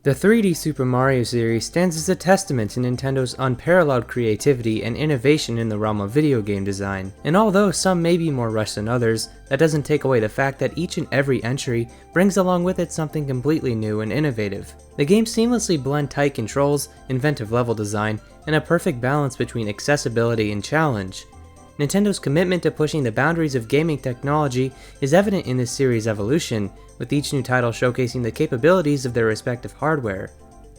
The 3D Super Mario series stands as a testament to Nintendo's unparalleled creativity and innovation in the realm of video game design. And although some may be more rushed than others, that doesn't take away the fact that each and every entry brings along with it something completely new and innovative. The games seamlessly blend tight controls, inventive level design, and a perfect balance between accessibility and challenge. Nintendo's commitment to pushing the boundaries of gaming technology is evident in this series' evolution, with each new title showcasing the capabilities of their respective hardware.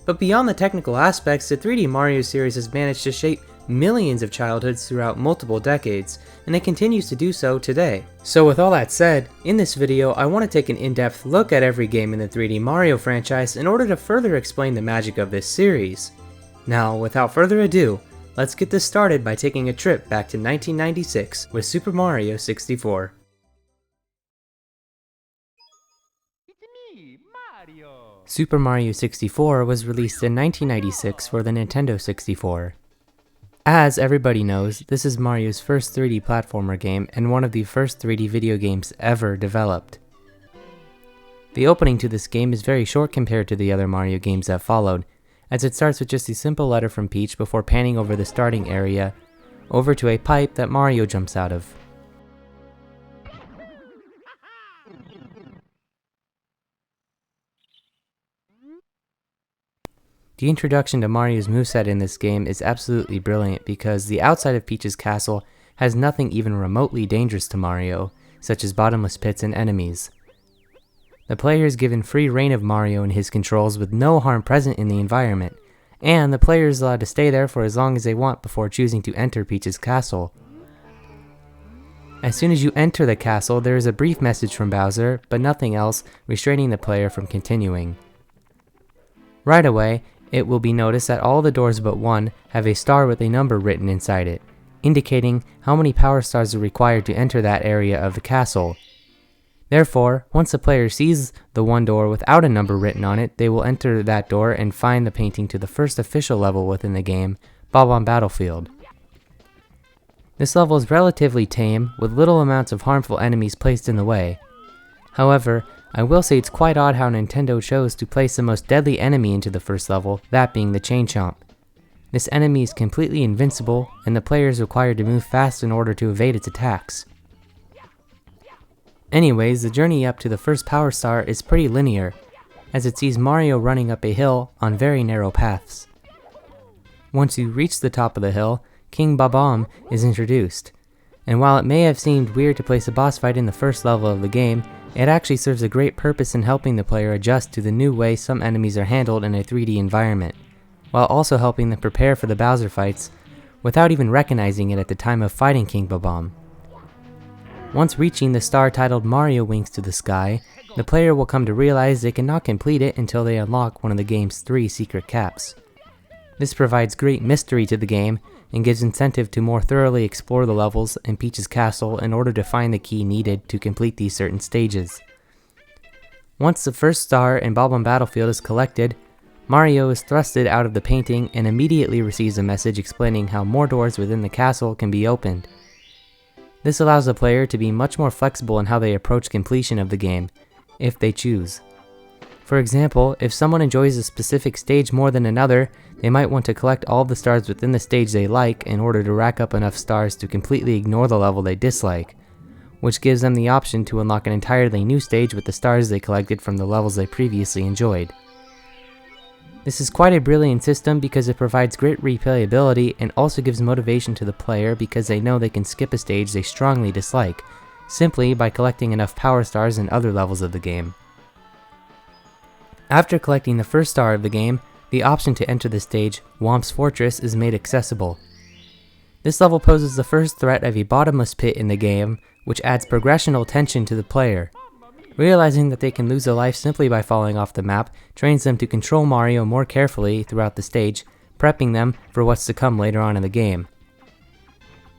But beyond the technical aspects, the 3D Mario series has managed to shape millions of childhoods throughout multiple decades, and it continues to do so today. So with all that said, in this video I want to take an in-depth look at every game in the 3D Mario franchise in order to further explain the magic of this series. Now, without further ado, let's get this started by taking a trip back to 1996 with Super Mario 64. Super Mario 64 was released in 1996 for the Nintendo 64. As everybody knows, this is Mario's first 3D platformer game and one of the first 3D video games ever developed. The opening to this game is very short compared to the other Mario games that followed, as it starts with just a simple letter from Peach before panning over the starting area, over to a pipe that Mario jumps out of. The introduction to Mario's moveset in this game is absolutely brilliant because the outside of Peach's castle has nothing even remotely dangerous to Mario, such as bottomless pits and enemies. The player is given free reign of Mario and his controls with no harm present in the environment, and the player is allowed to stay there for as long as they want before choosing to enter Peach's castle. As soon as you enter the castle, there is a brief message from Bowser, but nothing else restraining the player from continuing. Right away, it will be noticed that all the doors but one have a star with a number written inside it, indicating how many power stars are required to enter that area of the castle. Therefore, once the player sees the one door without a number written on it, they will enter that door and find the painting to the first official level within the game, Bob-omb Battlefield. This level is relatively tame, with little amounts of harmful enemies placed in the way. However, I will say it's quite odd how Nintendo chose to place the most deadly enemy into the first level, that being the Chain Chomp. This enemy is completely invincible, and the player is required to move fast in order to evade its attacks. Anyways, the journey up to the first Power Star is pretty linear, as it sees Mario running up a hill on very narrow paths. Once you reach the top of the hill, King Bob-omb is introduced, and while it may have seemed weird to place a boss fight in the first level of the game, it actually serves a great purpose in helping the player adjust to the new way some enemies are handled in a 3D environment, while also helping them prepare for the Bowser fights without even recognizing it at the time of fighting King Bob-omb. Once reaching the star titled Mario Wings to the Sky, the player will come to realize they cannot complete it until they unlock one of the game's 3 secret caps. This provides great mystery to the game and gives incentive to more thoroughly explore the levels in Peach's castle in order to find the key needed to complete these certain stages. Once the first star in Bob-omb Battlefield is collected, Mario is thrusted out of the painting and immediately receives a message explaining how more doors within the castle can be opened. This allows the player to be much more flexible in how they approach completion of the game, if they choose. For example, if someone enjoys a specific stage more than another, they might want to collect all the stars within the stage they like in order to rack up enough stars to completely ignore the level they dislike, which gives them the option to unlock an entirely new stage with the stars they collected from the levels they previously enjoyed. This is quite a brilliant system because it provides great replayability and also gives motivation to the player because they know they can skip a stage they strongly dislike, simply by collecting enough power stars in other levels of the game. After collecting the first star of the game, the option to enter the stage, Whomp's Fortress, is made accessible. This level poses the first threat of a bottomless pit in the game, which adds progressional tension to the player. Realizing that they can lose a life simply by falling off the map trains them to control Mario more carefully throughout the stage, prepping them for what's to come later on in the game.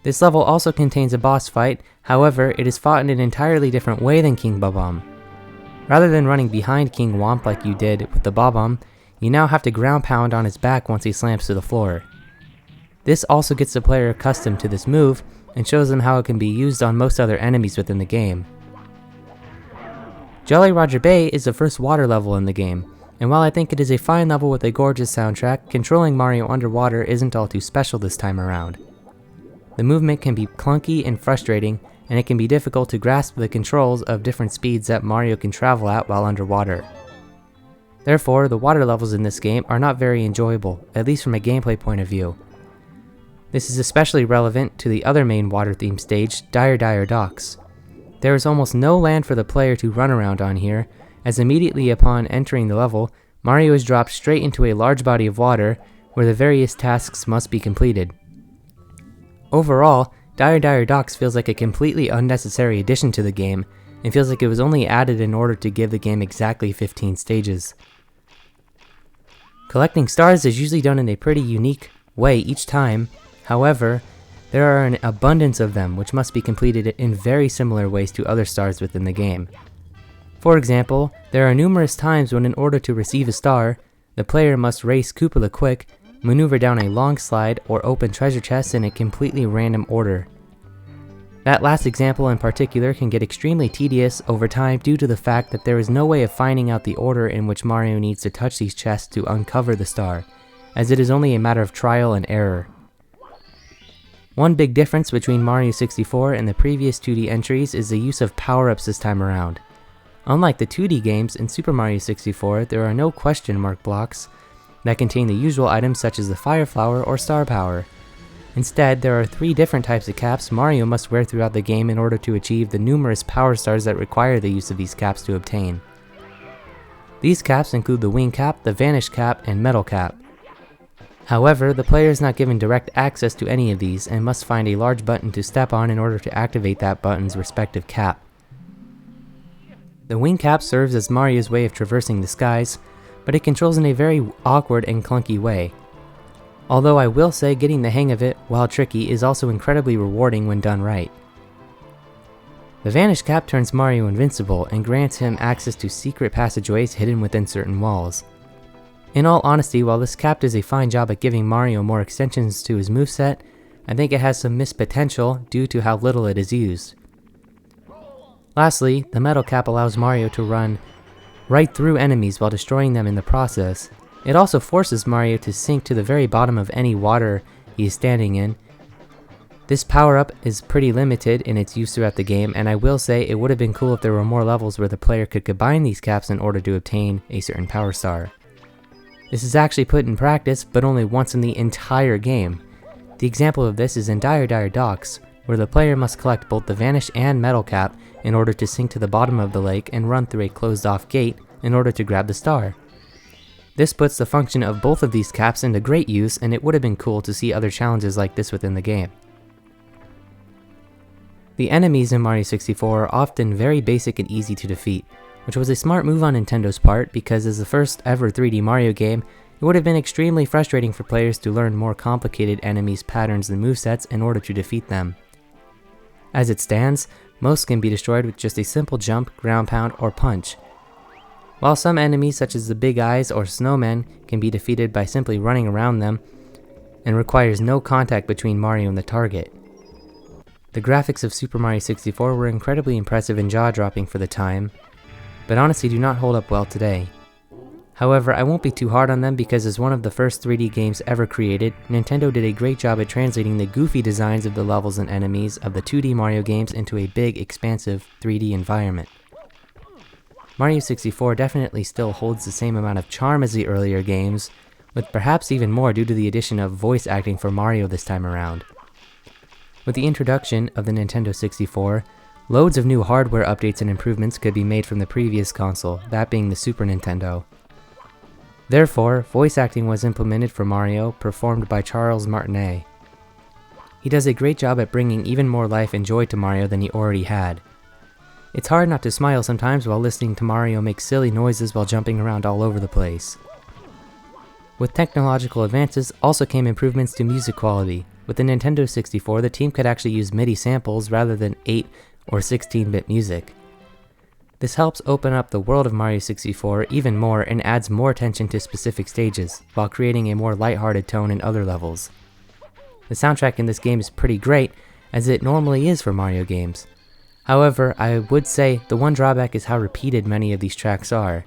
This level also contains a boss fight, however, it is fought in an entirely different way than King Bob-omb. Rather than running behind King Whomp like you did with the Bob-omb, you now have to ground pound on his back once he slams to the floor. This also gets the player accustomed to this move and shows them how it can be used on most other enemies within the game. Jolly Roger Bay is the first water level in the game, and while I think it is a fine level with a gorgeous soundtrack, controlling Mario underwater isn't all too special this time around. The movement can be clunky and frustrating, and it can be difficult to grasp the controls of different speeds that Mario can travel at while underwater. Therefore, the water levels in this game are not very enjoyable, at least from a gameplay point of view. This is especially relevant to the other main water-themed stage, Dire Docks. There is almost no land for the player to run around on here, as immediately upon entering the level, Mario is dropped straight into a large body of water, where the various tasks must be completed. Overall, Dire Docks feels like a completely unnecessary addition to the game, and feels like it was only added in order to give the game exactly 15 stages. Collecting stars is usually done in a pretty unique way each time, however, there are an abundance of them which must be completed in very similar ways to other stars within the game. For example, there are numerous times when in order to receive a star, the player must race Koopa the Quick, maneuver down a long slide, or open treasure chests in a completely random order. That last example in particular can get extremely tedious over time due to the fact that there is no way of finding out the order in which Mario needs to touch these chests to uncover the star, as it is only a matter of trial and error. One big difference between Mario 64 and the previous 2D entries is the use of power-ups this time around. Unlike the 2D games, in Super Mario 64, there are no question mark blocks that contain the usual items such as the Fire Flower or Star Power. Instead, there are 3 different types of caps Mario must wear throughout the game in order to achieve the numerous power stars that require the use of these caps to obtain. These caps include the Wing Cap, the Vanish Cap, and Metal Cap. However, the player is not given direct access to any of these and must find a large button to step on in order to activate that button's respective cap. The Wing Cap serves as Mario's way of traversing the skies, but it controls in a very awkward and clunky way. Although I will say getting the hang of it, while tricky, is also incredibly rewarding when done right. The Vanish Cap turns Mario invincible and grants him access to secret passageways hidden within certain walls. In all honesty, while this cap does a fine job at giving Mario more extensions to his moveset, I think it has some missed potential due to how little it is used. Lastly, the Metal Cap allows Mario to run right through enemies while destroying them in the process. It also forces Mario to sink to the very bottom of any water he is standing in. This power-up is pretty limited in its use throughout the game, and I will say it would have been cool if there were more levels where the player could combine these caps in order to obtain a certain power star. This is actually put in practice, but only once in the entire game. The example of this is in Dire Docks, where the player must collect both the Vanish and Metal Cap in order to sink to the bottom of the lake and run through a closed-off gate in order to grab the star. This puts the function of both of these caps into great use, and it would have been cool to see other challenges like this within the game. The enemies in Mario 64 are often very basic and easy to defeat, which was a smart move on Nintendo's part because as the first ever 3D Mario game, it would have been extremely frustrating for players to learn more complicated enemies, patterns, and movesets in order to defeat them. As it stands, most can be destroyed with just a simple jump, ground pound, or punch. While some enemies such as the Big Eyes or Snowmen can be defeated by simply running around them and requires no contact between Mario and the target. The graphics of Super Mario 64 were incredibly impressive and jaw-dropping for the time, but honestly do not hold up well today. However, I won't be too hard on them because as one of the first 3D games ever created, Nintendo did a great job at translating the goofy designs of the levels and enemies of the 2D Mario games into a big, expansive 3D environment. Mario 64 definitely still holds the same amount of charm as the earlier games, with perhaps even more due to the addition of voice acting for Mario this time around. With the introduction of the Nintendo 64, loads of new hardware updates and improvements could be made from the previous console, that being the Super Nintendo. Therefore, voice acting was implemented for Mario, performed by Charles Martinet. He does a great job at bringing even more life and joy to Mario than he already had. It's hard not to smile sometimes while listening to Mario make silly noises while jumping around all over the place. With technological advances also came improvements to music quality. With the Nintendo 64, the team could actually use MIDI samples rather than 8 or 16-bit music. This helps open up the world of Mario 64 even more and adds more attention to specific stages, while creating a more lighthearted tone in other levels. The soundtrack in this game is pretty great, as it normally is for Mario games. However, I would say the one drawback is how repeated many of these tracks are.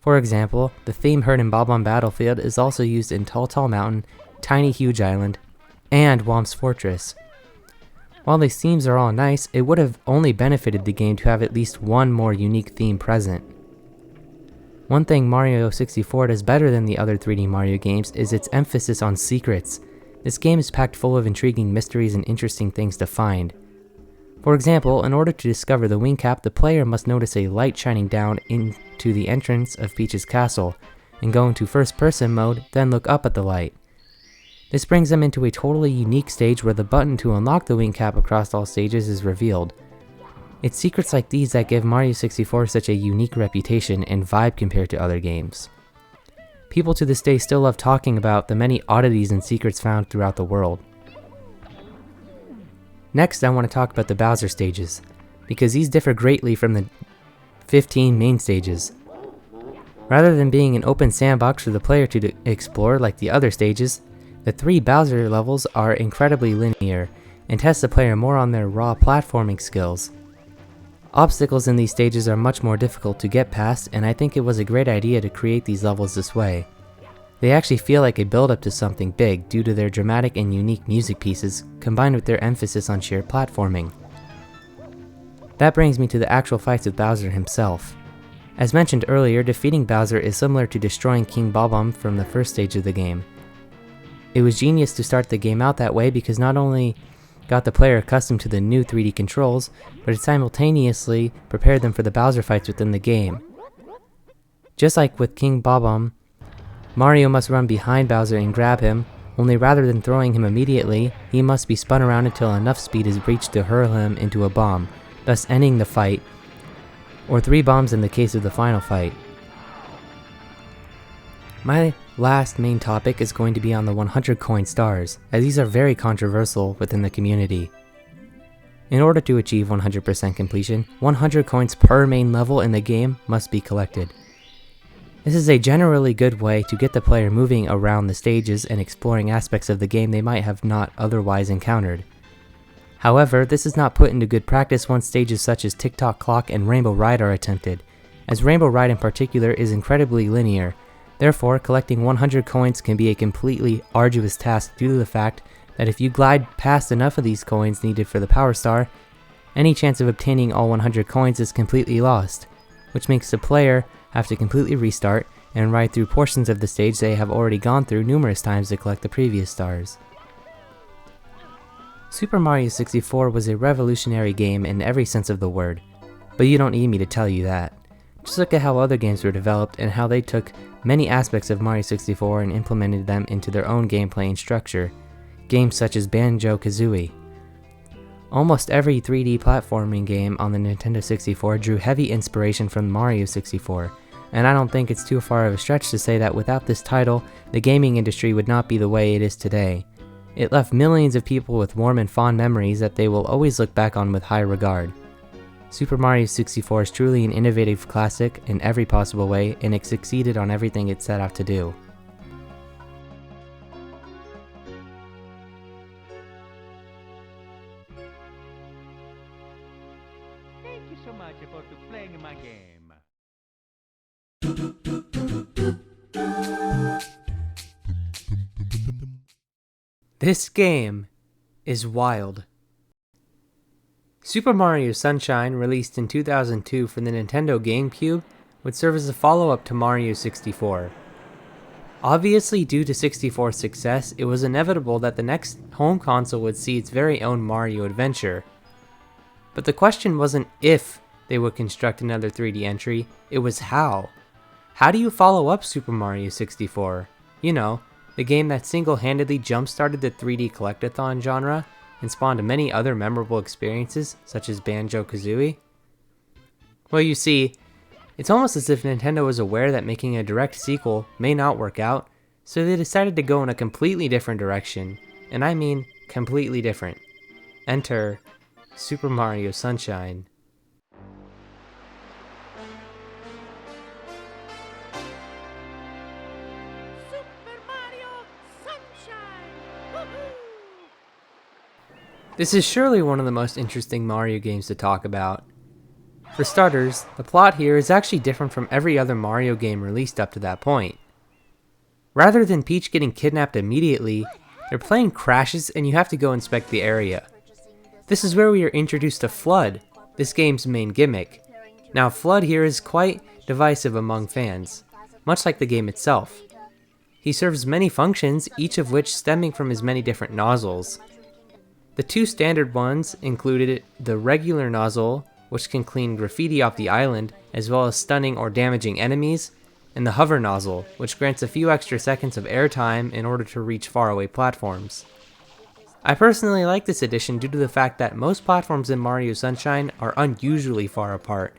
For example, the theme heard in Bob-omb Battlefield is also used in Tall Tall Mountain, Tiny Huge Island, and Whomp's Fortress. While these themes are all nice, it would have only benefited the game to have at least one more unique theme present. One thing Mario 64 does better than the other 3D Mario games is its emphasis on secrets. This game is packed full of intriguing mysteries and interesting things to find. For example, in order to discover the wing cap, the player must notice a light shining down into the entrance of Peach's castle, and go into first-person mode, then look up at the light. This brings them into a totally unique stage where the button to unlock the wing cap across all stages is revealed. It's secrets like these that give Mario 64 such a unique reputation and vibe compared to other games. People to this day still love talking about the many oddities and secrets found throughout the world. Next, I want to talk about the Bowser stages, because these differ greatly from the 15 main stages. Rather than being an open sandbox for the player to explore like the other stages, the 3 Bowser levels are incredibly linear and test the player more on their raw platforming skills. Obstacles in these stages are much more difficult to get past, and I think it was a great idea to create these levels this way. They actually feel like a build-up to something big due to their dramatic and unique music pieces, combined with their emphasis on sheer platforming. That brings me to the actual fights with Bowser himself. As mentioned earlier, defeating Bowser is similar to destroying King Bob-omb from the first stage of the game. It was genius to start the game out that way because not only got the player accustomed to the new 3D controls, but it simultaneously prepared them for the Bowser fights within the game. Just like with King Bob-omb, Mario must run behind Bowser and grab him, only rather than throwing him immediately, he must be spun around until enough speed is reached to hurl him into a bomb, thus ending the fight, or 3 bombs in the case of the final fight. My last main topic is going to be on the 100 coin stars, as these are very controversial within the community. In order to achieve 100% completion, 100 coins per main level in the game must be collected. This is a generally good way to get the player moving around the stages and exploring aspects of the game they might have not otherwise encountered. However, this is not put into good practice once stages such as Tick-Tock Clock and Rainbow Ride are attempted, as Rainbow Ride in particular is incredibly linear. Therefore, collecting 100 coins can be a completely arduous task due to the fact that if you glide past enough of these coins needed for the Power Star, any chance of obtaining all 100 coins is completely lost, which makes the player have to completely restart and ride through portions of the stage they have already gone through numerous times to collect the previous stars. Super Mario 64 was a revolutionary game in every sense of the word, but you don't need me to tell you that. Just look at how other games were developed and how they took many aspects of Mario 64 and implemented them into their own gameplay and structure. Games such as Banjo-Kazooie. Almost every 3D platforming game on the Nintendo 64 drew heavy inspiration from Mario 64, and I don't think it's too far of a stretch to say that without this title, the gaming industry would not be the way it is today. It left millions of people with warm and fond memories that they will always look back on with high regard. Super Mario 64 is truly an innovative classic in every possible way, and it succeeded on everything it set out to do. Thank you so much for playing my game. This game is wild. Super Mario Sunshine, released in 2002 for the Nintendo GameCube, would serve as a follow-up to Mario 64. Obviously, due to 64's success, it was inevitable that the next home console would see its very own Mario adventure. But the question wasn't if they would construct another 3D entry, it was how. How do you follow up Super Mario 64? You know, the game that single-handedly jump-started the 3D collectathon genre and spawned many other memorable experiences, such as Banjo-Kazooie? Well, you see, it's almost as if Nintendo was aware that making a direct sequel may not work out, so they decided to go in a completely different direction, and I mean completely different. Enter Super Mario Sunshine. Super Mario Sunshine! Woohoo! This is surely one of the most interesting Mario games to talk about. For starters, the plot here is actually different from every other Mario game released up to that point. Rather than Peach getting kidnapped immediately, their plane crashes and you have to go inspect the area. This is where we are introduced to Flood, this game's main gimmick. Now Flood here is quite divisive among fans, much like the game itself. He serves many functions, each of which stemming from his many different nozzles. The two standard ones included the regular nozzle, which can clean graffiti off the island, as well as stunning or damaging enemies, and the hover nozzle, which grants a few extra seconds of airtime in order to reach faraway platforms. I personally like this addition due to the fact that most platforms in Mario Sunshine are unusually far apart.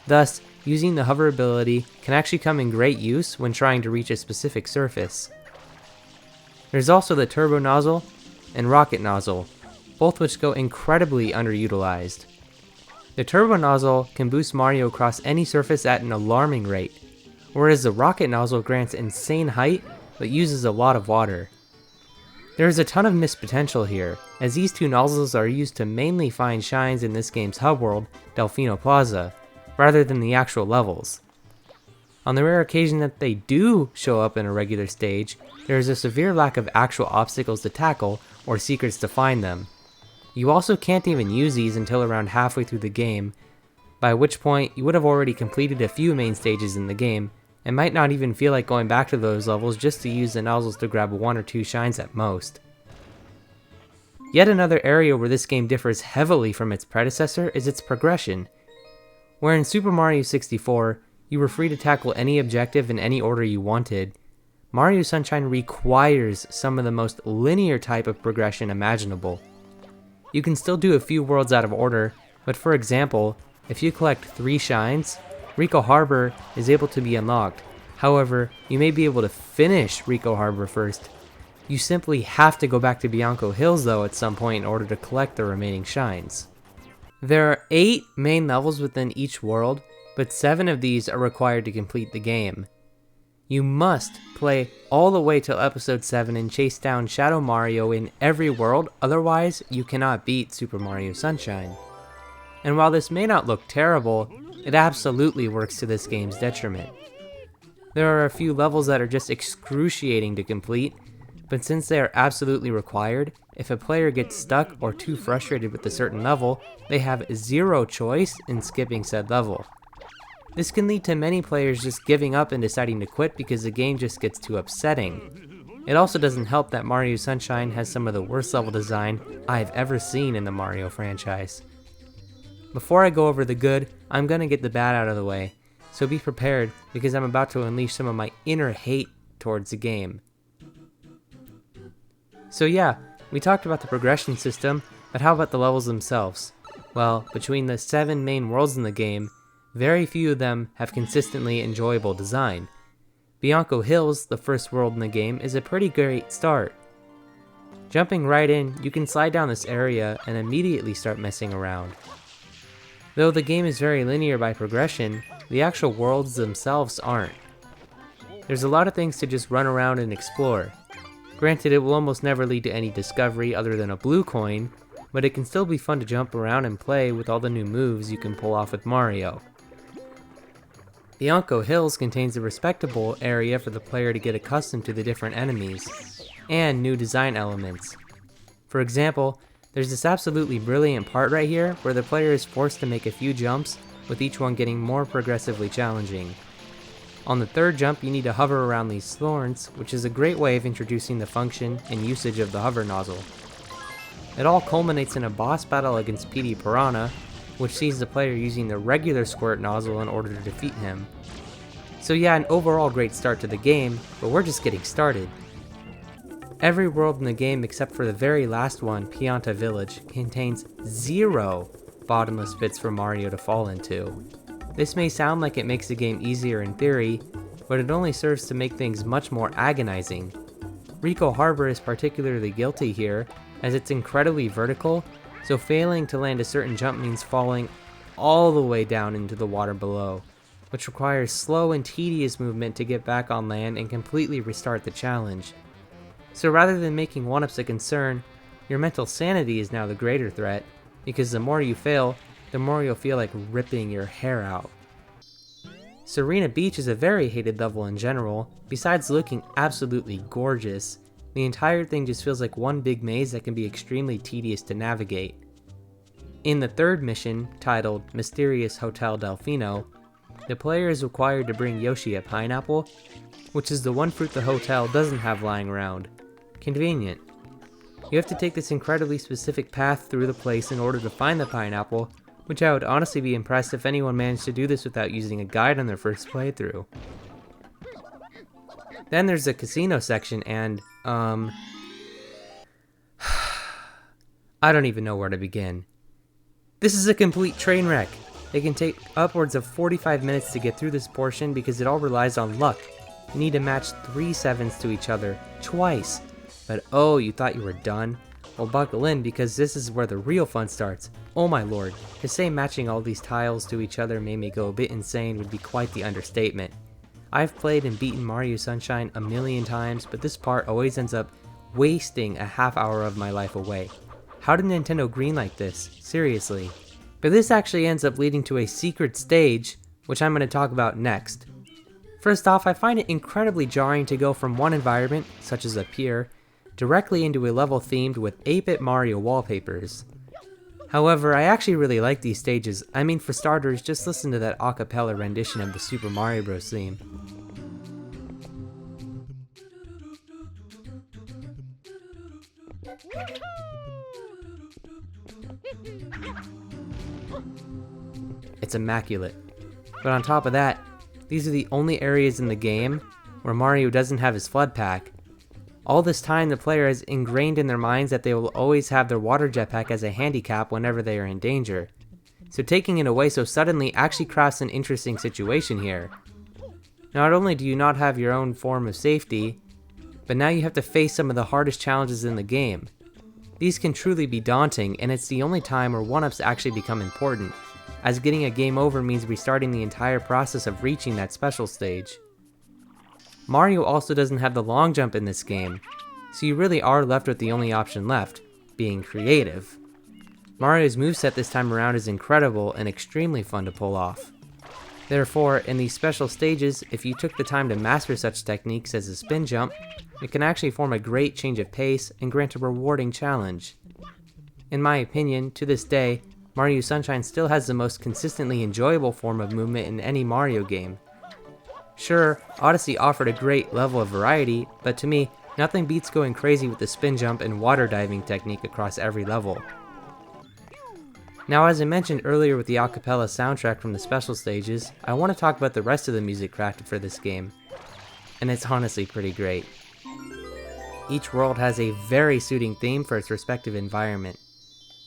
Thus, using the hover ability can actually come in great use when trying to reach a specific surface. There's also the turbo nozzle and rocket nozzle, both which go incredibly underutilized. The turbo nozzle can boost Mario across any surface at an alarming rate, whereas the rocket nozzle grants insane height but uses a lot of water. There is a ton of missed potential here, as these two nozzles are used to mainly find shines in this game's hub world, Delfino Plaza, rather than the actual levels. On the rare occasion that they do show up in a regular stage, there is a severe lack of actual obstacles to tackle or secrets to find them. You also can't even use these until around halfway through the game, by which point you would have already completed a few main stages in the game, and might not even feel like going back to those levels just to use the nozzles to grab 1 or 2 shines at most. Yet another area where this game differs heavily from its predecessor is its progression. Where in Super Mario 64, you were free to tackle any objective in any order you wanted, Mario Sunshine requires some of the most linear type of progression imaginable. You can still do a few worlds out of order, but for example, if you collect 3 shines, Rico Harbor is able to be unlocked. However, you may be able to finish Rico Harbor first. You simply have to go back to Bianco Hills though at some point in order to collect the remaining shines. There are 8 main levels within each world, but 7 of these are required to complete the game. You must play all the way till episode 7 and chase down Shadow Mario in every world, otherwise you cannot beat Super Mario Sunshine. And while this may not look terrible, it absolutely works to this game's detriment. There are a few levels that are just excruciating to complete, but since they are absolutely required, if a player gets stuck or too frustrated with a certain level, they have 0 choice in skipping said level. This can lead to many players just giving up and deciding to quit because the game just gets too upsetting. It also doesn't help that Mario Sunshine has some of the worst level design I've ever seen in the Mario franchise. Before I go over the good, I'm gonna get the bad out of the way, so be prepared because I'm about to unleash some of my inner hate towards the game. So yeah, we talked about the progression system, but how about the levels themselves? Well, between the 7 main worlds in the game, very few of them have consistently enjoyable design. Bianco Hills, the first world in the game, is a pretty great start. Jumping right in, you can slide down this area and immediately start messing around. Though the game is very linear by progression, the actual worlds themselves aren't. There's a lot of things to just run around and explore. Granted, it will almost never lead to any discovery other than a blue coin, but it can still be fun to jump around and play with all the new moves you can pull off with Mario. Bianco Hills contains a respectable area for the player to get accustomed to the different enemies, and new design elements. For example, there's this absolutely brilliant part right here where the player is forced to make a few jumps, with each one getting more progressively challenging. On the 3rd jump, you need to hover around these thorns, which is a great way of introducing the function and usage of the hover nozzle. It all culminates in a boss battle against Petey Piranha, which sees the player using the regular squirt nozzle in order to defeat him. So yeah, an overall great start to the game, but we're just getting started. Every world in the game except for the very last one, Pianta Village, contains 0 bottomless pits for Mario to fall into. This may sound like it makes the game easier in theory, but it only serves to make things much more agonizing. Rico Harbor is particularly guilty here, as it's incredibly vertical, so failing to land a certain jump means falling all the way down into the water below, which requires slow and tedious movement to get back on land and completely restart the challenge. So rather than making 1-ups a concern, your mental sanity is now the greater threat, because the more you fail, the more you'll feel like ripping your hair out. Serena Beach is a very hated level in general. Besides looking absolutely gorgeous, the entire thing just feels like one big maze that can be extremely tedious to navigate. In the third mission, titled Mysterious Hotel Delfino, the player is required to bring Yoshi a pineapple, which is the one fruit the hotel doesn't have lying around. Convenient. You have to take this incredibly specific path through the place in order to find the pineapple, which I would honestly be impressed if anyone managed to do this without using a guide on their first playthrough. Then there's the casino section and, I don't even know where to begin. This is a complete train wreck. It can take upwards of 45 minutes to get through this portion because it all relies on luck. You need to match 3 sevens to each other, twice. But oh, you thought you were done? Well, buckle in because this is where the real fun starts. Oh my lord, to say matching all these tiles to each other made me go a bit insane would be quite the understatement. I've played and beaten Mario Sunshine a million times, but this part always ends up wasting a half hour of my life away. How did Nintendo greenlight this? Seriously. But this actually ends up leading to a secret stage, which I'm going to talk about next. First off, I find it incredibly jarring to go from one environment, such as a pier, directly into a level themed with 8-bit Mario wallpapers. However, I actually really like these stages. I mean, for starters, just listen to that a cappella rendition of the Super Mario Bros. Theme. It's immaculate. But on top of that, these are the only areas in the game where Mario doesn't have his flood pack. All this time, the player has ingrained in their minds that they will always have their water jetpack as a handicap whenever they are in danger. So taking it away so suddenly actually crafts an interesting situation here. Not only do you not have your own form of safety, but now you have to face some of the hardest challenges in the game. These can truly be daunting, and it's the only time where 1-ups actually become important, as getting a game over means restarting the entire process of reaching that special stage. Mario also doesn't have the long jump in this game, so you really are left with the only option left, being creative. Mario's moveset this time around is incredible and extremely fun to pull off. Therefore, in these special stages, if you took the time to master such techniques as a spin jump, it can actually form a great change of pace and grant a rewarding challenge. In my opinion, to this day, Mario Sunshine still has the most consistently enjoyable form of movement in any Mario game. Sure, Odyssey offered a great level of variety, but to me, nothing beats going crazy with the spin jump and water diving technique across every level. Now, as I mentioned earlier with the a cappella soundtrack from the special stages, I want to talk about the rest of the music crafted for this game. And it's honestly pretty great. Each world has a very suiting theme for its respective environment.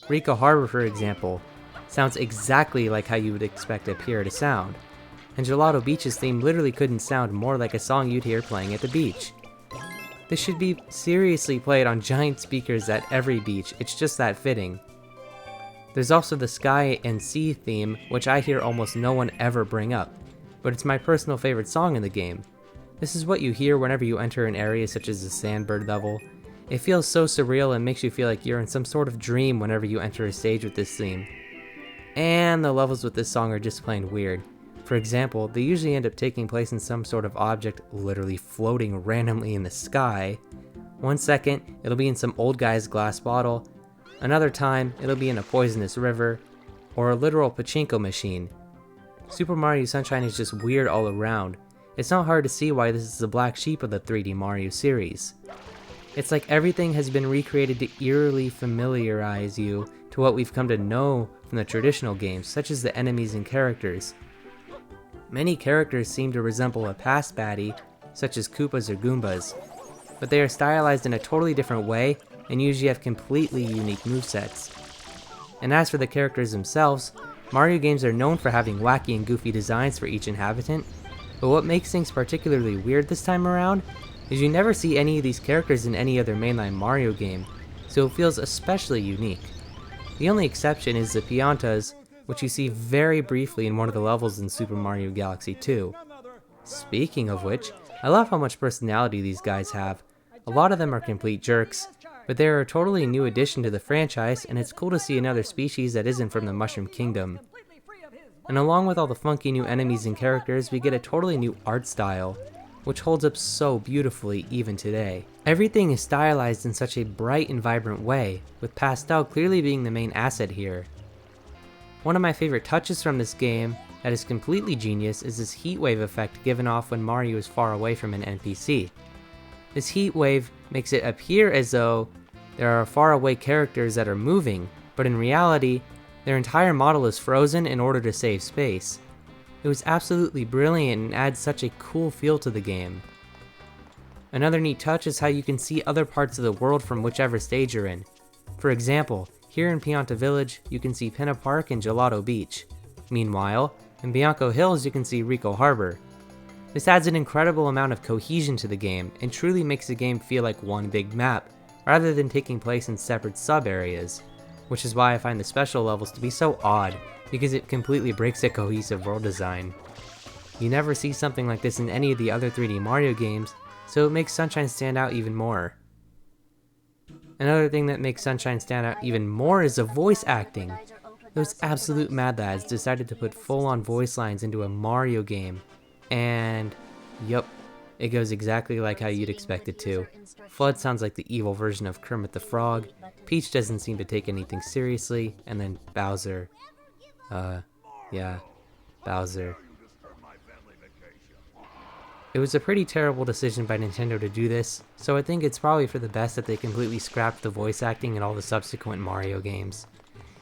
Rico Harbor, for example, sounds exactly like how you would expect a pier to sound. And Gelato Beach's theme literally couldn't sound more like a song you'd hear playing at the beach. This should be seriously played on giant speakers at every beach, it's just that fitting. There's also the Sky and Sea theme, which I hear almost no one ever bring up, but it's my personal favorite song in the game. This is what you hear whenever you enter an area such as the Sandbird level. It feels so surreal and makes you feel like you're in some sort of dream whenever you enter a stage with this theme. And the levels with this song are just plain weird. For example, they usually end up taking place in some sort of object literally floating randomly in the sky. One second, it'll be in some old guy's glass bottle. Another time, it'll be in a poisonous river, or a literal pachinko machine. Super Mario Sunshine is just weird all around. It's not hard to see why this is the black sheep of the 3D Mario series. It's like everything has been recreated to eerily familiarize you to what we've come to know from the traditional games, such as the enemies and characters. Many characters seem to resemble a past baddie, such as Koopas or Goombas, but they are stylized in a totally different way and usually have completely unique movesets. And as for the characters themselves, Mario games are known for having wacky and goofy designs for each inhabitant, but what makes things particularly weird this time around is you never see any of these characters in any other mainline Mario game, so it feels especially unique. The only exception is the Piantas, which you see very briefly in one of the levels in Super Mario Galaxy 2. Speaking of which, I love how much personality these guys have. A lot of them are complete jerks, but they're a totally new addition to the franchise, and it's cool to see another species that isn't from the Mushroom Kingdom. And along with all the funky new enemies and characters, we get a totally new art style, which holds up so beautifully even today. Everything is stylized in such a bright and vibrant way, with pastel clearly being the main asset here. One of my favorite touches from this game that is completely genius is this heat wave effect given off when Mario is far away from an NPC. This heat wave makes it appear as though there are faraway characters that are moving, but in reality, their entire model is frozen in order to save space. It was absolutely brilliant and adds such a cool feel to the game. Another neat touch is how you can see other parts of the world from whichever stage you're in. For example, here in Pianta Village, you can see Pinna Park and Gelato Beach. Meanwhile, in Bianco Hills you can see Rico Harbor. This adds an incredible amount of cohesion to the game and truly makes the game feel like one big map, rather than taking place in separate sub-areas, which is why I find the special levels to be so odd, because it completely breaks the cohesive world design. You never see something like this in any of the other 3D Mario games, so it makes Sunshine stand out even more. Another thing that makes Sunshine stand out even more is the voice acting. Those absolute mad lads decided to put full-on voice lines into a Mario game, and yup, it goes exactly like how you'd expect it to. Flood sounds like the evil version of Kermit the Frog, Peach doesn't seem to take anything seriously, and then Bowser. Bowser. It was a pretty terrible decision by Nintendo to do this, so I think it's probably for the best that they completely scrapped the voice acting in all the subsequent Mario games.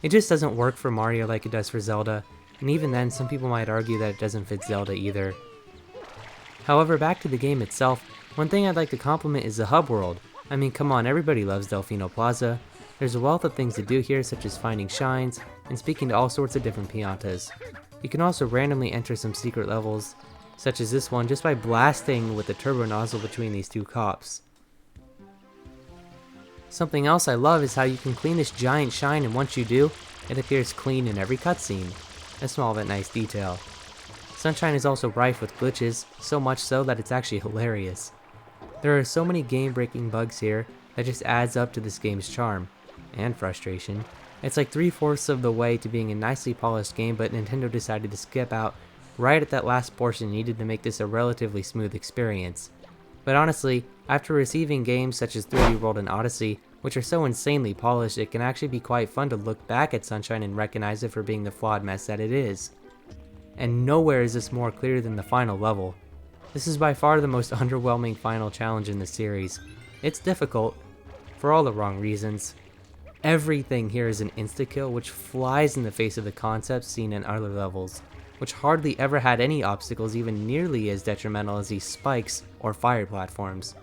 It just doesn't work for Mario like it does for Zelda, and even then some people might argue that it doesn't fit Zelda either. However, back to the game itself, one thing I'd like to compliment is the hub world. I mean, come on, everybody loves Delfino Plaza. There's a wealth of things to do here, such as finding shines, and speaking to all sorts of different Piantas. You can also randomly enter some secret levels, such as this one, just by blasting with the turbo nozzle between these two cops. Something else I love is how you can clean this giant shine, and once you do, it appears clean in every cutscene. A small but nice detail. Sunshine is also rife with glitches, so much so that it's actually hilarious. There are so many game-breaking bugs here that just adds up to this game's charm, and frustration. It's like 3/4 of the way to being a nicely polished game, but Nintendo decided to skip out right at that last portion needed to make this a relatively smooth experience. But honestly, after receiving games such as 3D World and Odyssey, which are so insanely polished, it can actually be quite fun to look back at Sunshine and recognize it for being the flawed mess that it is. And nowhere is this more clear than the final level. This is by far the most underwhelming final challenge in the series. It's difficult, for all the wrong reasons. Everything here is an insta-kill, which flies in the face of the concepts seen in other levels, which hardly ever had any obstacles even nearly as detrimental as these spikes or fire platforms.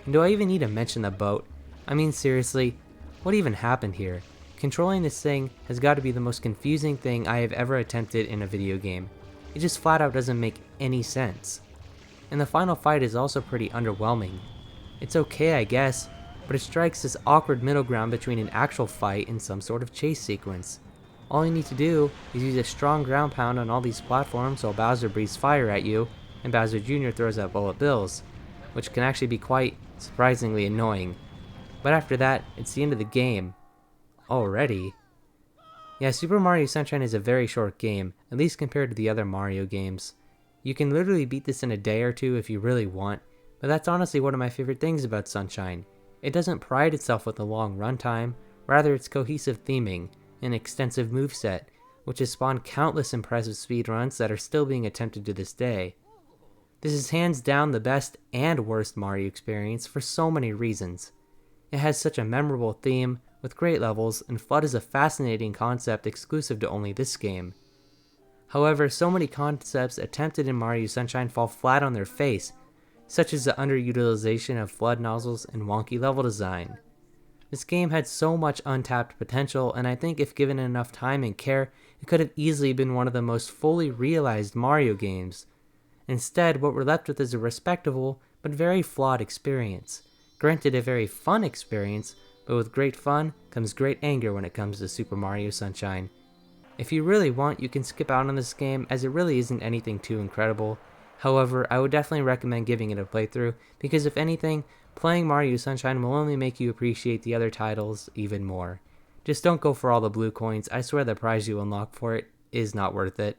And do I even need to mention the boat? I mean, seriously, what even happened here? Controlling this thing has got to be the most confusing thing I have ever attempted in a video game. It just flat out doesn't make any sense. And the final fight is also pretty underwhelming. It's okay, I guess, but it strikes this awkward middle ground between an actual fight and some sort of chase sequence. All you need to do is use a strong ground pound on all these platforms while Bowser breathes fire at you, and Bowser Jr. throws out bullet bills, which can actually be quite surprisingly annoying. But after that, it's the end of the game. Already? Yeah, Super Mario Sunshine is a very short game, at least compared to the other Mario games. You can literally beat this in a day or two if you really want, but that's honestly one of my favorite things about Sunshine. It doesn't pride itself with a long runtime, rather its cohesive theming, and extensive moveset, which has spawned countless impressive speedruns that are still being attempted to this day. This is hands down the best and worst Mario experience for so many reasons. It has such a memorable theme, with great levels, and FUD is a fascinating concept exclusive to only this game. However, so many concepts attempted in Mario Sunshine fall flat on their face, such as the underutilization of flood nozzles and wonky level design. This game had so much untapped potential, and I think if given enough time and care, it could have easily been one of the most fully realized Mario games. Instead, what we're left with is a respectable, but very flawed experience. Granted, a very fun experience, but with great fun comes great anger when it comes to Super Mario Sunshine. If you really want, you can skip out on this game, as it really isn't anything too incredible, However, I would definitely recommend giving it a playthrough, because if anything, playing Mario Sunshine will only make you appreciate the other titles even more. Just don't go for all the blue coins. I swear the prize you unlock for it is not worth it.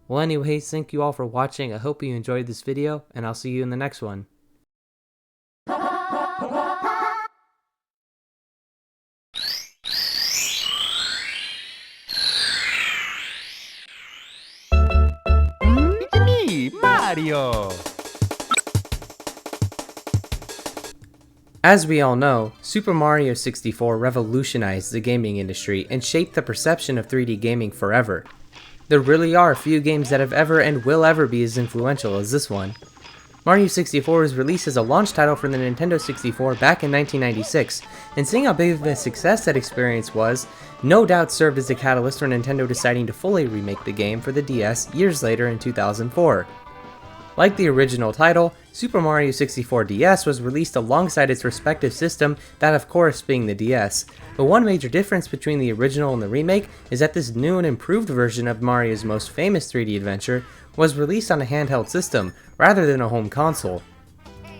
Well, anyways, thank you all for watching. I hope you enjoyed this video, and I'll see you in the next one. It's me, Mario! As we all know, Super Mario 64 revolutionized the gaming industry and shaped the perception of 3D gaming forever. There really are few games that have ever and will ever be as influential as this one. Mario 64 was released as a launch title for the Nintendo 64 back in 1996, and seeing how big of a success that experience was, no doubt served as a catalyst for Nintendo deciding to fully remake the game for the DS years later in 2004. Like the original title, Super Mario 64 DS was released alongside its respective system, that of course being the DS. But one major difference between the original and the remake is that this new and improved version of Mario's most famous 3D adventure was released on a handheld system, rather than a home console.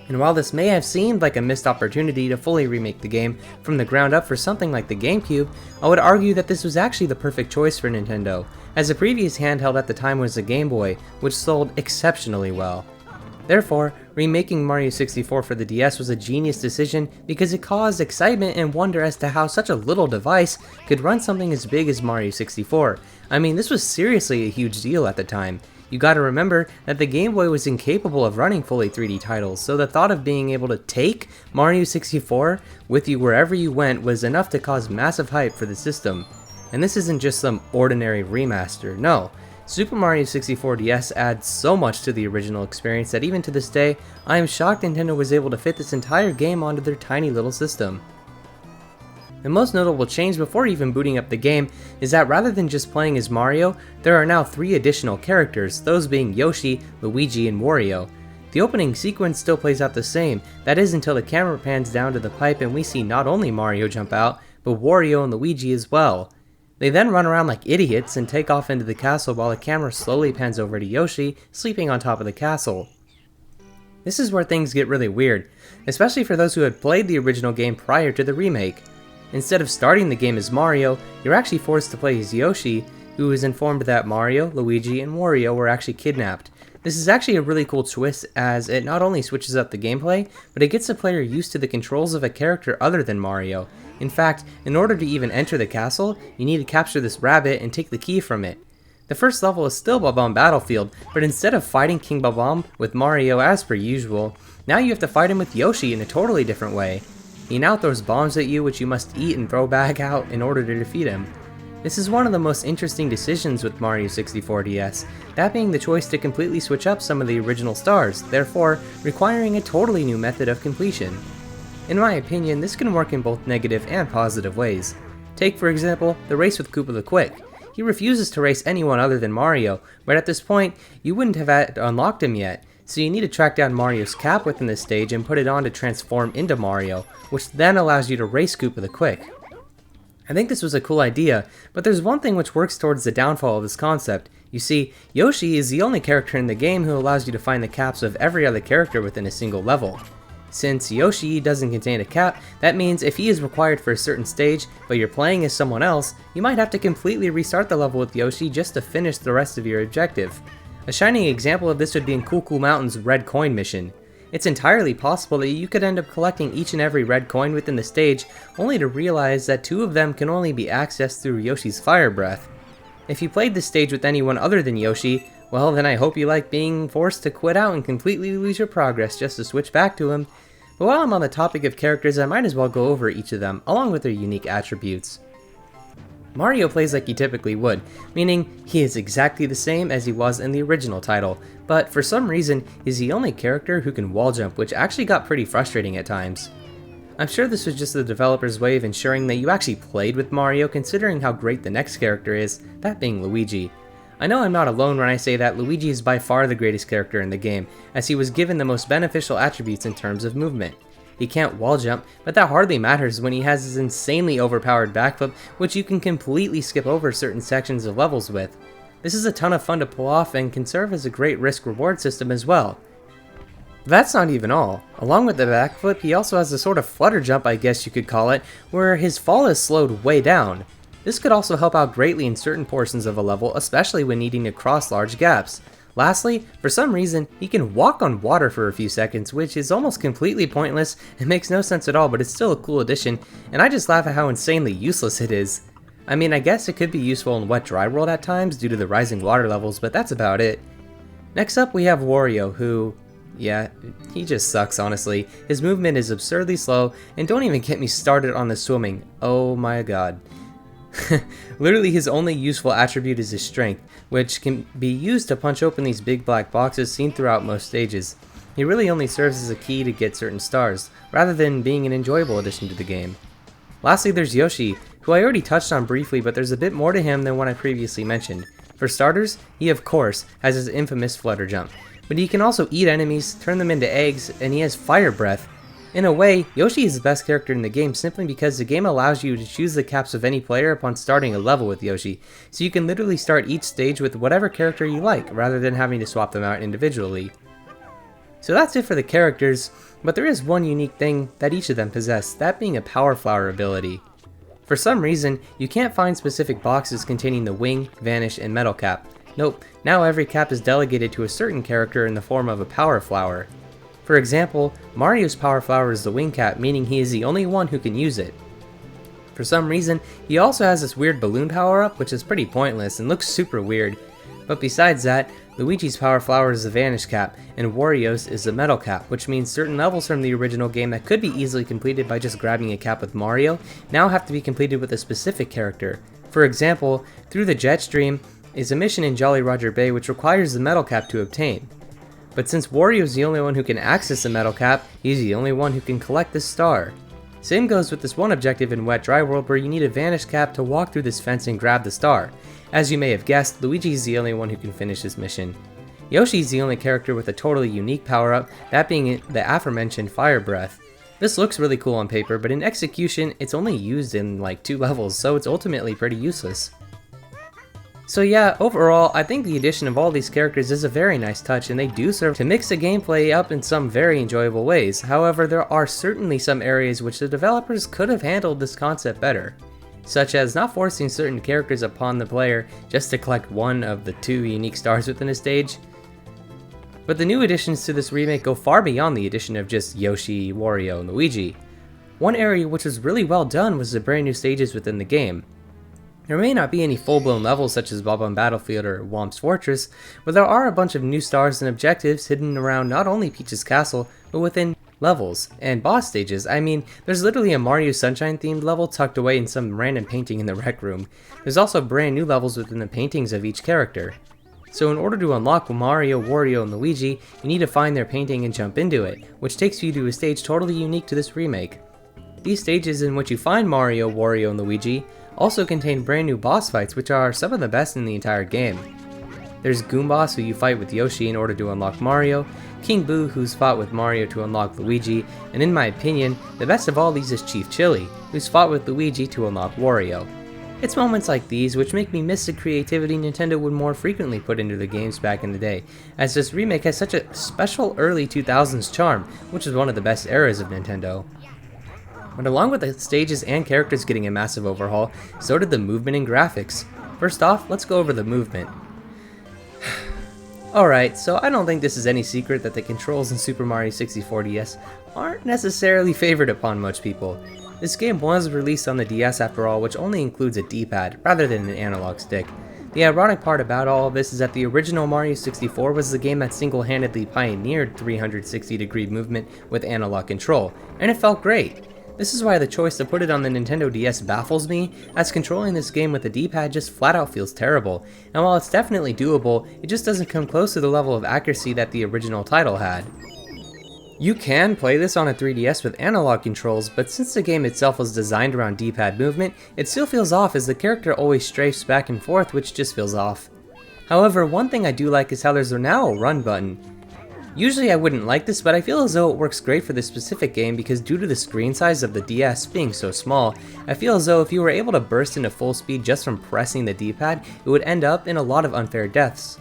And while this may have seemed like a missed opportunity to fully remake the game from the ground up for something like the GameCube, I would argue that this was actually the perfect choice for Nintendo, as the previous handheld at the time was the Game Boy, which sold exceptionally well. Therefore, remaking Mario 64 for the DS was a genius decision because it caused excitement and wonder as to how such a little device could run something as big as Mario 64. I mean, this was seriously a huge deal at the time. You gotta remember that the Game Boy was incapable of running fully 3D titles, so the thought of being able to take Mario 64 with you wherever you went was enough to cause massive hype for the system. And this isn't just some ordinary remaster, no. Super Mario 64 DS adds so much to the original experience that even to this day, I am shocked Nintendo was able to fit this entire game onto their tiny little system. The most notable change before even booting up the game is that rather than just playing as Mario, there are now 3 additional characters, those being Yoshi, Luigi, and Wario. The opening sequence still plays out the same, that is until the camera pans down to the pipe and we see not only Mario jump out, but Wario and Luigi as well. They then run around like idiots and take off into the castle while the camera slowly pans over to Yoshi, sleeping on top of the castle. This is where things get really weird, especially for those who had played the original game prior to the remake. Instead of starting the game as Mario, you're actually forced to play as Yoshi, who is informed that Mario, Luigi, and Wario were actually kidnapped. This is actually a really cool twist as it not only switches up the gameplay, but it gets the player used to the controls of a character other than Mario. In fact, in order to even enter the castle, you need to capture this rabbit and take the key from it. The first level is still Bob-omb Battlefield, but instead of fighting King Bob-omb with Mario as per usual, now you have to fight him with Yoshi in a totally different way. He now throws bombs at you which you must eat and throw back out in order to defeat him. This is one of the most interesting decisions with Mario 64 DS, that being the choice to completely switch up some of the original stars, therefore requiring a totally new method of completion. In my opinion, this can work in both negative and positive ways. Take for example, the race with Koopa the Quick. He refuses to race anyone other than Mario, but at this point, you wouldn't have unlocked him yet, so you need to track down Mario's cap within this stage and put it on to transform into Mario, which then allows you to race Koopa the Quick. I think this was a cool idea, but there's one thing which works towards the downfall of this concept. You see, Yoshi is the only character in the game who allows you to find the caps of every other character within a single level. Since Yoshi doesn't contain a cap, that means if he is required for a certain stage, but you're playing as someone else, you might have to completely restart the level with Yoshi just to finish the rest of your objective. A shining example of this would be in Cool Cool Mountain's Red Coin mission. It's entirely possible that you could end up collecting each and every red coin within the stage, only to realize that 2 of them can only be accessed through Yoshi's fire breath. If you played this stage with anyone other than Yoshi, well then I hope you like being forced to quit out and completely lose your progress just to switch back to him. But while I'm on the topic of characters, I might as well go over each of them, along with their unique attributes. Mario plays like he typically would, meaning he is exactly the same as he was in the original title, but for some reason, he's the only character who can wall jump, which actually got pretty frustrating at times. I'm sure this was just the developer's way of ensuring that you actually played with Mario, considering how great the next character is, that being Luigi. I know I'm not alone when I say that Luigi is by far the greatest character in the game, as he was given the most beneficial attributes in terms of movement. He can't wall jump, but that hardly matters when he has his insanely overpowered backflip, which you can completely skip over certain sections of levels with. This is a ton of fun to pull off and can serve as a great risk-reward system as well. That's not even all. Along with the backflip, he also has a sort of flutter jump, I guess you could call it, where his fall is slowed way down. This could also help out greatly in certain portions of a level, especially when needing to cross large gaps. Lastly, for some reason, he can walk on water for a few seconds, which is almost completely pointless and makes no sense at all, but it's still a cool addition, and I just laugh at how insanely useless it is. I mean, I guess it could be useful in Wet Dry World at times due to the rising water levels, but that's about it. Next up we have Wario, who... yeah, he just sucks, honestly. His movement is absurdly slow, and don't even get me started on the swimming. Oh my god. Literally his only useful attribute is his strength, which can be used to punch open these big black boxes seen throughout most stages. He really only serves as a key to get certain stars, rather than being an enjoyable addition to the game. Lastly, there's Yoshi, who I already touched on briefly, but there's a bit more to him than what I previously mentioned. For starters, he of course has his infamous flutter jump, but he can also eat enemies, turn them into eggs, and he has fire breath. In a way, Yoshi is the best character in the game simply because the game allows you to choose the caps of any player upon starting a level with Yoshi, so you can literally start each stage with whatever character you like, rather than having to swap them out individually. So that's it for the characters, but there is one unique thing that each of them possess, that being a Power Flower ability. For some reason, you can't find specific boxes containing the Wing, Vanish, and Metal Cap. Nope, now every cap is delegated to a certain character in the form of a Power Flower. For example, Mario's Power Flower is the Wing Cap, meaning he is the only one who can use it. For some reason, he also has this weird balloon power-up, which is pretty pointless and looks super weird. But besides that, Luigi's Power Flower is the Vanish Cap, and Wario's is the Metal Cap, which means certain levels from the original game that could be easily completed by just grabbing a cap with Mario, now have to be completed with a specific character. For example, Through the Jet Stream is a mission in Jolly Roger Bay which requires the Metal Cap to obtain. But since Wario is the only one who can access the Metal Cap, he's the only one who can collect this star. Same goes with this one objective in Wet Dry World where you need a Vanish Cap to walk through this fence and grab the star. As you may have guessed, Luigi is the only one who can finish this mission. Yoshi is the only character with a totally unique power-up, that being the aforementioned Fire Breath. This looks really cool on paper, but in execution, it's only used in like 2 levels, so it's ultimately pretty useless. So yeah, overall, I think the addition of all these characters is a very nice touch, and they do serve to mix the gameplay up in some very enjoyable ways. However, there are certainly some areas which the developers could have handled this concept better, such as not forcing certain characters upon the player just to collect one of the 2 unique stars within a stage. But the new additions to this remake go far beyond the addition of just Yoshi, Wario, and Luigi. One area which was really well done was the brand new stages within the game. There may not be any full-blown levels such as Bob-omb Battlefield or Whomp's Fortress, but there are a bunch of new stars and objectives hidden around not only Peach's castle, but within levels and boss stages. I mean, there's literally a Mario Sunshine themed level tucked away in some random painting in the rec room. There's also brand new levels within the paintings of each character. So in order to unlock Mario, Wario, and Luigi, you need to find their painting and jump into it, which takes you to a stage totally unique to this remake. These stages in which you find Mario, Wario, and Luigi also contain brand new boss fights, which are some of the best in the entire game. There's Goomboss, who you fight with Yoshi in order to unlock Mario, King Boo, who's fought with Mario to unlock Luigi, and in my opinion, the best of all these is Chief Chili, who's fought with Luigi to unlock Wario. It's moments like these which make me miss the creativity Nintendo would more frequently put into the games back in the day, as this remake has such a special early 2000s charm, which is one of the best eras of Nintendo. But along with the stages and characters getting a massive overhaul, so did the movement and graphics. First off, let's go over the movement. Alright, so I don't think this is any secret that the controls in Super Mario 64 DS aren't necessarily favored upon much people. This game was released on the DS after all, which only includes a D-pad rather than an analog stick. The ironic part about all of this is that the original Mario 64 was the game that single-handedly pioneered 360-degree movement with analog control, and it felt great. This is why the choice to put it on the Nintendo DS baffles me, as controlling this game with a D-pad just flat out feels terrible, and while it's definitely doable, it just doesn't come close to the level of accuracy that the original title had. You can play this on a 3DS with analog controls, but since the game itself was designed around D-pad movement, it still feels off as the character always strafes back and forth, which just feels off. However, one thing I do like is how there's now a run button. Usually I wouldn't like this, but I feel as though it works great for this specific game because due to the screen size of the DS being so small, I feel as though if you were able to burst into full speed just from pressing the D-pad, it would end up in a lot of unfair deaths.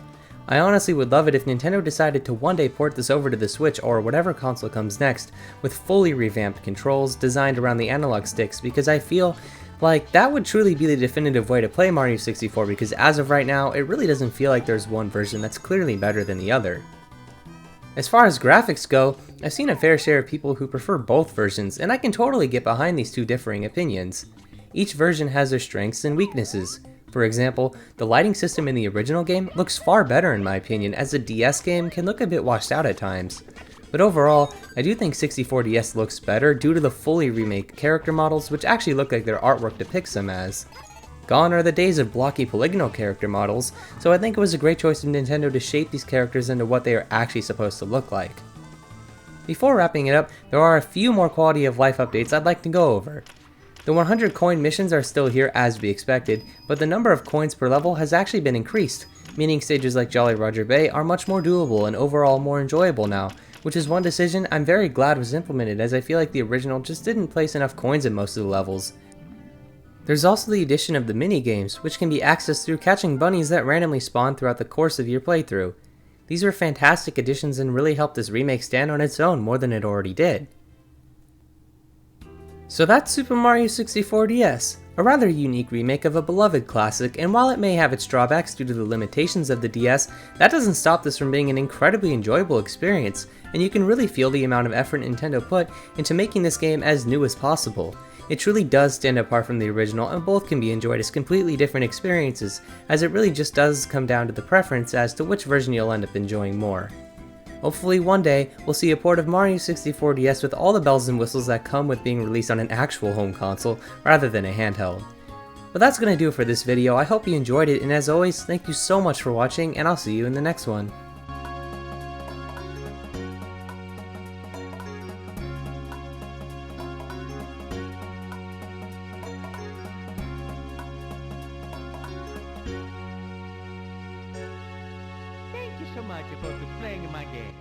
I honestly would love it if Nintendo decided to one day port this over to the Switch or whatever console comes next, with fully revamped controls designed around the analog sticks, because I feel like that would truly be the definitive way to play Mario 64, because as of right now, it really doesn't feel like there's one version that's clearly better than the other. As far as graphics go, I've seen a fair share of people who prefer both versions, and I can totally get behind these two differing opinions. Each version has their strengths and weaknesses. For example, the lighting system in the original game looks far better in my opinion, as the DS game can look a bit washed out at times. But overall, I do think 64DS looks better due to the fully remade character models, which actually look like their artwork depicts them as. Gone are the days of blocky polygonal character models, so I think it was a great choice of Nintendo to shape these characters into what they are actually supposed to look like. Before wrapping it up, there are a few more quality of life updates I'd like to go over. The 100 coin missions are still here as we expected, but the number of coins per level has actually been increased, meaning stages like Jolly Roger Bay are much more doable and overall more enjoyable now, which is one decision I'm very glad was implemented, as I feel like the original just didn't place enough coins in most of the levels. There's also the addition of the mini-games, which can be accessed through catching bunnies that randomly spawn throughout the course of your playthrough. These are fantastic additions and really help this remake stand on its own more than it already did. So that's Super Mario 64 DS, a rather unique remake of a beloved classic, and while it may have its drawbacks due to the limitations of the DS, that doesn't stop this from being an incredibly enjoyable experience, and you can really feel the amount of effort Nintendo put into making this game as new as possible. It truly does stand apart from the original, and both can be enjoyed as completely different experiences, as it really just does come down to the preference as to which version you'll end up enjoying more. Hopefully one day, we'll see a port of Mario 64 DS with all the bells and whistles that come with being released on an actual home console, rather than a handheld. But that's gonna do it for this video. I hope you enjoyed it, and as always, thank you so much for watching, and I'll see you in the next one. Thank you so much for playing my game.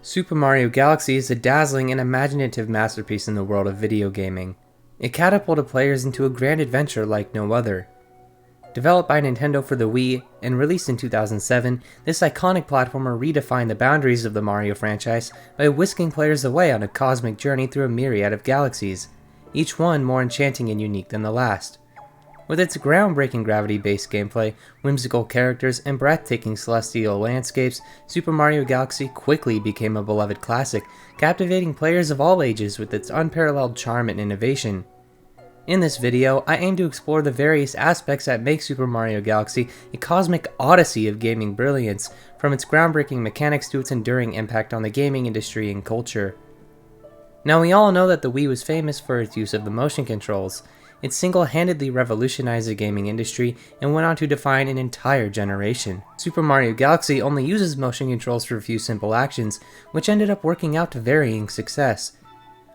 Super Mario Galaxy is a dazzling and imaginative masterpiece in the world of video gaming. It catapulted players into a grand adventure like no other. Developed by Nintendo for the Wii and released in 2007, this iconic platformer redefined the boundaries of the Mario franchise by whisking players away on a cosmic journey through a myriad of galaxies, each one more enchanting and unique than the last. With its groundbreaking gravity-based gameplay, whimsical characters, and breathtaking celestial landscapes, Super Mario Galaxy quickly became a beloved classic, captivating players of all ages with its unparalleled charm and innovation. In this video, I aim to explore the various aspects that make Super Mario Galaxy a cosmic odyssey of gaming brilliance, from its groundbreaking mechanics to its enduring impact on the gaming industry and culture. Now, we all know that the Wii was famous for its use of the motion controls. It single-handedly revolutionized the gaming industry and went on to define an entire generation. Super Mario Galaxy only uses motion controls for a few simple actions, which ended up working out to varying success.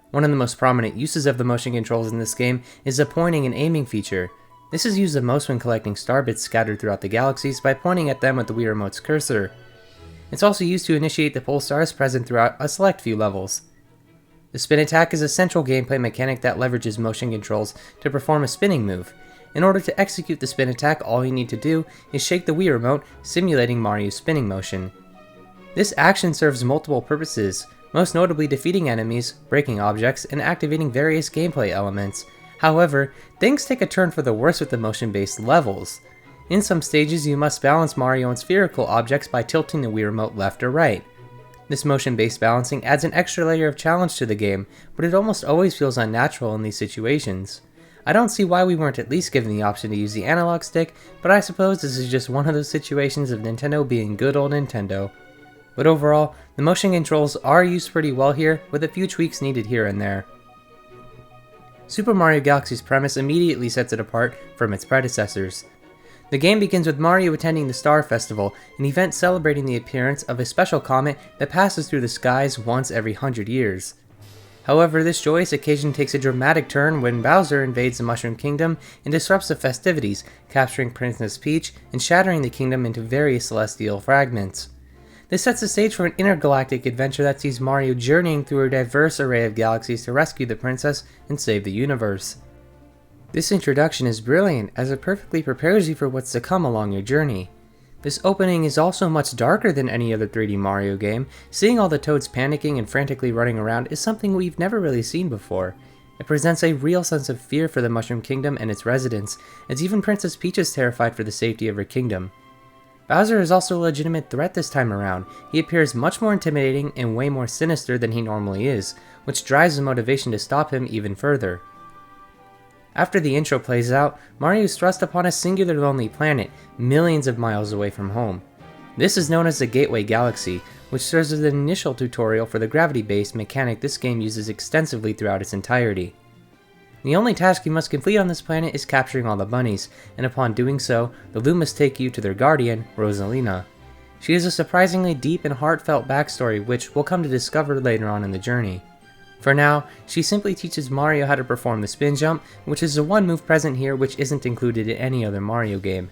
One of the most prominent uses of the motion controls in this game is the pointing and aiming feature. This is used the most when collecting star bits scattered throughout the galaxies by pointing at them with the Wii Remote's cursor. It's also used to initiate the pull stars present throughout a select few levels. The spin attack is a central gameplay mechanic that leverages motion controls to perform a spinning move. In order to execute the spin attack, all you need to do is shake the Wii Remote, simulating Mario's spinning motion. This action serves multiple purposes, most notably defeating enemies, breaking objects, and activating various gameplay elements. However, things take a turn for the worse with the motion-based levels. In some stages, you must balance Mario and spherical objects by tilting the Wii Remote left or right. This motion-based balancing adds an extra layer of challenge to the game, but it almost always feels unnatural in these situations. I don't see why we weren't at least given the option to use the analog stick, but I suppose this is just one of those situations of Nintendo being good old Nintendo. But overall, the motion controls are used pretty well here, with a few tweaks needed here and there. Super Mario Galaxy's premise immediately sets it apart from its predecessors. The game begins with Mario attending the Star Festival, an event celebrating the appearance of a special comet that passes through the skies once every 100 years. However, this joyous occasion takes a dramatic turn when Bowser invades the Mushroom Kingdom and disrupts the festivities, capturing Princess Peach and shattering the kingdom into various celestial fragments. This sets the stage for an intergalactic adventure that sees Mario journeying through a diverse array of galaxies to rescue the princess and save the universe. This introduction is brilliant as it perfectly prepares you for what's to come along your journey. This opening is also much darker than any other 3D Mario game. Seeing all the Toads panicking and frantically running around is something we've never really seen before. It presents a real sense of fear for the Mushroom Kingdom and its residents, as even Princess Peach is terrified for the safety of her kingdom. Bowser is also a legitimate threat this time around. He appears much more intimidating and way more sinister than he normally is, which drives the motivation to stop him even further. After the intro plays out, Mario is thrust upon a singular lonely planet, millions of miles away from home. This is known as the Gateway Galaxy, which serves as an initial tutorial for the gravity-based mechanic this game uses extensively throughout its entirety. The only task you must complete on this planet is capturing all the bunnies, and upon doing so, the Loomis take you to their guardian, Rosalina. She has a surprisingly deep and heartfelt backstory which we'll come to discover later on in the journey. For now, she simply teaches Mario how to perform the spin jump, which is the one move present here which isn't included in any other Mario game.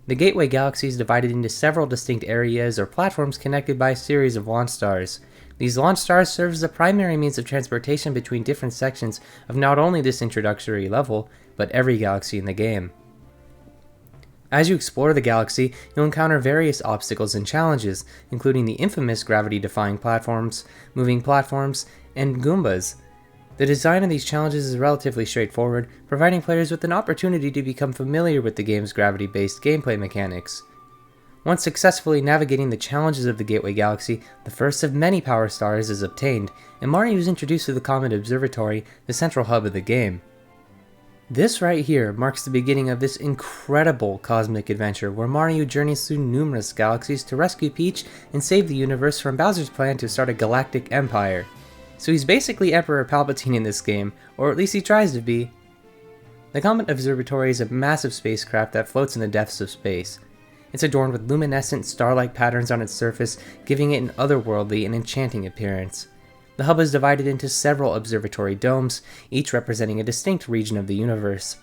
The Gateway Galaxy is divided into several distinct areas or platforms connected by a series of launch stars. These launch stars serve as the primary means of transportation between different sections of not only this introductory level, but every galaxy in the game. As you explore the galaxy, you'll encounter various obstacles and challenges, including the infamous gravity-defying platforms, moving platforms, and Goombas. The design of these challenges is relatively straightforward, providing players with an opportunity to become familiar with the game's gravity-based gameplay mechanics. Once successfully navigating the challenges of the Gateway Galaxy, the first of many Power Stars is obtained, and Mario is introduced to the Comet Observatory, the central hub of the game. This right here marks the beginning of this incredible cosmic adventure where Mario journeys through numerous galaxies to rescue Peach and save the universe from Bowser's plan to start a galactic empire. So he's basically Emperor Palpatine in this game, or at least he tries to be. The Comet Observatory is a massive spacecraft that floats in the depths of space. It's adorned with luminescent star-like patterns on its surface, giving it an otherworldly and enchanting appearance. The hub is divided into several observatory domes, each representing a distinct region of the universe.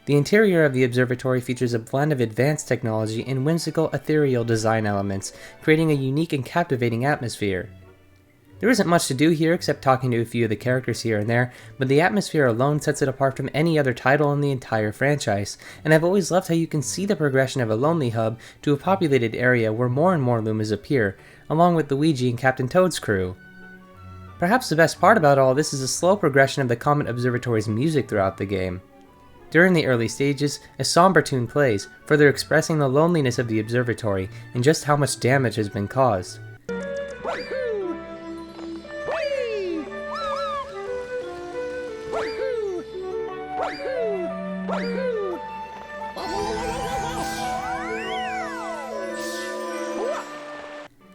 The interior of the observatory features a blend of advanced technology and whimsical ethereal design elements, creating a unique and captivating atmosphere. There isn't much to do here except talking to a few of the characters here and there, but the atmosphere alone sets it apart from any other title in the entire franchise, and I've always loved how you can see the progression of a lonely hub to a populated area where more and more Loomis appear, along with Luigi and Captain Toad's crew. Perhaps the best part about all this is the slow progression of the Comet Observatory's music throughout the game. During the early stages, a somber tune plays, further expressing the loneliness of the observatory and just how much damage has been caused.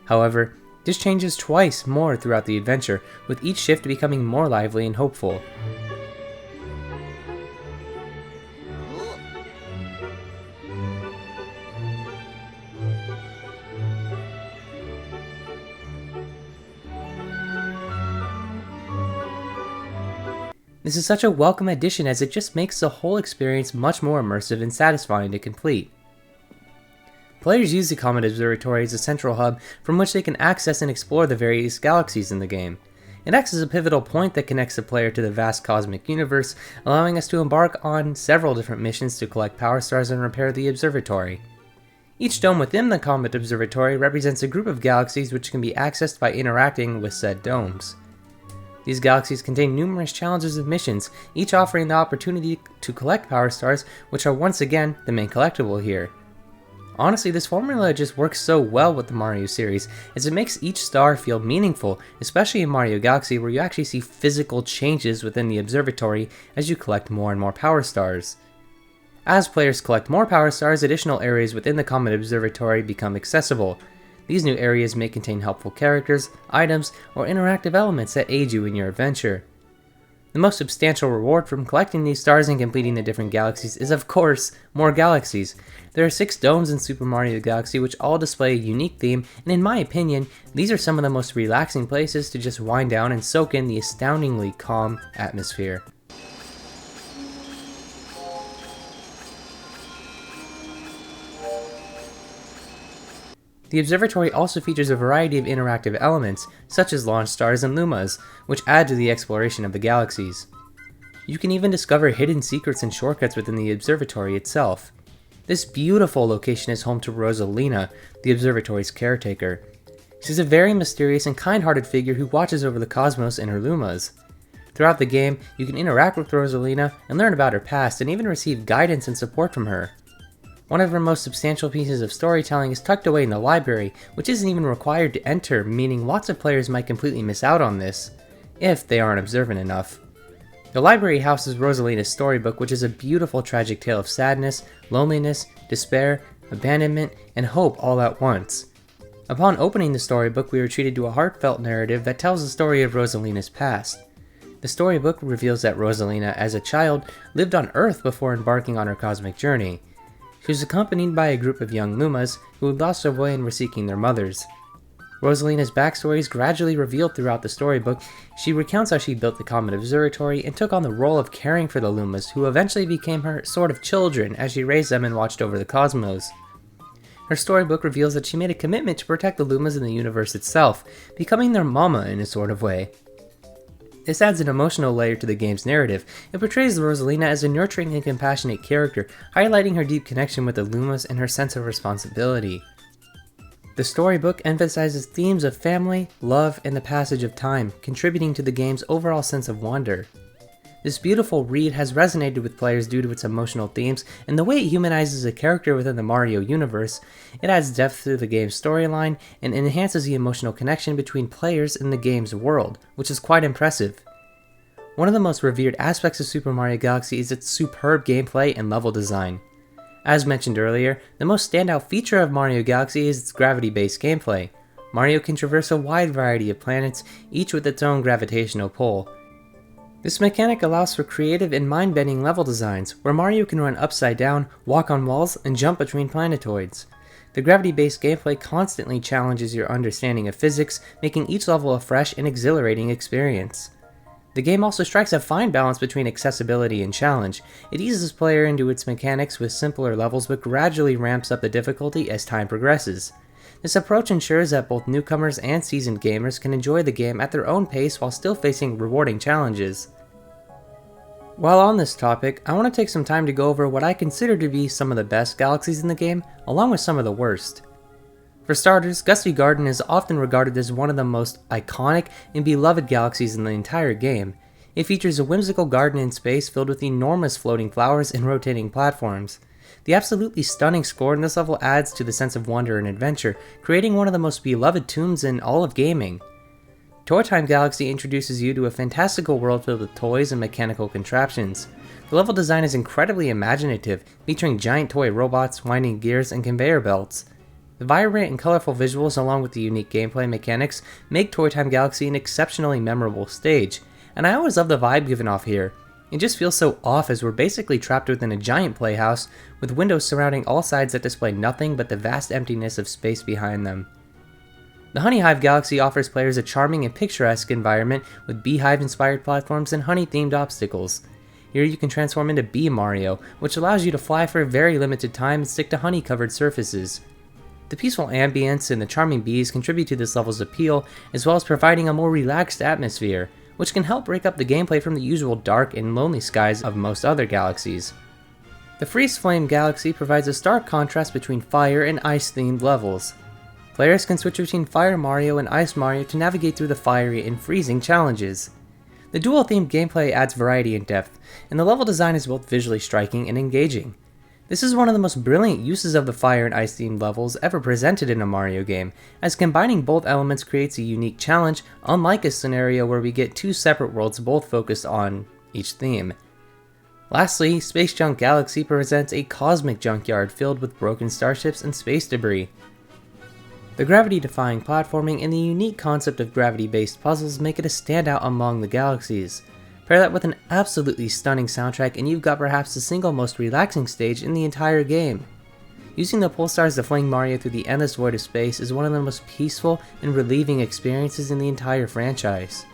However, this changes twice more throughout the adventure, with each shift becoming more lively and hopeful. This is such a welcome addition as it just makes the whole experience much more immersive and satisfying to complete. Players use the Comet Observatory as a central hub from which they can access and explore the various galaxies in the game. It acts as a pivotal point that connects the player to the vast cosmic universe, allowing us to embark on several different missions to collect Power Stars and repair the observatory. Each dome within the Comet Observatory represents a group of galaxies which can be accessed by interacting with said domes. These galaxies contain numerous challenges and missions, each offering the opportunity to collect Power Stars, which are once again the main collectible here. Honestly, this formula just works so well with the Mario series, as it makes each star feel meaningful, especially in Mario Galaxy where you actually see physical changes within the observatory as you collect more and more Power Stars. As players collect more Power Stars, additional areas within the Comet Observatory become accessible. These new areas may contain helpful characters, items, or interactive elements that aid you in your adventure. The most substantial reward from collecting these stars and completing the different galaxies is, of course, more galaxies. There are 6 domes in Super Mario Galaxy which all display a unique theme, and in my opinion, these are some of the most relaxing places to just wind down and soak in the astoundingly calm atmosphere. The observatory also features a variety of interactive elements, such as launch stars and lumas, which add to the exploration of the galaxies. You can even discover hidden secrets and shortcuts within the observatory itself. This beautiful location is home to Rosalina, the observatory's caretaker. She's a very mysterious and kind-hearted figure who watches over the cosmos in her lumas. Throughout the game, you can interact with Rosalina and learn about her past and even receive guidance and support from her. One of her most substantial pieces of storytelling is tucked away in the library, which isn't even required to enter, meaning lots of players might completely miss out on this, if they aren't observant enough. The library houses Rosalina's storybook, which is a beautiful tragic tale of sadness, loneliness, despair, abandonment, and hope all at once. Upon opening the storybook, we are treated to a heartfelt narrative that tells the story of Rosalina's past. The storybook reveals that Rosalina, as a child, lived on Earth before embarking on her cosmic journey. She was accompanied by a group of young Lumas who had lost their way and were seeking their mothers. Rosalina's backstory is gradually revealed throughout the storybook. She recounts how she built the Comet Observatory and took on the role of caring for the Lumas, who eventually became her sort of children as she raised them and watched over the cosmos. Her storybook reveals that she made a commitment to protect the Lumas and the universe itself, becoming their mama in a sort of way. This adds an emotional layer to the game's narrative. It portrays Rosalina as a nurturing and compassionate character, highlighting her deep connection with the Lumas and her sense of responsibility. The storybook emphasizes themes of family, love, and the passage of time, contributing to the game's overall sense of wonder. This beautiful read has resonated with players due to its emotional themes and the way it humanizes a character within the Mario universe. It adds depth to the game's storyline and enhances the emotional connection between players in the game's world, which is quite impressive. One of the most revered aspects of Super Mario Galaxy is its superb gameplay and level design. As mentioned earlier, the most standout feature of Mario Galaxy is its gravity-based gameplay. Mario can traverse a wide variety of planets, each with its own gravitational pull. This mechanic allows for creative and mind-bending level designs, where Mario can run upside down, walk on walls, and jump between planetoids. The gravity-based gameplay constantly challenges your understanding of physics, making each level a fresh and exhilarating experience. The game also strikes a fine balance between accessibility and challenge. It eases the player into its mechanics with simpler levels, but gradually ramps up the difficulty as time progresses. This approach ensures that both newcomers and seasoned gamers can enjoy the game at their own pace while still facing rewarding challenges. While on this topic, I want to take some time to go over what I consider to be some of the best galaxies in the game, along with some of the worst. For starters, Gusty Garden is often regarded as one of the most iconic and beloved galaxies in the entire game. It features a whimsical garden in space filled with enormous floating flowers and rotating platforms. The absolutely stunning score in this level adds to the sense of wonder and adventure, creating one of the most beloved tunes in all of gaming. Toy Time Galaxy introduces you to a fantastical world filled with toys and mechanical contraptions. The level design is incredibly imaginative, featuring giant toy robots, winding gears, and conveyor belts. The vibrant and colorful visuals along with the unique gameplay mechanics make Toy Time Galaxy an exceptionally memorable stage, and I always love the vibe given off here. It just feels so off as we're basically trapped within a giant playhouse with windows surrounding all sides that display nothing but the vast emptiness of space behind them. The Honey Hive Galaxy offers players a charming and picturesque environment with beehive-inspired platforms and honey-themed obstacles. Here you can transform into Bee Mario, which allows you to fly for a very limited time and stick to honey-covered surfaces. The peaceful ambience and the charming bees contribute to this level's appeal, as well as providing a more relaxed atmosphere, which can help break up the gameplay from the usual dark and lonely skies of most other galaxies. The Freeze Flame Galaxy provides a stark contrast between fire and ice-themed levels. Players can switch between Fire Mario and Ice Mario to navigate through the fiery and freezing challenges. The dual-themed gameplay adds variety and depth, and the level design is both visually striking and engaging. This is one of the most brilliant uses of the fire and ice-themed levels ever presented in a Mario game, as combining both elements creates a unique challenge, unlike a scenario where we get two separate worlds both focused on each theme. Lastly, Space Junk Galaxy presents a cosmic junkyard filled with broken starships and space debris. The gravity-defying platforming and the unique concept of gravity-based puzzles make it a standout among the galaxies. Pair that with an absolutely stunning soundtrack and you've got perhaps the single most relaxing stage in the entire game. Using the pulsars to fling Mario through the endless void of space is one of the most peaceful and relieving experiences in the entire franchise.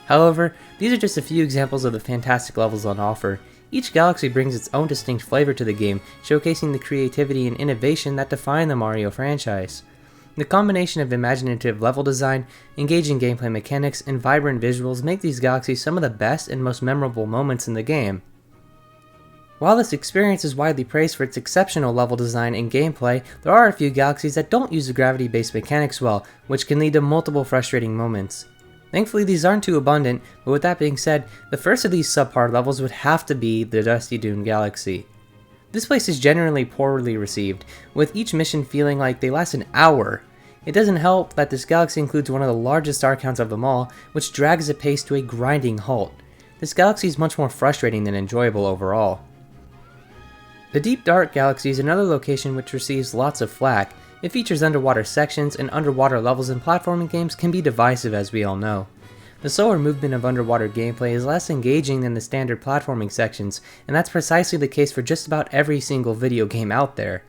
However, these are just a few examples of the fantastic levels on offer. Each galaxy brings its own distinct flavor to the game, showcasing the creativity and innovation that define the Mario franchise. The combination of imaginative level design, engaging gameplay mechanics, and vibrant visuals make these galaxies some of the best and most memorable moments in the game. While this experience is widely praised for its exceptional level design and gameplay, there are a few galaxies that don't use the gravity-based mechanics well, which can lead to multiple frustrating moments. Thankfully these aren't too abundant, but with that being said, the first of these subpar levels would have to be the Dusty Dune Galaxy. This place is generally poorly received, with each mission feeling like they last an hour. It doesn't help that this galaxy includes one of the largest star counts of them all, which drags the pace to a grinding halt. This galaxy is much more frustrating than enjoyable overall. The Deep Dark Galaxy is another location which receives lots of flack. It features underwater sections, and underwater levels in platforming games can be divisive, as we all know. The slower movement of underwater gameplay is less engaging than the standard platforming sections, and that's precisely the case for just about every single video game out there.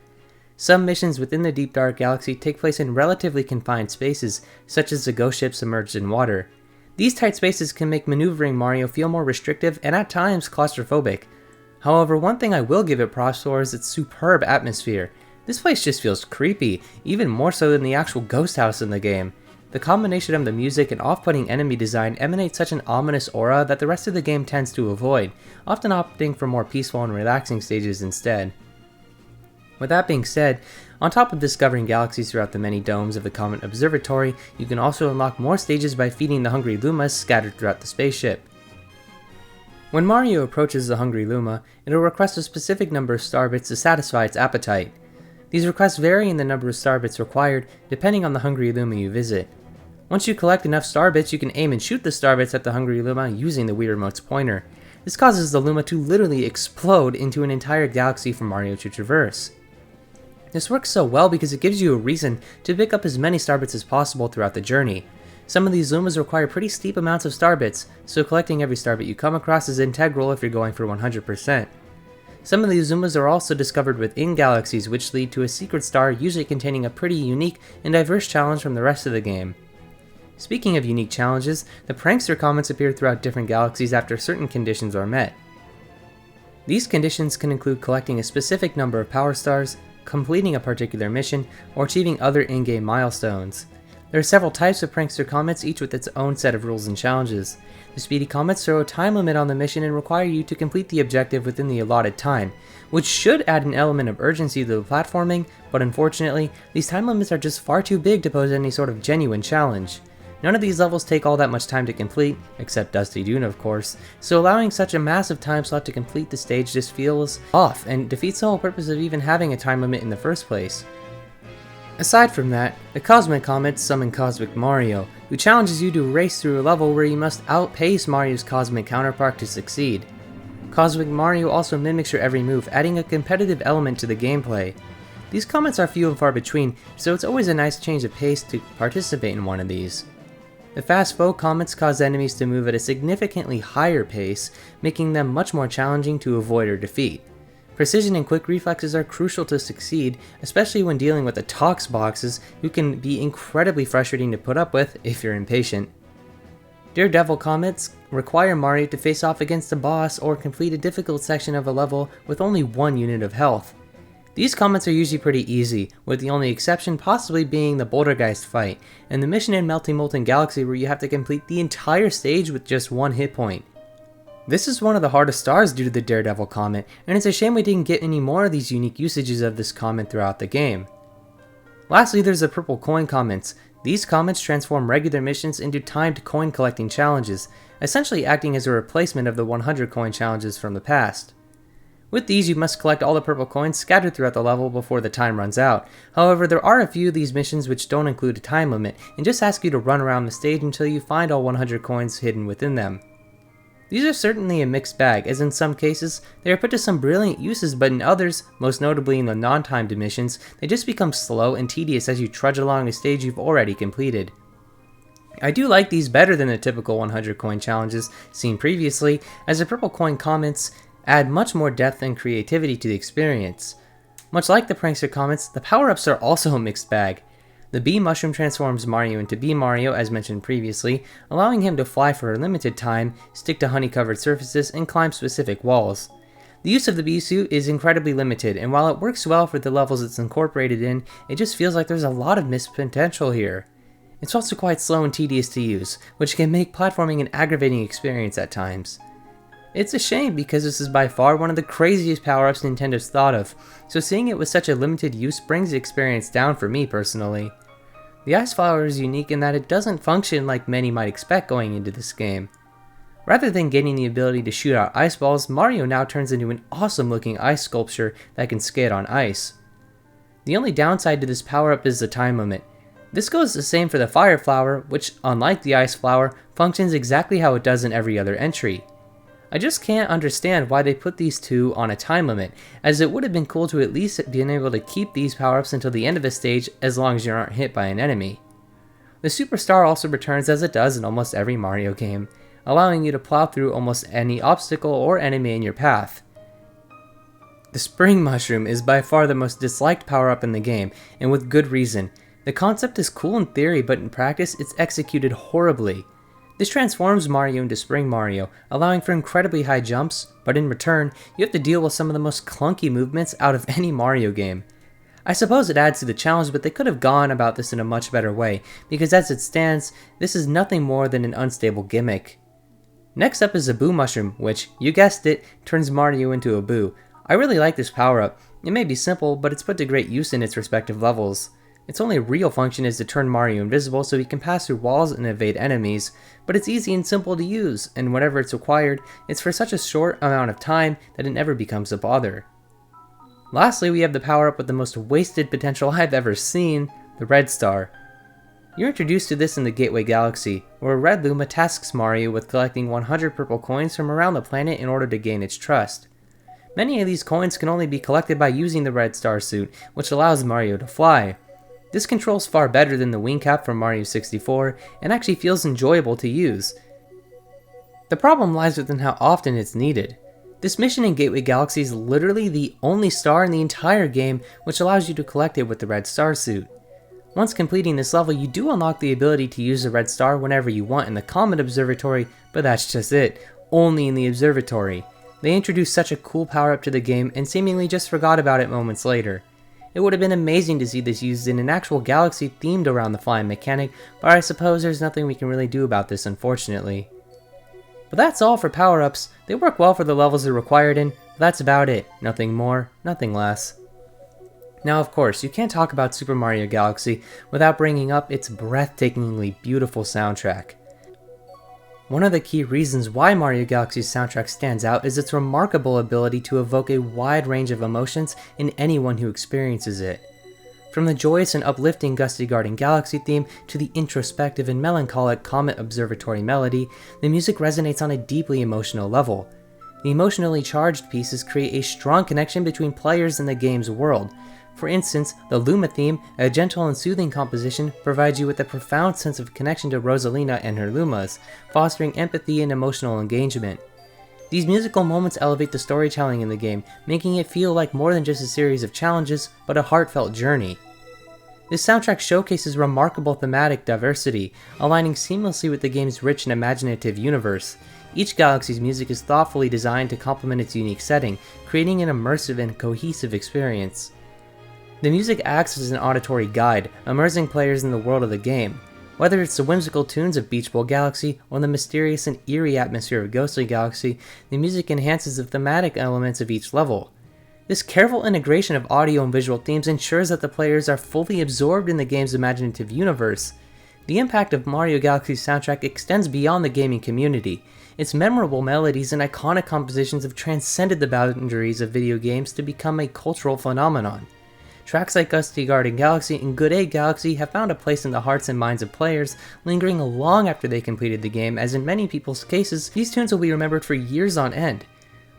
Some missions within the Deep Dark Galaxy take place in relatively confined spaces, such as the ghost ship submerged in water. These tight spaces can make maneuvering Mario feel more restrictive and at times claustrophobic. However, one thing I will give it props for is its superb atmosphere. This place just feels creepy, even more so than the actual ghost house in the game. The combination of the music and off-putting enemy design emanates such an ominous aura that the rest of the game tends to avoid, often opting for more peaceful and relaxing stages instead. With that being said, on top of discovering galaxies throughout the many domes of the Comet Observatory, you can also unlock more stages by feeding the Hungry Lumas scattered throughout the spaceship. When Mario approaches the Hungry Luma, it will request a specific number of star bits to satisfy its appetite. These requests vary in the number of star bits required, depending on the Hungry Luma you visit. Once you collect enough star bits, you can aim and shoot the star bits at the Hungry Luma using the Wii Remote's pointer. This causes the Luma to literally explode into an entire galaxy for Mario to traverse. This works so well because it gives you a reason to pick up as many star bits as possible throughout the journey. Some of these Lumas require pretty steep amounts of star bits, so collecting every star bit you come across is integral if you're going for 100%. Some of these Lumas are also discovered within galaxies, which lead to a secret star usually containing a pretty unique and diverse challenge from the rest of the game. Speaking of unique challenges, the prankster comets appear throughout different galaxies after certain conditions are met. These conditions can include collecting a specific number of power stars, completing a particular mission, or achieving other in-game milestones. There are several types of prankster comets, each with its own set of rules and challenges. The speedy comets throw a time limit on the mission and require you to complete the objective within the allotted time, which should add an element of urgency to the platforming, but unfortunately, these time limits are just far too big to pose any sort of genuine challenge. None of these levels take all that much time to complete, except Dusty Dune of course, so allowing such a massive time slot to complete the stage just feels off and defeats the whole purpose of even having a time limit in the first place. Aside from that, the Cosmic Comets summon Cosmic Mario, who challenges you to race through a level where you must outpace Mario's cosmic counterpart to succeed. Cosmic Mario also mimics your every move, adding a competitive element to the gameplay. These comets are few and far between, so it's always a nice change of pace to participate in one of these. The fast foe comets cause enemies to move at a significantly higher pace, making them much more challenging to avoid or defeat. Precision and quick reflexes are crucial to succeed, especially when dealing with the Tox boxes, who can be incredibly frustrating to put up with if you're impatient. Daredevil comets require Mario to face off against a boss or complete a difficult section of a level with only 1 unit of health. These comets are usually pretty easy, with the only exception possibly being the Bouldergeist fight, and the mission in Melting Molten Galaxy where you have to complete the entire stage with just 1 hit point. This is one of the hardest stars due to the Daredevil Comet, and it's a shame we didn't get any more of these unique usages of this comet throughout the game. Lastly, there's the Purple Coin Comets. These comets transform regular missions into timed coin collecting challenges, essentially acting as a replacement of the 100 coin challenges from the past. With these, you must collect all the purple coins scattered throughout the level before the time runs out. However, there are a few of these missions which don't include a time limit, and just ask you to run around the stage until you find all 100 coins hidden within them. These are certainly a mixed bag, as in some cases, they are put to some brilliant uses, but in others, most notably in the non-timed missions, they just become slow and tedious as you trudge along a stage you've already completed. I do like these better than the typical 100 coin challenges seen previously, as the purple coin comments add much more depth and creativity to the experience. Much like the prankster comments, the power-ups are also a mixed bag. The bee mushroom transforms Mario into Bee Mario, as mentioned previously, allowing him to fly for a limited time, stick to honey-covered surfaces, and climb specific walls. The use of the bee suit is incredibly limited, and while it works well for the levels it's incorporated in, it just feels like there's a lot of missed potential here. It's also quite slow and tedious to use, which can make platforming an aggravating experience at times. It's a shame because this is by far one of the craziest power-ups Nintendo's thought of, so seeing it with such a limited use brings the experience down for me personally. The Ice Flower is unique in that it doesn't function like many might expect going into this game. Rather than gaining the ability to shoot out ice balls, Mario now turns into an awesome looking ice sculpture that can skate on ice. The only downside to this power-up is the time limit. This goes the same for the Fire Flower, which, unlike the Ice Flower, functions exactly how it does in every other entry. I just can't understand why they put these two on a time limit, as it would have been cool to at least been able to keep these power-ups until the end of a stage as long as you aren't hit by an enemy. The Superstar also returns as it does in almost every Mario game, allowing you to plow through almost any obstacle or enemy in your path. The Spring Mushroom is by far the most disliked power-up in the game, and with good reason. The concept is cool in theory, but in practice it's executed horribly. This transforms Mario into Spring Mario, allowing for incredibly high jumps, but in return, you have to deal with some of the most clunky movements out of any Mario game. I suppose it adds to the challenge, but they could have gone about this in a much better way, because as it stands, this is nothing more than an unstable gimmick. Next up is the Boo Mushroom, which, you guessed it, turns Mario into a Boo. I really like this power-up. It may be simple, but it's put to great use in its respective levels. Its only real function is to turn Mario invisible so he can pass through walls and evade enemies, but it's easy and simple to use, and whenever it's required, it's for such a short amount of time that it never becomes a bother. Lastly, we have the power-up with the most wasted potential I've ever seen, the Red Star. You're introduced to this in the Gateway Galaxy, where Red Luma tasks Mario with collecting 100 purple coins from around the planet in order to gain its trust. Many of these coins can only be collected by using the Red Star suit, which allows Mario to fly. This controls far better than the wing cap from Mario 64, and actually feels enjoyable to use. The problem lies within how often it's needed. This mission in Gateway Galaxy is literally the only star in the entire game which allows you to collect it with the Red Star suit. Once completing this level, you do unlock the ability to use the Red Star whenever you want in the Comet Observatory, but that's just it, only in the Observatory. They introduced such a cool power-up to the game and seemingly just forgot about it moments later. It would have been amazing to see this used in an actual galaxy themed around the flying mechanic, but I suppose there's nothing we can really do about this, unfortunately. But that's all for power-ups. They work well for the levels they're required in, but that's about it. Nothing more, nothing less. Now of course, you can't talk about Super Mario Galaxy without bringing up its breathtakingly beautiful soundtrack. One of the key reasons why Mario Galaxy's soundtrack stands out is its remarkable ability to evoke a wide range of emotions in anyone who experiences it. From the joyous and uplifting Gusty Garden Galaxy theme to the introspective and melancholic Comet Observatory melody, the music resonates on a deeply emotional level. The emotionally charged pieces create a strong connection between players and the game's world. For instance, the Luma theme, a gentle and soothing composition, provides you with a profound sense of connection to Rosalina and her Lumas, fostering empathy and emotional engagement. These musical moments elevate the storytelling in the game, making it feel like more than just a series of challenges, but a heartfelt journey. This soundtrack showcases remarkable thematic diversity, aligning seamlessly with the game's rich and imaginative universe. Each galaxy's music is thoughtfully designed to complement its unique setting, creating an immersive and cohesive experience. The music acts as an auditory guide, immersing players in the world of the game. Whether it's the whimsical tunes of Beach Bowl Galaxy or the mysterious and eerie atmosphere of Ghostly Galaxy, the music enhances the thematic elements of each level. This careful integration of audio and visual themes ensures that the players are fully absorbed in the game's imaginative universe. The impact of Mario Galaxy's soundtrack extends beyond the gaming community. Its memorable melodies and iconic compositions have transcended the boundaries of video games to become a cultural phenomenon. Tracks like Gusty Garden Galaxy and Good Egg Galaxy have found a place in the hearts and minds of players, lingering long after they completed the game, as in many people's cases, these tunes will be remembered for years on end.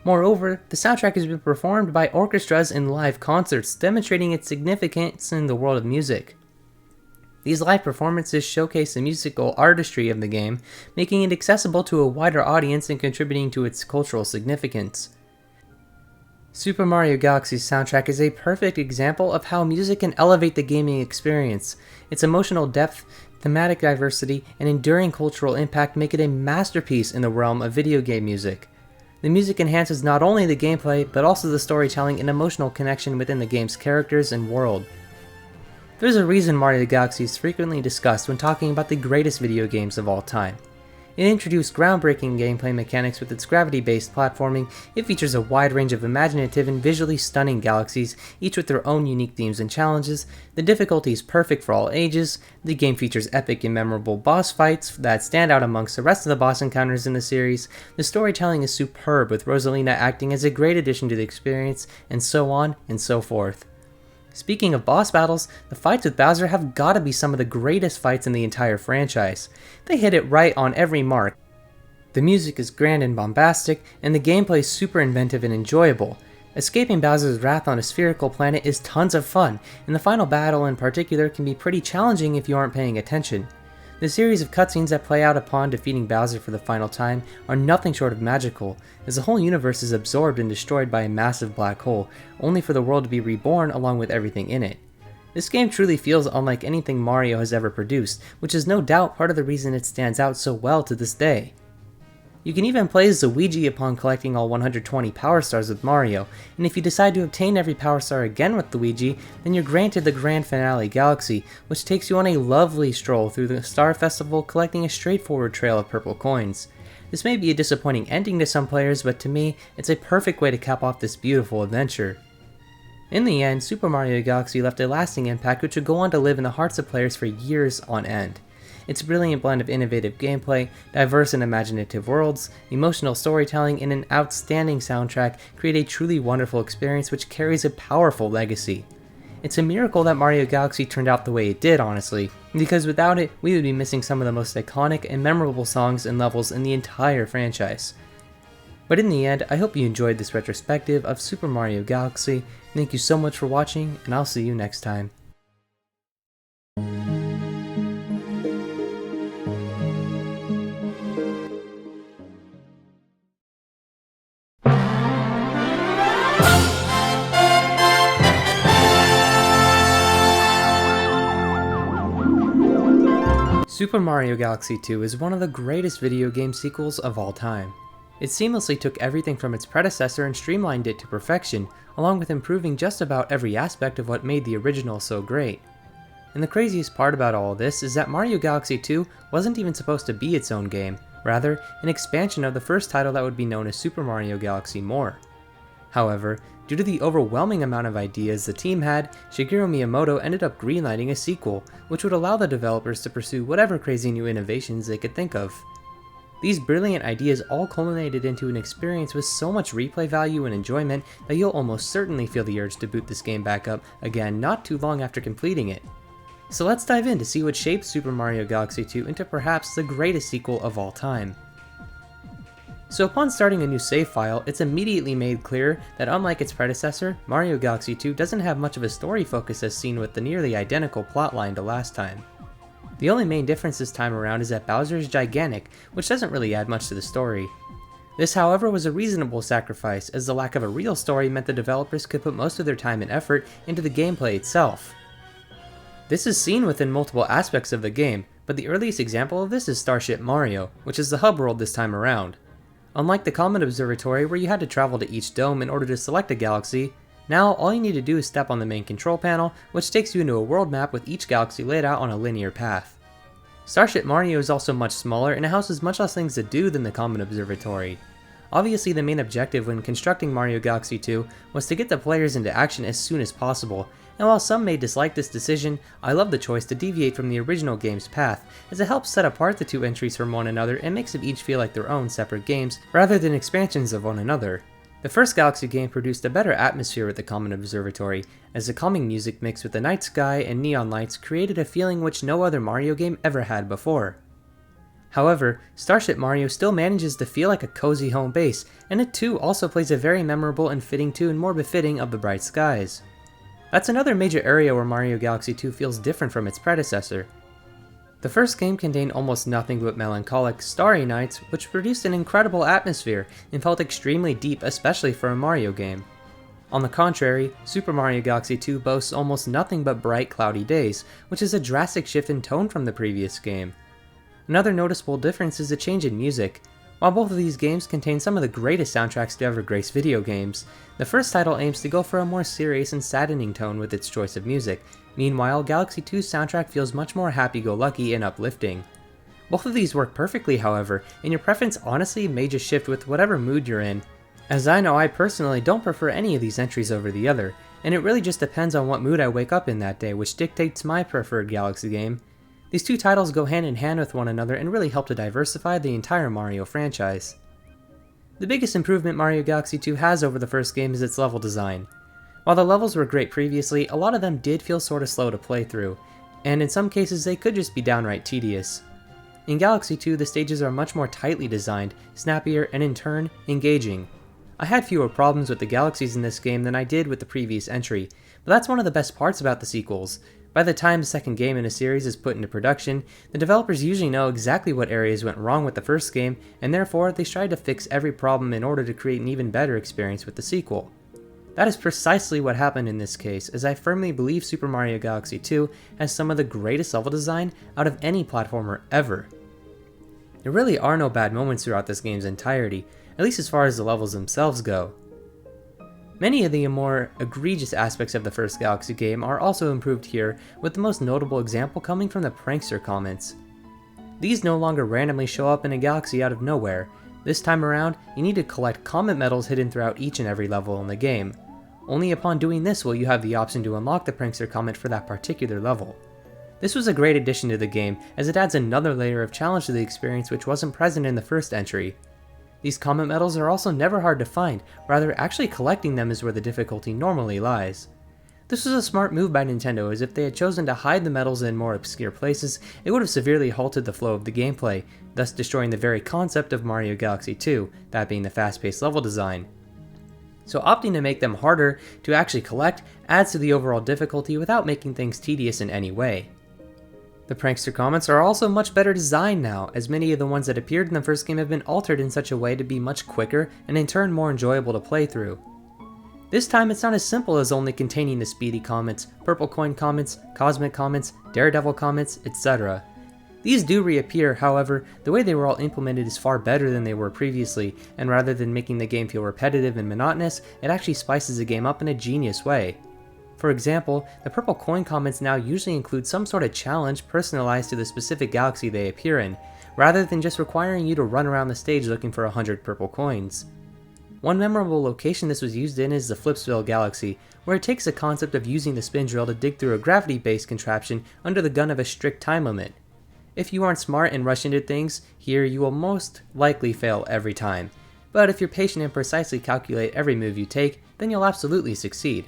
Moreover, the soundtrack has been performed by orchestras in live concerts, demonstrating its significance in the world of music. These live performances showcase the musical artistry of the game, making it accessible to a wider audience and contributing to its cultural significance. Super Mario Galaxy's soundtrack is a perfect example of how music can elevate the gaming experience. Its emotional depth, thematic diversity, and enduring cultural impact make it a masterpiece in the realm of video game music. The music enhances not only the gameplay, but also the storytelling and emotional connection within the game's characters and world. There's a reason Mario Galaxy is frequently discussed when talking about the greatest video games of all time. It introduced groundbreaking gameplay mechanics with its gravity-based platforming. It features a wide range of imaginative and visually stunning galaxies, each with their own unique themes and challenges. The difficulty is perfect for all ages. The game features epic and memorable boss fights that stand out amongst the rest of the boss encounters in the series. The storytelling is superb, with Rosalina acting as a great addition to the experience, and so on and so forth. Speaking of boss battles, the fights with Bowser have gotta be some of the greatest fights in the entire franchise. They hit it right on every mark. The music is grand and bombastic, and the gameplay is super inventive and enjoyable. Escaping Bowser's wrath on a spherical planet is tons of fun, and the final battle in particular can be pretty challenging if you aren't paying attention. The series of cutscenes that play out upon defeating Bowser for the final time are nothing short of magical, as the whole universe is absorbed and destroyed by a massive black hole, only for the world to be reborn along with everything in it. This game truly feels unlike anything Mario has ever produced, which is no doubt part of the reason it stands out so well to this day. You can even play as Luigi upon collecting all 120 Power Stars with Mario, and if you decide to obtain every Power Star again with Luigi, then you're granted the Grand Finale Galaxy, which takes you on a lovely stroll through the Star Festival collecting a straightforward trail of purple coins. This may be a disappointing ending to some players, but to me, it's a perfect way to cap off this beautiful adventure. In the end, Super Mario Galaxy left a lasting impact which would go on to live in the hearts of players for years on end. Its brilliant blend of innovative gameplay, diverse and imaginative worlds, emotional storytelling, and an outstanding soundtrack create a truly wonderful experience which carries a powerful legacy. It's a miracle that Mario Galaxy turned out the way it did, honestly, because without it, we would be missing some of the most iconic and memorable songs and levels in the entire franchise. But in the end, I hope you enjoyed this retrospective of Super Mario Galaxy. Thank you so much for watching, and I'll see you next time. Super Mario Galaxy 2 is one of the greatest video game sequels of all time. It seamlessly took everything from its predecessor and streamlined it to perfection, along with improving just about every aspect of what made the original so great. And the craziest part about all of this is that Mario Galaxy 2 wasn't even supposed to be its own game, rather an expansion of the first title that would be known as Super Mario Galaxy More. However, due to the overwhelming amount of ideas the team had, Shigeru Miyamoto ended up greenlighting a sequel, which would allow the developers to pursue whatever crazy new innovations they could think of. These brilliant ideas all culminated into an experience with so much replay value and enjoyment that you'll almost certainly feel the urge to boot this game back up again not too long after completing it. So let's dive in to see what shaped Super Mario Galaxy 2 into perhaps the greatest sequel of all time. So upon starting a new save file, it's immediately made clear that unlike its predecessor, Mario Galaxy 2 doesn't have much of a story focus as seen with the nearly identical plotline to last time. The only main difference this time around is that Bowser is gigantic, which doesn't really add much to the story. This, however, was a reasonable sacrifice, as the lack of a real story meant the developers could put most of their time and effort into the gameplay itself. This is seen within multiple aspects of the game, but the earliest example of this is Starship Mario, which is the hub world this time around. Unlike the Comet Observatory, where you had to travel to each dome in order to select a galaxy, now all you need to do is step on the main control panel, which takes you into a world map with each galaxy laid out on a linear path. Starship Mario is also much smaller and it houses much less things to do than the Comet Observatory. Obviously, the main objective when constructing Mario Galaxy 2 was to get the players into action as soon as possible, and while some may dislike this decision, I love the choice to deviate from the original game's path, as it helps set apart the two entries from one another and makes them each feel like their own separate games, rather than expansions of one another. The first Galaxy game produced a better atmosphere with the Comet Observatory, as the calming music mixed with the night sky and neon lights created a feeling which no other Mario game ever had before. However, Starship Mario still manages to feel like a cozy home base, and it too also plays a very memorable and fitting tune more befitting of the bright skies. That's another major area where Mario Galaxy 2 feels different from its predecessor. The first game contained almost nothing but melancholic, starry nights, which produced an incredible atmosphere and felt extremely deep, especially for a Mario game. On the contrary, Super Mario Galaxy 2 boasts almost nothing but bright, cloudy days, which is a drastic shift in tone from the previous game. Another noticeable difference is the change in music. While both of these games contain some of the greatest soundtracks to ever grace video games, the first title aims to go for a more serious and saddening tone with its choice of music. Meanwhile, Galaxy 2's soundtrack feels much more happy-go-lucky and uplifting. Both of these work perfectly, however, and your preference honestly may just shift with whatever mood you're in. As I know, I personally don't prefer any of these entries over the other, and it really just depends on what mood I wake up in that day, which dictates my preferred Galaxy game. These two titles go hand in hand with one another and really help to diversify the entire Mario franchise. The biggest improvement Mario Galaxy 2 has over the first game is its level design. While the levels were great previously, a lot of them did feel sorta slow to play through, and in some cases they could just be downright tedious. In Galaxy 2, the stages are much more tightly designed, snappier, and in turn, engaging. I had fewer problems with the galaxies in this game than I did with the previous entry, but that's one of the best parts about the sequels. By the time the second game in a series is put into production, the developers usually know exactly what areas went wrong with the first game, and therefore they strive to fix every problem in order to create an even better experience with the sequel. That is precisely what happened in this case, as I firmly believe Super Mario Galaxy 2 has some of the greatest level design out of any platformer ever. There really are no bad moments throughout this game's entirety, at least as far as the levels themselves go. Many of the more egregious aspects of the first Galaxy game are also improved here, with the most notable example coming from the prankster comments. These no longer randomly show up in a galaxy out of nowhere. This time around, you need to collect comment medals hidden throughout each and every level in the game. Only upon doing this will you have the option to unlock the prankster comment for that particular level. This was a great addition to the game, as it adds another layer of challenge to the experience which wasn't present in the first entry. These comment medals are also never hard to find, rather actually collecting them is where the difficulty normally lies. This was a smart move by Nintendo, as if they had chosen to hide the medals in more obscure places, it would have severely halted the flow of the gameplay, thus destroying the very concept of Mario Galaxy 2, that being the fast-paced level design. So opting to make them harder to actually collect adds to the overall difficulty without making things tedious in any way. The prankster comments are also much better designed now, as many of the ones that appeared in the first game have been altered in such a way to be much quicker and in turn more enjoyable to play through. This time it's not as simple as only containing the speedy comments, purple coin comments, cosmic comments, daredevil comments, etc. These do reappear, however, the way they were all implemented is far better than they were previously, and rather than making the game feel repetitive and monotonous, it actually spices the game up in a genius way. For example, the purple coin comments now usually include some sort of challenge personalized to the specific galaxy they appear in, rather than just requiring you to run around the stage looking for 100 purple coins. One memorable location this was used in is the Flipsville Galaxy, where it takes the concept of using the spin drill to dig through a gravity-based contraption under the gun of a strict time limit. If you aren't smart and rush into things, here you will most likely fail every time, but if you're patient and precisely calculate every move you take, then you'll absolutely succeed.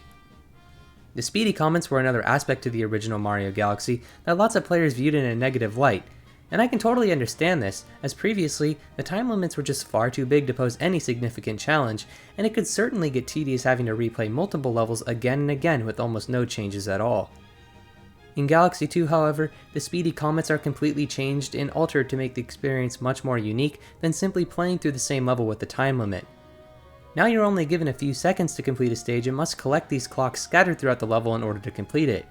The speedy comments were another aspect to the original Mario Galaxy that lots of players viewed in a negative light, and I can totally understand this, as previously, the time limits were just far too big to pose any significant challenge, and it could certainly get tedious having to replay multiple levels again and again with almost no changes at all. In Galaxy 2, however, the speedy comments are completely changed and altered to make the experience much more unique than simply playing through the same level with the time limit. Now you're only given a few seconds to complete a stage and must collect these clocks scattered throughout the level in order to complete it.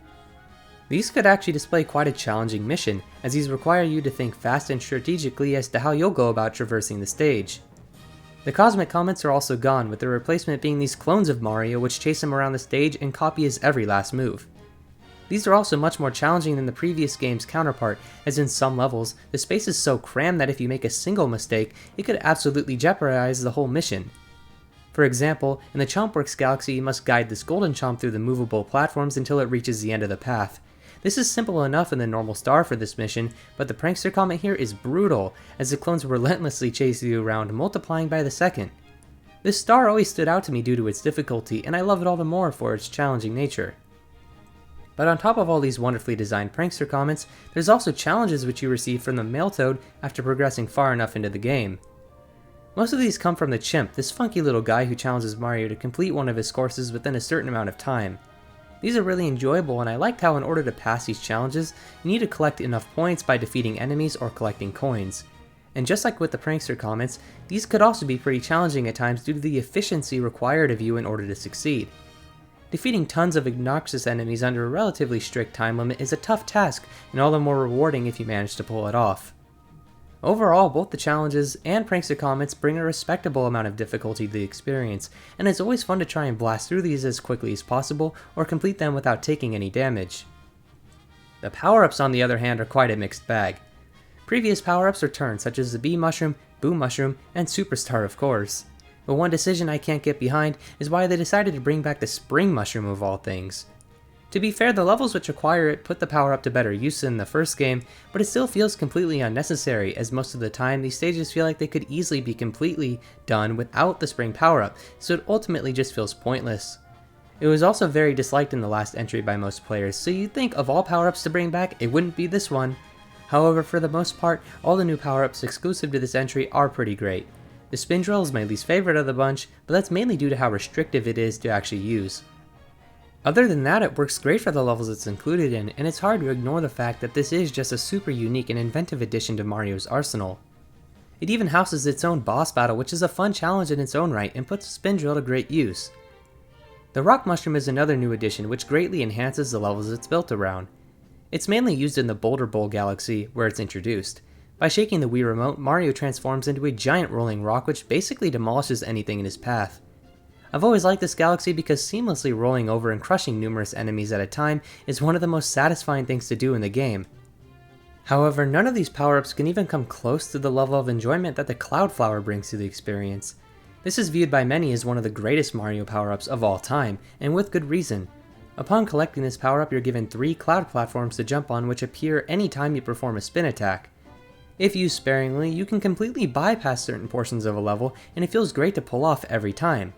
These could actually display quite a challenging mission, as these require you to think fast and strategically as to how you'll go about traversing the stage. The cosmic comments are also gone, with their replacement being these clones of Mario which chase him around the stage and copy his every last move. These are also much more challenging than the previous game's counterpart, as in some levels, the space is so crammed that if you make a single mistake, it could absolutely jeopardize the whole mission. For example, in the Chompworks Galaxy you must guide this golden chomp through the movable platforms until it reaches the end of the path. This is simple enough in the normal star for this mission, but the prankster comment here is brutal, as the clones relentlessly chase you around, multiplying by the second. This star always stood out to me due to its difficulty, and I love it all the more for its challenging nature. But on top of all these wonderfully designed prankster comments, there's also challenges which you receive from the male toad after progressing far enough into the game. Most of these come from the Chimp, this funky little guy who challenges Mario to complete one of his courses within a certain amount of time. These are really enjoyable, and I liked how in order to pass these challenges, you need to collect enough points by defeating enemies or collecting coins. And just like with the prankster comments, these could also be pretty challenging at times due to the efficiency required of you in order to succeed. Defeating tons of obnoxious enemies under a relatively strict time limit is a tough task, and all the more rewarding if you manage to pull it off. Overall, both the challenges and prankster comments bring a respectable amount of difficulty to the experience, and it's always fun to try and blast through these as quickly as possible or complete them without taking any damage. The power-ups on the other hand are quite a mixed bag. Previous power-ups returned, such as the Bee Mushroom, Boom Mushroom, and Superstar of course. But one decision I can't get behind is why they decided to bring back the Spring Mushroom of all things. To be fair, the levels which acquire it put the power up to better use in the first game, but it still feels completely unnecessary, as most of the time these stages feel like they could easily be completely done without the spring power up, so it ultimately just feels pointless. It was also very disliked in the last entry by most players, so you'd think of all power ups to bring back, it wouldn't be this one. However, for the most part, all the new power ups exclusive to this entry are pretty great. The spin drill is my least favorite of the bunch, but that's mainly due to how restrictive it is to actually use. Other than that, it works great for the levels it's included in, and it's hard to ignore the fact that this is just a super unique and inventive addition to Mario's arsenal. It even houses its own boss battle, which is a fun challenge in its own right and puts the spin drill to great use. The Rock Mushroom is another new addition which greatly enhances the levels it's built around. It's mainly used in the Boulder Bowl galaxy, where it's introduced. By shaking the Wii Remote, Mario transforms into a giant rolling rock which basically demolishes anything in his path. I've always liked this galaxy because seamlessly rolling over and crushing numerous enemies at a time is one of the most satisfying things to do in the game. However, none of these power-ups can even come close to the level of enjoyment that the Cloud Flower brings to the experience. This is viewed by many as one of the greatest Mario power-ups of all time, and with good reason. Upon collecting this power-up, you're given 3 cloud platforms to jump on which appear anytime you perform a spin attack. If used sparingly, you can completely bypass certain portions of a level, and it feels great to pull off every time.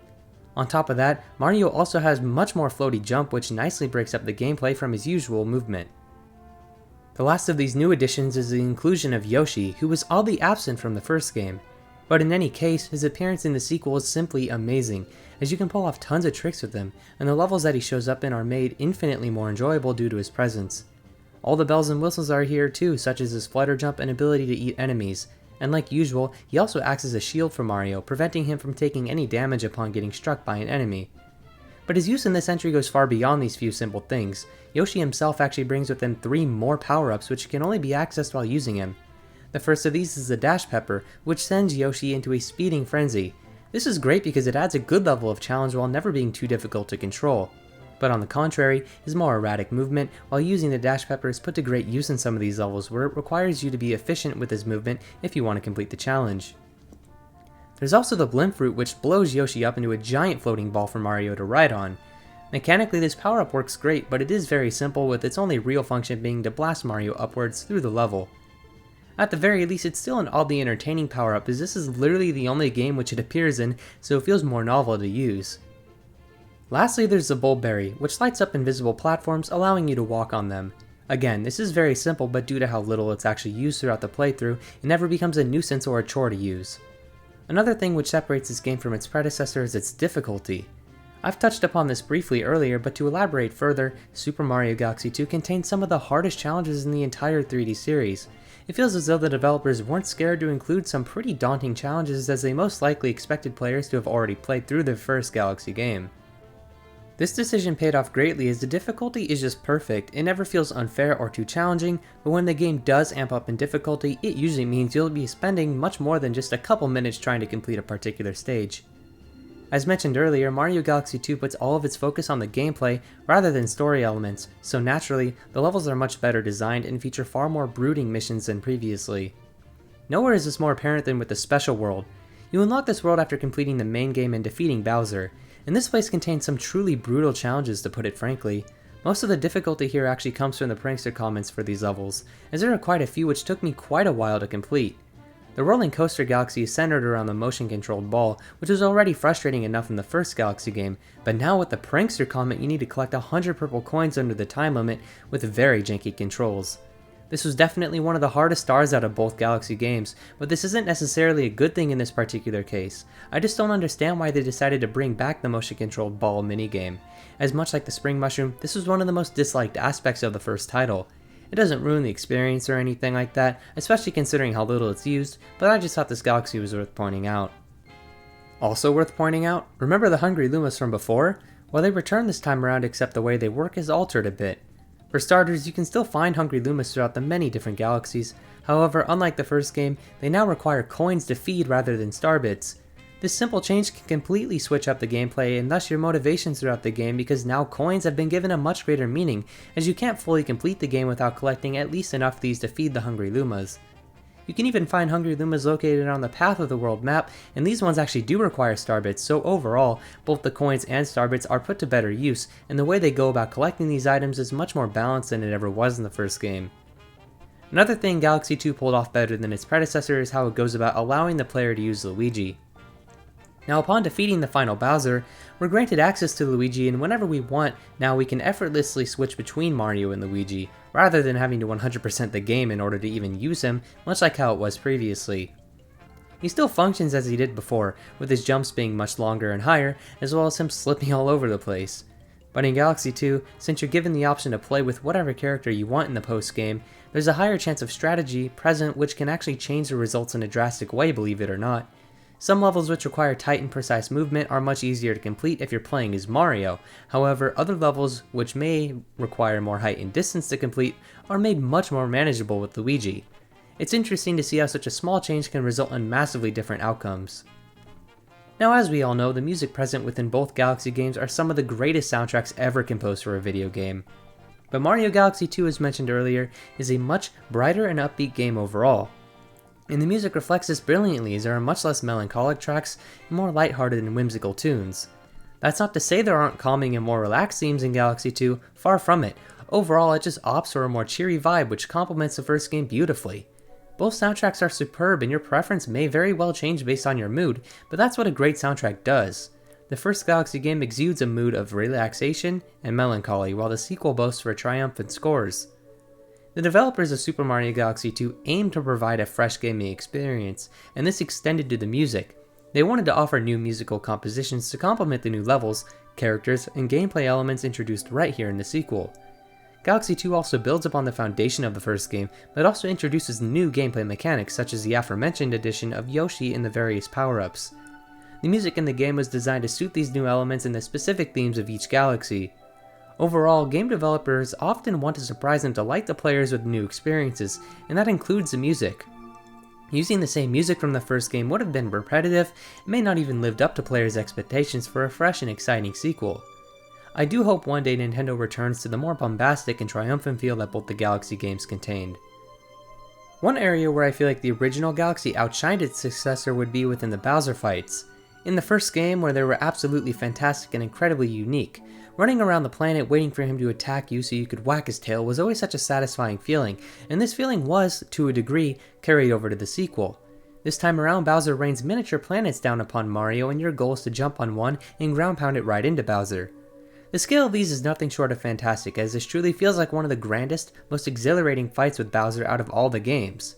On top of that, Mario also has much more floaty jump, which nicely breaks up the gameplay from his usual movement. The last of these new additions is the inclusion of Yoshi, who was oddly absent from the first game. But in any case, his appearance in the sequel is simply amazing, as you can pull off tons of tricks with him, and the levels that he shows up in are made infinitely more enjoyable due to his presence. All the bells and whistles are here too, such as his flutter jump and ability to eat enemies. And like usual, he also acts as a shield for Mario, preventing him from taking any damage upon getting struck by an enemy. But his use in this entry goes far beyond these few simple things. Yoshi himself actually brings with him 3 more power-ups which can only be accessed while using him. The first of these is the Dash Pepper, which sends Yoshi into a speeding frenzy. This is great because it adds a good level of challenge while never being too difficult to control. But on the contrary, his more erratic movement while using the Dash Pepper is put to great use in some of these levels where it requires you to be efficient with his movement if you want to complete the challenge. There's also the Blimp Fruit, which blows Yoshi up into a giant floating ball for Mario to ride on. Mechanically, this power-up works great, but it is very simple, with its only real function being to blast Mario upwards through the level. At the very least, it's still an oddly entertaining power-up, as this is literally the only game which it appears in, so it feels more novel to use. Lastly, there's the Bulberry, which lights up invisible platforms, allowing you to walk on them. Again, this is very simple, but due to how little it's actually used throughout the playthrough, it never becomes a nuisance or a chore to use. Another thing which separates this game from its predecessor is its difficulty. I've touched upon this briefly earlier, but to elaborate further, Super Mario Galaxy 2 contains some of the hardest challenges in the entire 3D series. It feels as though the developers weren't scared to include some pretty daunting challenges, as they most likely expected players to have already played through the first Galaxy game. This decision paid off greatly, as the difficulty is just perfect. It never feels unfair or too challenging, but when the game does amp up in difficulty, it usually means you'll be spending much more than just a couple minutes trying to complete a particular stage. As mentioned earlier, Mario Galaxy 2 puts all of its focus on the gameplay rather than story elements, so naturally, the levels are much better designed and feature far more brooding missions than previously. Nowhere is this more apparent than with the Special World. You unlock this world after completing the main game and defeating Bowser, and this place contains some truly brutal challenges, to put it frankly. Most of the difficulty here actually comes from the prankster comments for these levels, as there are quite a few which took me quite a while to complete. The Rolling Coaster Galaxy is centered around the motion-controlled ball, which was already frustrating enough in the first Galaxy game, but now with the prankster comment you need to collect 100 purple coins under the time limit with very janky controls. This was definitely one of the hardest stars out of both Galaxy games, but this isn't necessarily a good thing in this particular case. I just don't understand why they decided to bring back the motion-controlled ball minigame. As much like the Spring Mushroom, this was one of the most disliked aspects of the first title. It doesn't ruin the experience or anything like that, especially considering how little it's used, but I just thought this Galaxy was worth pointing out. Also worth pointing out, remember the Hungry Lumas from before? Well, they return this time around, except the way they work is altered a bit. For starters, you can still find Hungry Lumas throughout the many different galaxies. However, unlike the first game, they now require coins to feed rather than star bits. This simple change can completely switch up the gameplay and thus your motivations throughout the game, because now coins have been given a much greater meaning, as you can't fully complete the game without collecting at least enough of these to feed the Hungry Lumas. You can even find Hungry Lumas located on the path of the world map, and these ones actually do require star bits, so overall, both the coins and star bits are put to better use, and the way they go about collecting these items is much more balanced than it ever was in the first game. Another thing Galaxy 2 pulled off better than its predecessor is how it goes about allowing the player to use Luigi. Now, upon defeating the final Bowser, we're granted access to Luigi, and whenever we want, now we can effortlessly switch between Mario and Luigi, rather than having to 100% the game in order to even use him, much like how it was previously. He still functions as he did before, with his jumps being much longer and higher, as well as him slipping all over the place. But in Galaxy 2, since you're given the option to play with whatever character you want in the post-game, there's a higher chance of strategy present which can actually change the results in a drastic way, believe it or not. Some levels which require tight and precise movement are much easier to complete if you're playing as Mario. However, other levels which may require more height and distance to complete are made much more manageable with Luigi. It's interesting to see how such a small change can result in massively different outcomes. Now, as we all know, the music present within both Galaxy games are some of the greatest soundtracks ever composed for a video game. But Mario Galaxy 2, as mentioned earlier, is a much brighter and upbeat game overall. And the music reflects this brilliantly, as there are much less melancholic tracks and more lighthearted and whimsical tunes. That's not to say there aren't calming and more relaxed themes in Galaxy 2, far from it. Overall, it just opts for a more cheery vibe which complements the first game beautifully. Both soundtracks are superb, and your preference may very well change based on your mood, but that's what a great soundtrack does. The first Galaxy game exudes a mood of relaxation and melancholy, while the sequel boasts for triumphant scores. The developers of Super Mario Galaxy 2 aimed to provide a fresh gaming experience, and this extended to the music. They wanted to offer new musical compositions to complement the new levels, characters, and gameplay elements introduced right here in the sequel. Galaxy 2 also builds upon the foundation of the first game, but also introduces new gameplay mechanics such as the aforementioned addition of Yoshi and the various power-ups. The music in the game was designed to suit these new elements and the specific themes of each galaxy. Overall, game developers often want to surprise and delight the players with new experiences, and that includes the music. Using the same music from the first game would have been repetitive and may not even lived up to players' expectations for a fresh and exciting sequel. I do hope one day Nintendo returns to the more bombastic and triumphant feel that both the Galaxy games contained. One area where I feel like the original Galaxy outshined its successor would be within the Bowser fights. In the first game, where they were absolutely fantastic and incredibly unique, running around the planet waiting for him to attack you so you could whack his tail was always such a satisfying feeling, and this feeling was, to a degree, carried over to the sequel. This time around, Bowser rains miniature planets down upon Mario, and your goal is to jump on one and ground pound it right into Bowser. The scale of these is nothing short of fantastic, as this truly feels like one of the grandest, most exhilarating fights with Bowser out of all the games.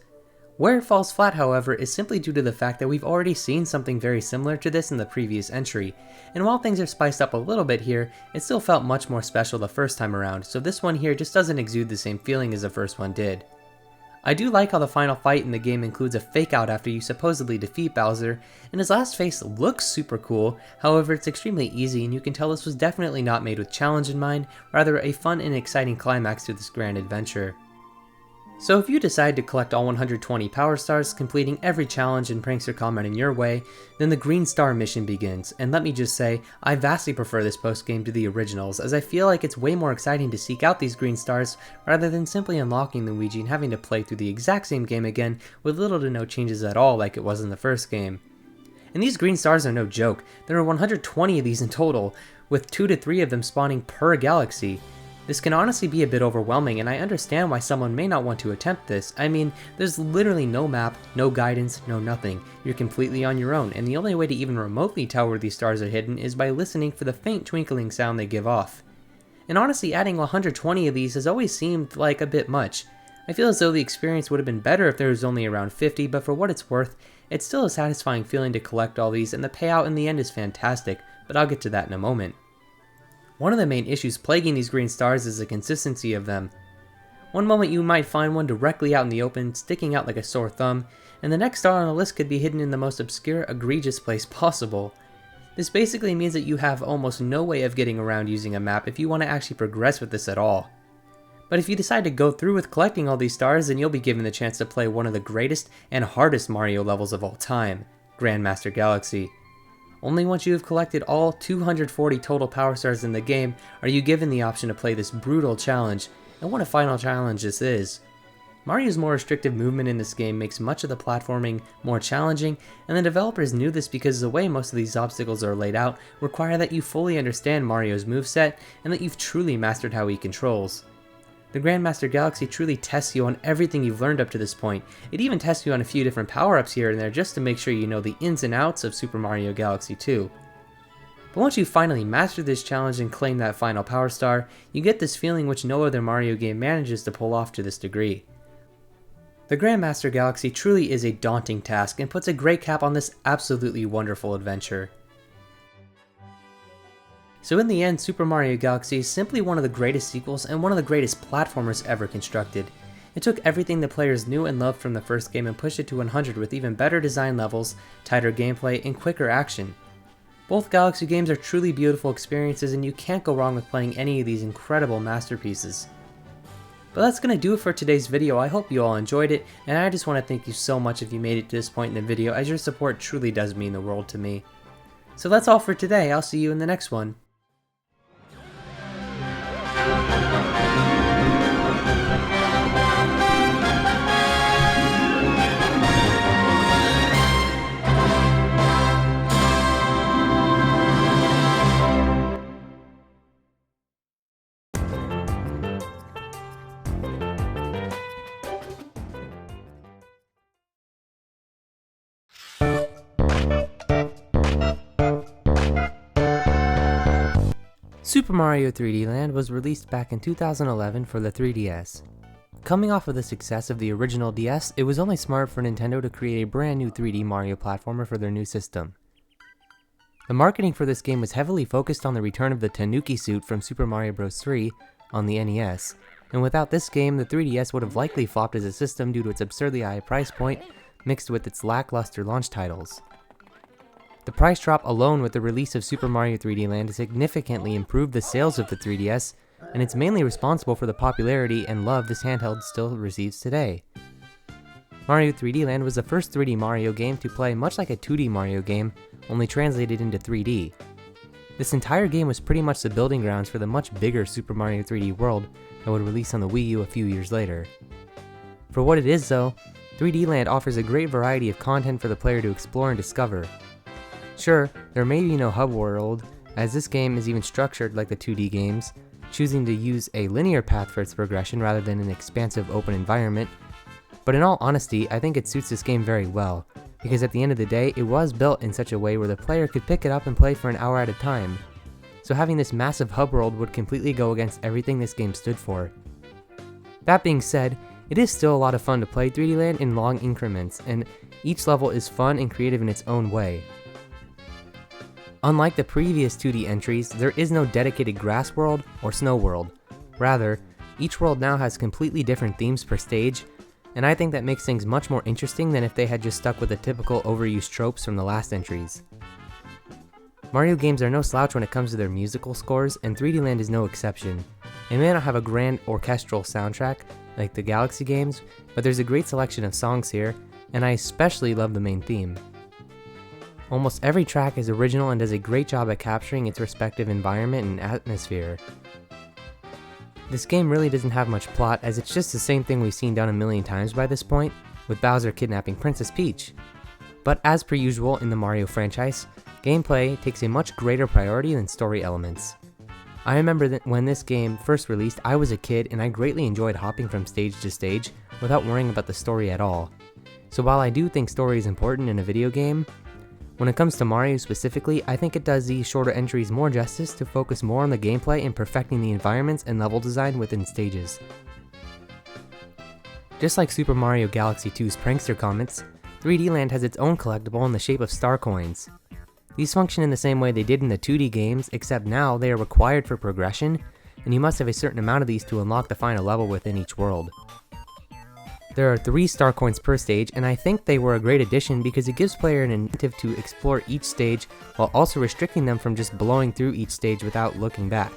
Where it falls flat, however, is simply due to the fact that we've already seen something very similar to this in the previous entry, and while things are spiced up a little bit here, it still felt much more special the first time around, so this one here just doesn't exude the same feeling as the first one did. I do like how the final fight in the game includes a fake out after you supposedly defeat Bowser, and his last face looks super cool. However, it's extremely easy, and you can tell this was definitely not made with challenge in mind, rather a fun and exciting climax to this grand adventure. So if you decide to collect all 120 Power Stars, completing every challenge and prankster comment in your way, then the Green Star mission begins, and let me just say, I vastly prefer this post-game to the originals, as I feel like it's way more exciting to seek out these Green Stars, rather than simply unlocking Luigi and having to play through the exact same game again with little to no changes at all like it was in the first game. And these Green Stars are no joke. There are 120 of these in total, with 2 to 3 of them spawning per galaxy. This can honestly be a bit overwhelming, and I understand why someone may not want to attempt this. I mean, there's literally no map, no guidance, no nothing. You're completely on your own, and the only way to even remotely tell where these stars are hidden is by listening for the faint twinkling sound they give off. And honestly, adding 120 of these has always seemed like a bit much. I feel as though the experience would have been better if there was only around 50, but for what it's worth, it's still a satisfying feeling to collect all these, and the payout in the end is fantastic, but I'll get to that in a moment. One of the main issues plaguing these green stars is the consistency of them. One moment you might find one directly out in the open, sticking out like a sore thumb, and the next star on the list could be hidden in the most obscure, egregious place possible. This basically means that you have almost no way of getting around using a map if you want to actually progress with this at all. But if you decide to go through with collecting all these stars, then you'll be given the chance to play one of the greatest and hardest Mario levels of all time, Grandmaster Galaxy. Only once you have collected all 240 total power stars in the game are you given the option to play this brutal challenge, and what a final challenge this is. Mario's more restrictive movement in this game makes much of the platforming more challenging, and the developers knew this because the way most of these obstacles are laid out require that you fully understand Mario's moveset and that you've truly mastered how he controls. The Grandmaster Galaxy truly tests you on everything you've learned up to this point. It even tests you on a few different power-ups here and there just to make sure you know the ins and outs of Super Mario Galaxy 2. But once you finally master this challenge and claim that final power star, you get this feeling which no other Mario game manages to pull off to this degree. The Grandmaster Galaxy truly is a daunting task and puts a great cap on this absolutely wonderful adventure. So in the end, Super Mario Galaxy is simply one of the greatest sequels and one of the greatest platformers ever constructed. It took everything the players knew and loved from the first game and pushed it to 100 with even better design levels, tighter gameplay, and quicker action. Both Galaxy games are truly beautiful experiences and you can't go wrong with playing any of these incredible masterpieces. But that's going to do it for today's video. I hope you all enjoyed it, and I just want to thank you so much if you made it to this point in the video, as your support truly does mean the world to me. So that's all for today. I'll see you in the next one. Super Mario 3D Land was released back in 2011 for the 3DS. Coming off of the success of the original DS, it was only smart for Nintendo to create a brand new 3D Mario platformer for their new system. The marketing for this game was heavily focused on the return of the Tanuki suit from Super Mario Bros. 3 on the NES, and without this game, the 3DS would have likely flopped as a system due to its absurdly high price point, mixed with its lackluster launch titles. The price drop alone with the release of Super Mario 3D Land significantly improved the sales of the 3DS, and it's mainly responsible for the popularity and love this handheld still receives today. Mario 3D Land was the first 3D Mario game to play much like a 2D Mario game, only translated into 3D. This entire game was pretty much the building grounds for the much bigger Super Mario 3D World that would release on the Wii U a few years later. For what it is though, 3D Land offers a great variety of content for the player to explore and discover. Sure, there may be no hub world, as this game is even structured like the 2D games, choosing to use a linear path for its progression rather than an expansive open environment, but in all honesty, I think it suits this game very well, because at the end of the day, it was built in such a way where the player could pick it up and play for an hour at a time, so having this massive hub world would completely go against everything this game stood for. That being said, it is still a lot of fun to play 3D Land in long increments, and each level is fun and creative in its own way. Unlike the previous 2D entries, there is no dedicated grass world or snow world. Rather, each world now has completely different themes per stage, and I think that makes things much more interesting than if they had just stuck with the typical overused tropes from the last entries. Mario games are no slouch when it comes to their musical scores, and 3D Land is no exception. It may not have a grand orchestral soundtrack like the Galaxy games, but there's a great selection of songs here, and I especially love the main theme. Almost every track is original and does a great job at capturing its respective environment and atmosphere. This game really doesn't have much plot, as it's just the same thing we've seen done a million times by this point, with Bowser kidnapping Princess Peach. But as per usual in the Mario franchise, gameplay takes a much greater priority than story elements. I remember that when this game first released, I was a kid and I greatly enjoyed hopping from stage to stage without worrying about the story at all. So while I do think story is important in a video game, when it comes to Mario specifically, I think it does these shorter entries more justice to focus more on the gameplay and perfecting the environments and level design within stages. Just like Super Mario Galaxy 2's prankster comments, 3D Land has its own collectible in the shape of star coins. These function in the same way they did in the 2D games, except now they are required for progression, and you must have a certain amount of these to unlock the final level within each world. There are 3 star coins per stage, and I think they were a great addition because it gives player an incentive to explore each stage while also restricting them from just blowing through each stage without looking back.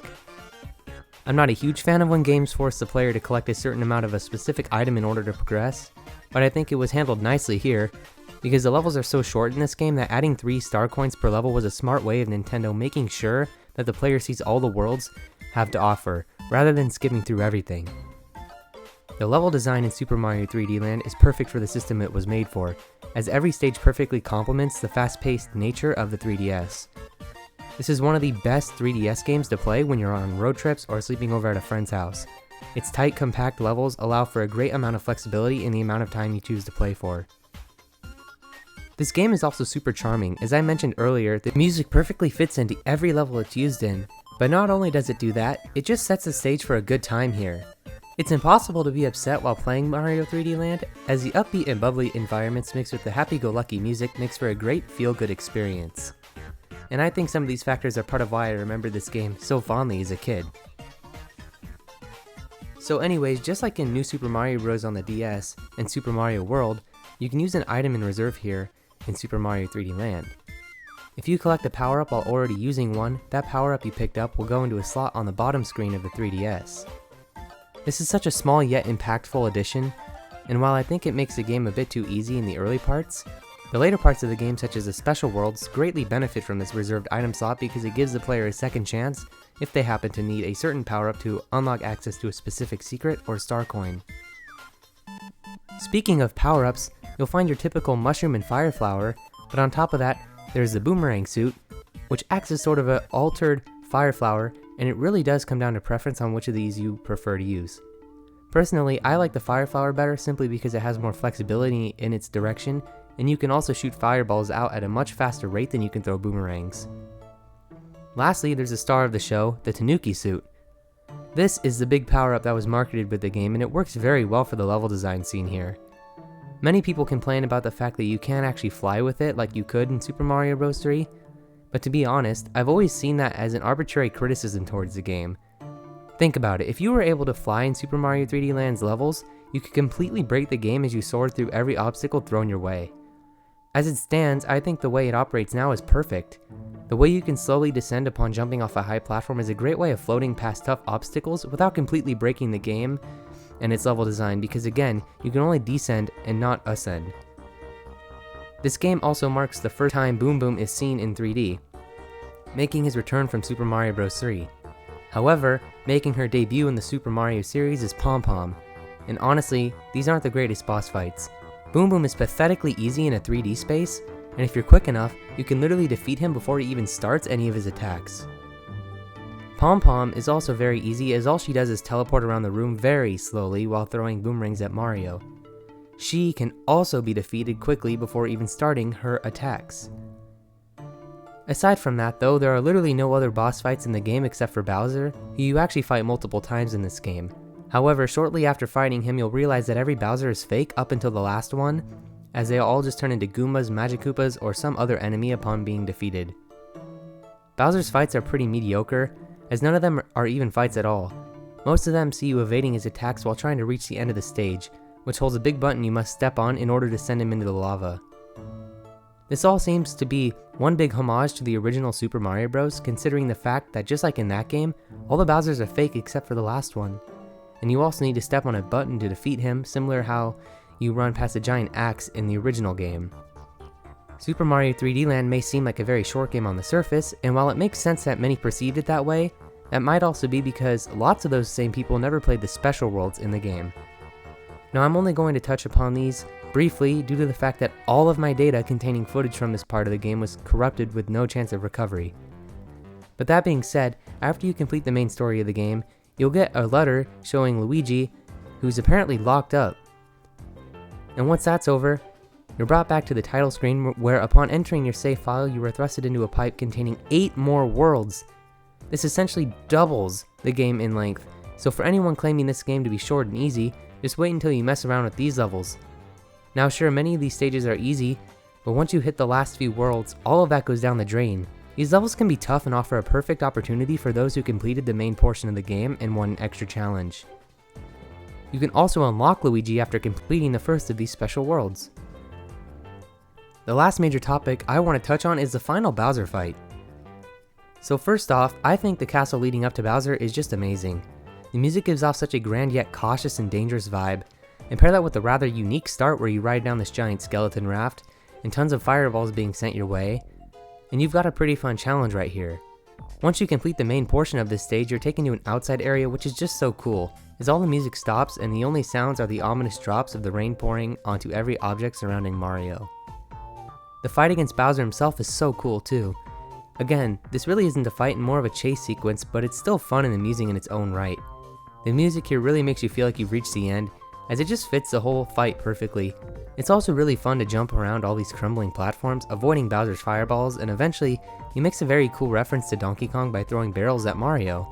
I'm not a huge fan of when games force the player to collect a certain amount of a specific item in order to progress, but I think it was handled nicely here, because the levels are so short in this game that adding 3 star coins per level was a smart way of Nintendo making sure that the player sees all the worlds have to offer, rather than skipping through everything. The level design in Super Mario 3D Land is perfect for the system it was made for, as every stage perfectly complements the fast-paced nature of the 3DS. This is one of the best 3DS games to play when you're on road trips or sleeping over at a friend's house. Its tight, compact levels allow for a great amount of flexibility in the amount of time you choose to play for. This game is also super charming. As I mentioned earlier, the music perfectly fits into every level it's used in, but not only does it do that, it just sets the stage for a good time here. It's impossible to be upset while playing Mario 3D Land, as the upbeat and bubbly environments mixed with the happy-go-lucky music makes for a great feel-good experience. And I think some of these factors are part of why I remember this game so fondly as a kid. So anyways, just like in New Super Mario Bros. On the DS and Super Mario World, you can use an item in reserve here in Super Mario 3D Land. If you collect a power-up while already using one, that power-up you picked up will go into a slot on the bottom screen of the 3DS. This is such a small yet impactful addition, and while I think it makes the game a bit too easy in the early parts, the later parts of the game, such as the special worlds, greatly benefit from this reserved item slot because it gives the player a second chance if they happen to need a certain power-up to unlock access to a specific secret or star coin. Speaking of power-ups, you'll find your typical mushroom and fire flower, but on top of that, there's the boomerang suit, which acts as sort of an altered fire flower, and it really does come down to preference on which of these you prefer to use. Personally, I like the fire flower better simply because it has more flexibility in its direction, and you can also shoot fireballs out at a much faster rate than you can throw boomerangs. Lastly, there's the star of the show, the Tanuki suit. This is the big power-up that was marketed with the game, and it works very well for the level design scene here. Many people complain about the fact that you can't actually fly with it like you could in Super Mario Bros. 3, but to be honest, I've always seen that as an arbitrary criticism towards the game. Think about it, if you were able to fly in Super Mario 3D Land's levels, you could completely break the game as you soared through every obstacle thrown your way. As it stands, I think the way it operates now is perfect. The way you can slowly descend upon jumping off a high platform is a great way of floating past tough obstacles without completely breaking the game and its level design, because again, you can only descend and not ascend. This game also marks the first time Boom Boom is seen in 3D, making his return from Super Mario Bros. 3. However, making her debut in the Super Mario series is Pom Pom, and honestly, these aren't the greatest boss fights. Boom Boom is pathetically easy in a 3D space, and if you're quick enough, you can literally defeat him before he even starts any of his attacks. Pom Pom is also very easy, as all she does is teleport around the room very slowly while throwing boomerangs at Mario. She can also be defeated quickly before even starting her attacks. Aside from that though, there are literally no other boss fights in the game except for Bowser, who you actually fight multiple times in this game. However, shortly after fighting him, you'll realize that every Bowser is fake up until the last one, as they all just turn into Goombas, Magikoopas, or some other enemy upon being defeated. Bowser's fights are pretty mediocre, as none of them are even fights at all. Most of them see you evading his attacks while trying to reach the end of the stage, which holds a big button you must step on in order to send him into the lava. This all seems to be one big homage to the original Super Mario Bros., considering the fact that just like in that game, all the Bowsers are fake except for the last one. And you also need to step on a button to defeat him, similar how you run past a giant axe in the original game. Super Mario 3D Land may seem like a very short game on the surface, and while it makes sense that many perceived it that way, that might also be because lots of those same people never played the special worlds in the game. Now I'm only going to touch upon these briefly due to the fact that all of my data containing footage from this part of the game was corrupted with no chance of recovery. But that being said, after you complete the main story of the game, you'll get a letter showing Luigi, who's apparently locked up. And once that's over, you're brought back to the title screen where upon entering your save file you are thrusted into a pipe containing 8 more worlds. This essentially doubles the game in length, so for anyone claiming this game to be short and easy, Just wait until you mess around with these levels. Now sure, many of these stages are easy, but once you hit the last few worlds, all of that goes down the drain. These levels can be tough and offer a perfect opportunity for those who completed the main portion of the game and won an extra challenge. You can also unlock Luigi after completing the first of these special worlds. The last major topic I want to touch on is the final Bowser fight. So first off, I think the castle leading up to Bowser is just amazing. The music gives off such a grand yet cautious and dangerous vibe, and pair that with the rather unique start where you ride down this giant skeleton raft, and tons of fireballs being sent your way, and you've got a pretty fun challenge right here. Once you complete the main portion of this stage, you're taken to an outside area which is just so cool, as all the music stops and the only sounds are the ominous drops of the rain pouring onto every object surrounding Mario. The fight against Bowser himself is so cool too. Again, this really isn't a fight and more of a chase sequence, but it's still fun and amusing in its own right. The music here really makes you feel like you've reached the end, as it just fits the whole fight perfectly. It's also really fun to jump around all these crumbling platforms, avoiding Bowser's fireballs, and eventually, he makes a very cool reference to Donkey Kong by throwing barrels at Mario.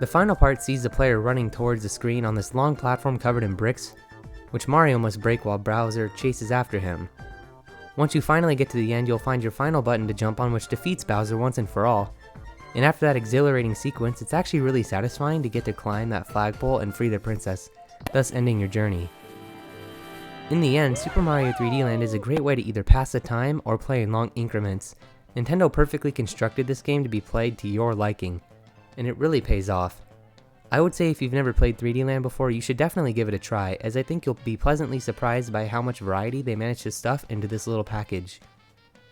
The final part sees the player running towards the screen on this long platform covered in bricks, which Mario must break while Bowser chases after him. Once you finally get to the end, you'll find your final button to jump on, which defeats Bowser once and for all. And after that exhilarating sequence, it's actually really satisfying to get to climb that flagpole and free the princess, thus ending your journey. In the end, Super Mario 3D Land is a great way to either pass the time or play in long increments. Nintendo perfectly constructed this game to be played to your liking, and it really pays off. I would say if you've never played 3D Land before, you should definitely give it a try, as I think you'll be pleasantly surprised by how much variety they managed to stuff into this little package.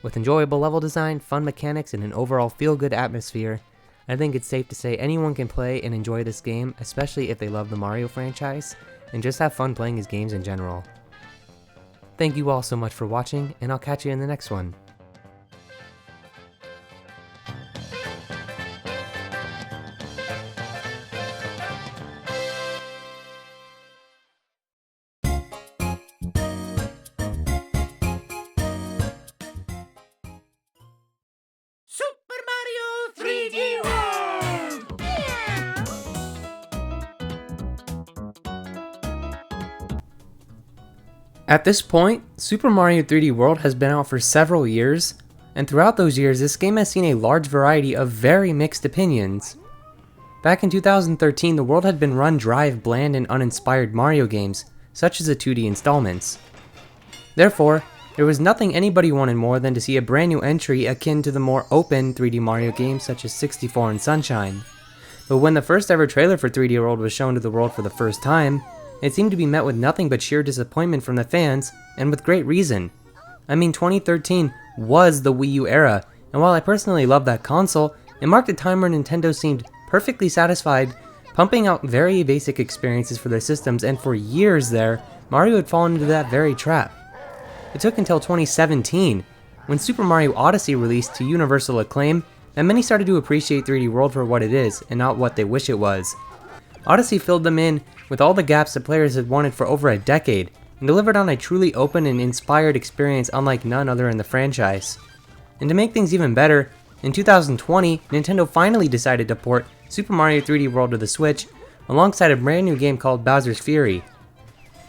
With enjoyable level design, fun mechanics, and an overall feel-good atmosphere, I think it's safe to say anyone can play and enjoy this game, especially if they love the Mario franchise, and just have fun playing his games in general. Thank you all so much for watching, and I'll catch you in the next one. Super Mario 3D World! At this point, Super Mario 3D World has been out for several years, and throughout those years this game has seen a large variety of very mixed opinions. Back in 2013, the world had been run dry of bland and uninspired Mario games, such as the 2D installments. Therefore, there was nothing anybody wanted more than to see a brand new entry akin to the more open 3D Mario games such as 64 and Sunshine. But when the first ever trailer for 3D World was shown to the world for the first time, it seemed to be met with nothing but sheer disappointment from the fans, and with great reason. I mean, 2013 was the Wii U era, and while I personally love that console, it marked a time where Nintendo seemed perfectly satisfied, pumping out very basic experiences for their systems, and for years there, Mario had fallen into that very trap. It took until 2017, when Super Mario Odyssey released to universal acclaim, that many started to appreciate 3D World for what it is, and not what they wish it was. Odyssey filled them in with all the gaps that players had wanted for over a decade, and delivered on a truly open and inspired experience unlike none other in the franchise. And to make things even better, in 2020, Nintendo finally decided to port Super Mario 3D World to the Switch, alongside a brand new game called Bowser's Fury.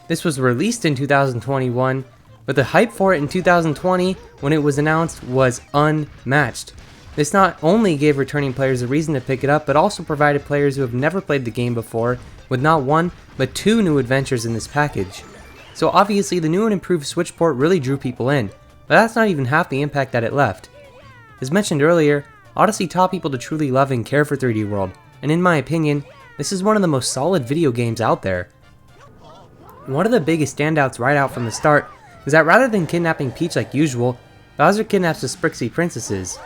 This was released in 2021, but the hype for it in 2020, when it was announced, was unmatched. This not only gave returning players a reason to pick it up, but also provided players who have never played the game before with not one, but two new adventures in this package. So obviously the new and improved Switch port really drew people in, but that's not even half the impact that it left. As mentioned earlier, Odyssey taught people to truly love and care for 3D World, and in my opinion, this is one of the most solid video games out there. One of the biggest standouts right out from the start is that rather than kidnapping Peach like usual, Bowser kidnaps the Sprixie princesses.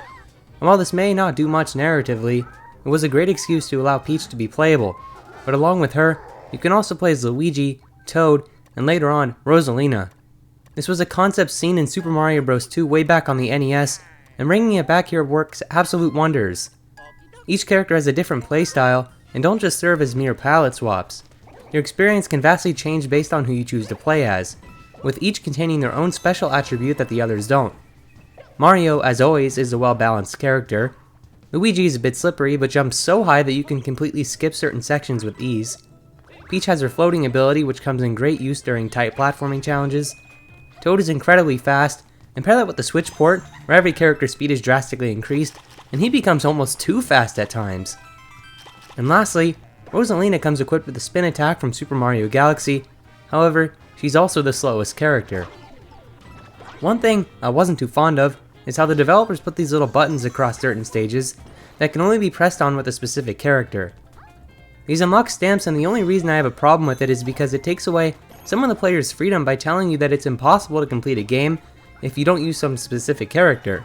And while this may not do much narratively, it was a great excuse to allow Peach to be playable, but along with her, you can also play as Luigi, Toad, and later on, Rosalina. This was a concept seen in Super Mario Bros. 2 way back on the NES, and bringing it back here works absolute wonders. Each character has a different playstyle, and don't just serve as mere palette swaps. Your experience can vastly change based on who you choose to play as, with each containing their own special attribute that the others don't. Mario, as always, is a well-balanced character. Luigi is a bit slippery, but jumps so high that you can completely skip certain sections with ease. Peach has her floating ability, which comes in great use during tight platforming challenges. Toad is incredibly fast, and pair that with the Switch port, where every character's speed is drastically increased, and he becomes almost too fast at times. And lastly, Rosalina comes equipped with the spin attack from Super Mario Galaxy, however, she's also the slowest character. One thing I wasn't too fond of is how the developers put these little buttons across certain stages that can only be pressed on with a specific character. These unlock stamps, and the only reason I have a problem with it is because it takes away some of the player's freedom by telling you that it's impossible to complete a game if you don't use some specific character.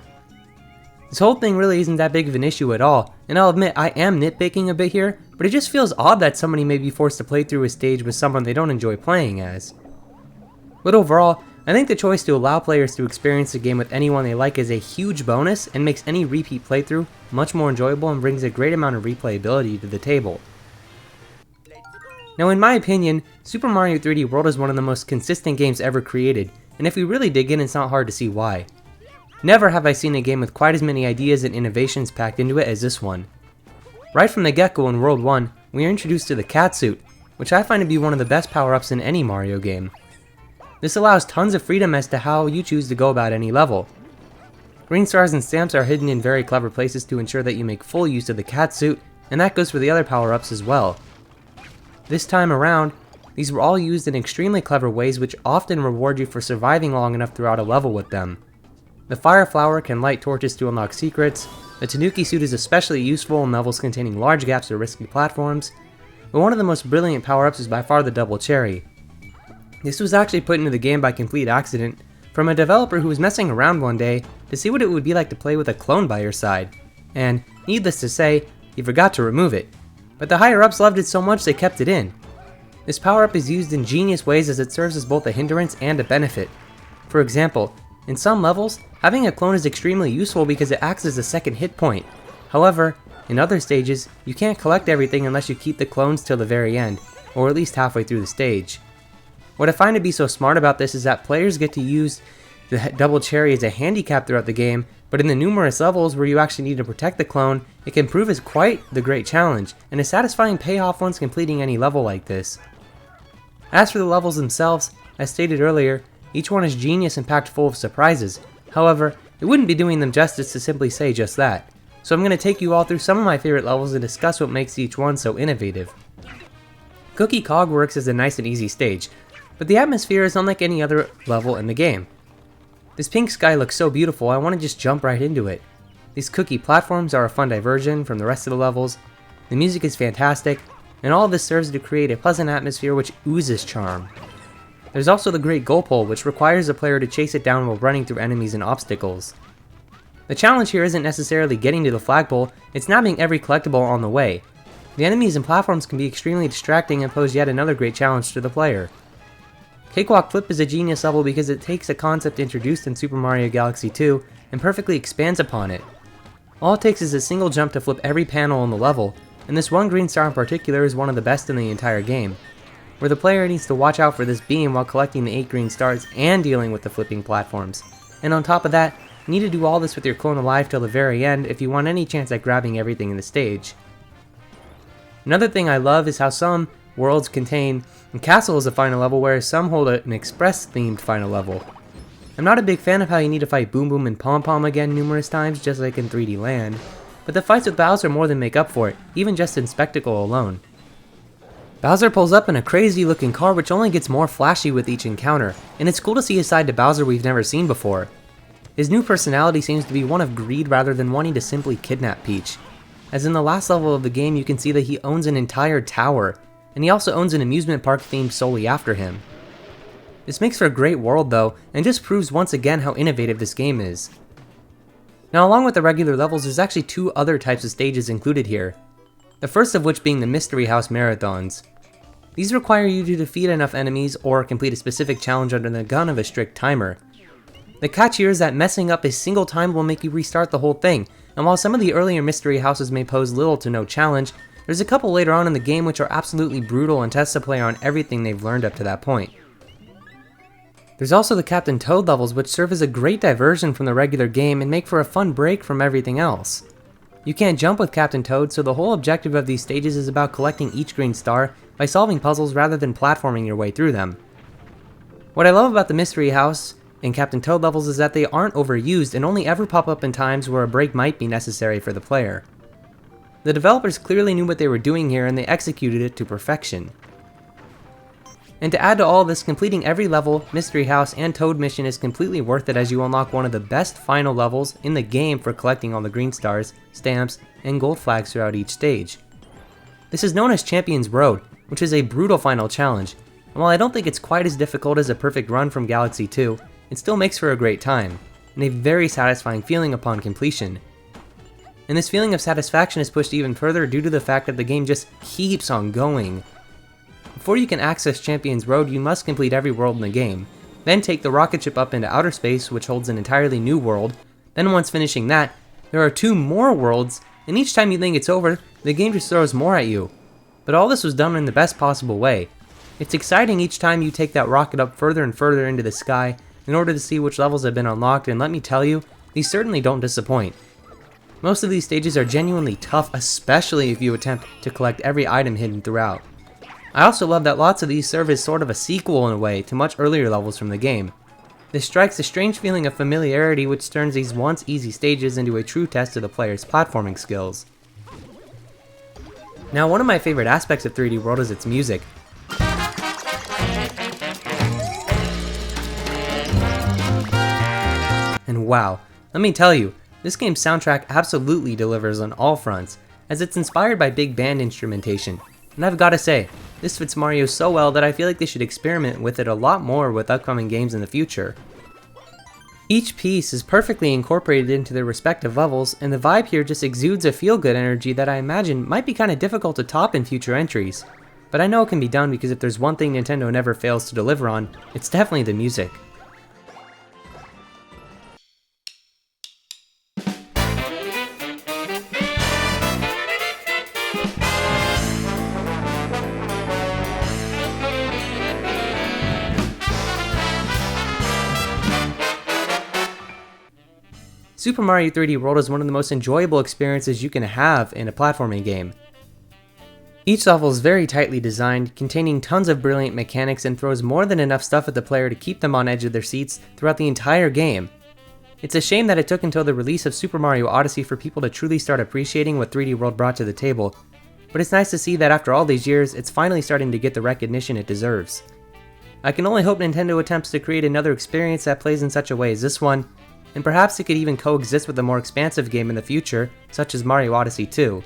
This whole thing really isn't that big of an issue at all, and I'll admit I am nitpicking a bit here, but it just feels odd that somebody may be forced to play through a stage with someone they don't enjoy playing as. But overall, I think the choice to allow players to experience the game with anyone they like is a huge bonus and makes any repeat playthrough much more enjoyable and brings a great amount of replayability to the table. Now in my opinion, Super Mario 3D World is one of the most consistent games ever created, and if we really dig in, it's not hard to see why. Never have I seen a game with quite as many ideas and innovations packed into it as this one. Right from the get-go in World 1, we are introduced to the cat suit, which I find to be one of the best power-ups in any Mario game. This allows tons of freedom as to how you choose to go about any level. Green stars and stamps are hidden in very clever places to ensure that you make full use of the cat suit, and that goes for the other power-ups as well. This time around, these were all used in extremely clever ways which often reward you for surviving long enough throughout a level with them. The Fire Flower can light torches to unlock secrets, the Tanuki suit is especially useful in levels containing large gaps or risky platforms, but one of the most brilliant power-ups is by far the Double Cherry. This was actually put into the game by complete accident, from a developer who was messing around one day to see what it would be like to play with a clone by your side, and, needless to say, he forgot to remove it. But the higher-ups loved it so much they kept it in. This power-up is used in genius ways as it serves as both a hindrance and a benefit. For example, in some levels, having a clone is extremely useful because it acts as a second hit point. However, in other stages, you can't collect everything unless you keep the clones till the very end, or at least halfway through the stage. What I find to be so smart about this is that players get to use the Double Cherry as a handicap throughout the game, but in the numerous levels where you actually need to protect the clone, it can prove as quite the great challenge, and a satisfying payoff once completing any level like this. As for the levels themselves, as stated earlier, each one is genius and packed full of surprises. However, it wouldn't be doing them justice to simply say just that, so I'm going to take you all through some of my favorite levels and discuss what makes each one so innovative. Cookie Cog works as a nice and easy stage, but the atmosphere is unlike any other level in the game. This pink sky looks so beautiful, I want to just jump right into it. These cookie platforms are a fun diversion from the rest of the levels, the music is fantastic, and all of this serves to create a pleasant atmosphere which oozes charm. There's also the Great Goal Pole, which requires the player to chase it down while running through enemies and obstacles. The challenge here isn't necessarily getting to the flagpole, it's nabbing every collectible on the way. The enemies and platforms can be extremely distracting and pose yet another great challenge to the player. Cakewalk Flip is a genius level because it takes a concept introduced in Super Mario Galaxy 2 and perfectly expands upon it. All it takes is a single jump to flip every panel on the level, and this one green star in particular is one of the best in the entire game, where the player needs to watch out for this beam while collecting the 8 green stars and dealing with the flipping platforms. And on top of that, you need to do all this with your clone alive till the very end if you want any chance at grabbing everything in the stage. Another thing I love is how some worlds contain a castle as a final level, whereas some hold an express-themed final level. I'm not a big fan of how you need to fight Boom Boom and Pom Pom again numerous times, just like in 3D Land, but the fights with Bowser more than make up for it, even just in spectacle alone. Bowser pulls up in a crazy looking car which only gets more flashy with each encounter, and it's cool to see a side to Bowser we've never seen before. His new personality seems to be one of greed rather than wanting to simply kidnap Peach. As in the last level of the game, you can see that he owns an entire tower, and he also owns an amusement park themed solely after him. This makes for a great world though, and just proves once again how innovative this game is. Now along with the regular levels, there's actually 2 other types of stages included here. The first of which being the Mystery House Marathons. These require you to defeat enough enemies or complete a specific challenge under the gun of a strict timer. The catch here is that messing up a single time will make you restart the whole thing, and while some of the earlier mystery houses may pose little to no challenge, there's a couple later on in the game which are absolutely brutal and test the player on everything they've learned up to that point. There's also the Captain Toad levels, which serve as a great diversion from the regular game and make for a fun break from everything else. You can't jump with Captain Toad, so the whole objective of these stages is about collecting each green star by solving puzzles rather than platforming your way through them. What I love about the Mystery House and Captain Toad levels is that they aren't overused and only ever pop up in times where a break might be necessary for the player. The developers clearly knew what they were doing here and they executed it to perfection. And to add to all this, completing every level, Mystery House, and Toad mission is completely worth it as you unlock one of the best final levels in the game for collecting all the green stars, stamps, and gold flags throughout each stage. This is known as Champion's Road, which is a brutal final challenge, and while I don't think it's quite as difficult as a perfect run from Galaxy 2, it still makes for a great time, and a very satisfying feeling upon completion. And this feeling of satisfaction is pushed even further due to the fact that the game just keeps on going. Before you can access Champion's Road, you must complete every world in the game, then take the rocket ship up into outer space, which holds an entirely new world. Then once finishing that, there are 2 more worlds, and each time you think it's over, the game just throws more at you. But all this was done in the best possible way. It's exciting each time you take that rocket up further and further into the sky in order to see which levels have been unlocked, and let me tell you, these certainly don't disappoint. Most of these stages are genuinely tough, especially if you attempt to collect every item hidden throughout. I also love that lots of these serve as sort of a sequel in a way to much earlier levels from the game. This strikes a strange feeling of familiarity which turns these once easy stages into a true test of the player's platforming skills. Now, one of my favorite aspects of 3D World is its music. And wow, let me tell you, this game's soundtrack absolutely delivers on all fronts, as it's inspired by big band instrumentation. And I've gotta say, this fits Mario so well that I feel like they should experiment with it a lot more with upcoming games in the future. Each piece is perfectly incorporated into their respective levels, and the vibe here just exudes a feel-good energy that I imagine might be kinda difficult to top in future entries. But I know it can be done because if there's one thing Nintendo never fails to deliver on, it's definitely the music. Super Mario 3D World is one of the most enjoyable experiences you can have in a platforming game. Each level is very tightly designed, containing tons of brilliant mechanics, and throws more than enough stuff at the player to keep them on edge of their seats throughout the entire game. It's a shame that it took until the release of Super Mario Odyssey for people to truly start appreciating what 3D World brought to the table, but it's nice to see that after all these years, it's finally starting to get the recognition it deserves. I can only hope Nintendo attempts to create another experience that plays in such a way as this one, and perhaps it could even coexist with a more expansive game in the future, such as Mario Odyssey 2.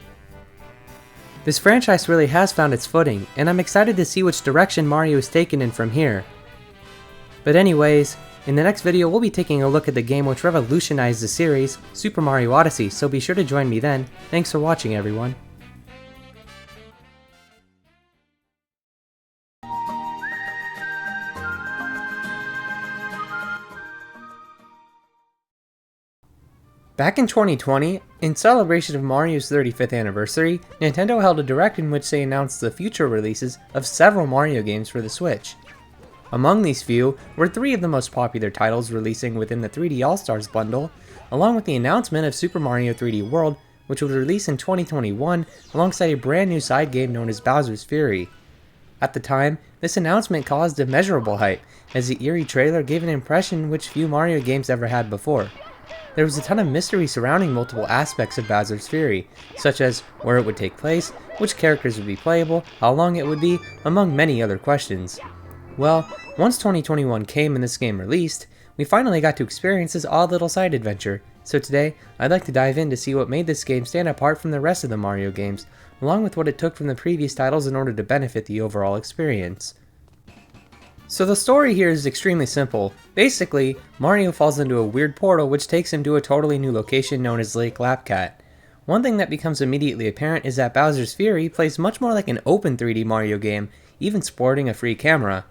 This franchise really has found its footing, and I'm excited to see which direction Mario is taken in from here. But anyways, in the next video we'll be taking a look at the game which revolutionized the series, Super Mario Odyssey, so be sure to join me then. Thanks for watching, everyone. Back in 2020, in celebration of Mario's 35th anniversary, Nintendo held a direct in which they announced the future releases of several Mario games for the Switch. Among these few were 3 of the most popular titles releasing within the 3D All-Stars bundle, along with the announcement of Super Mario 3D World, which would release in 2021 alongside a brand new side game known as Bowser's Fury. At the time, this announcement caused immeasurable hype, as the eerie trailer gave an impression which few Mario games ever had before. There was a ton of mystery surrounding multiple aspects of Bowser's Fury, such as where it would take place, which characters would be playable, how long it would be, among many other questions. Well, once 2021 came and this game released, we finally got to experience this odd little side adventure, so today I'd like to dive in to see what made this game stand apart from the rest of the Mario games, along with what it took from the previous titles in order to benefit the overall experience. So the story here is extremely simple. Basically, Mario falls into a weird portal which takes him to a totally new location known as Lake Lapcat. One thing that becomes immediately apparent is that Bowser's Fury plays much more like an open 3D Mario game, even sporting a free camera.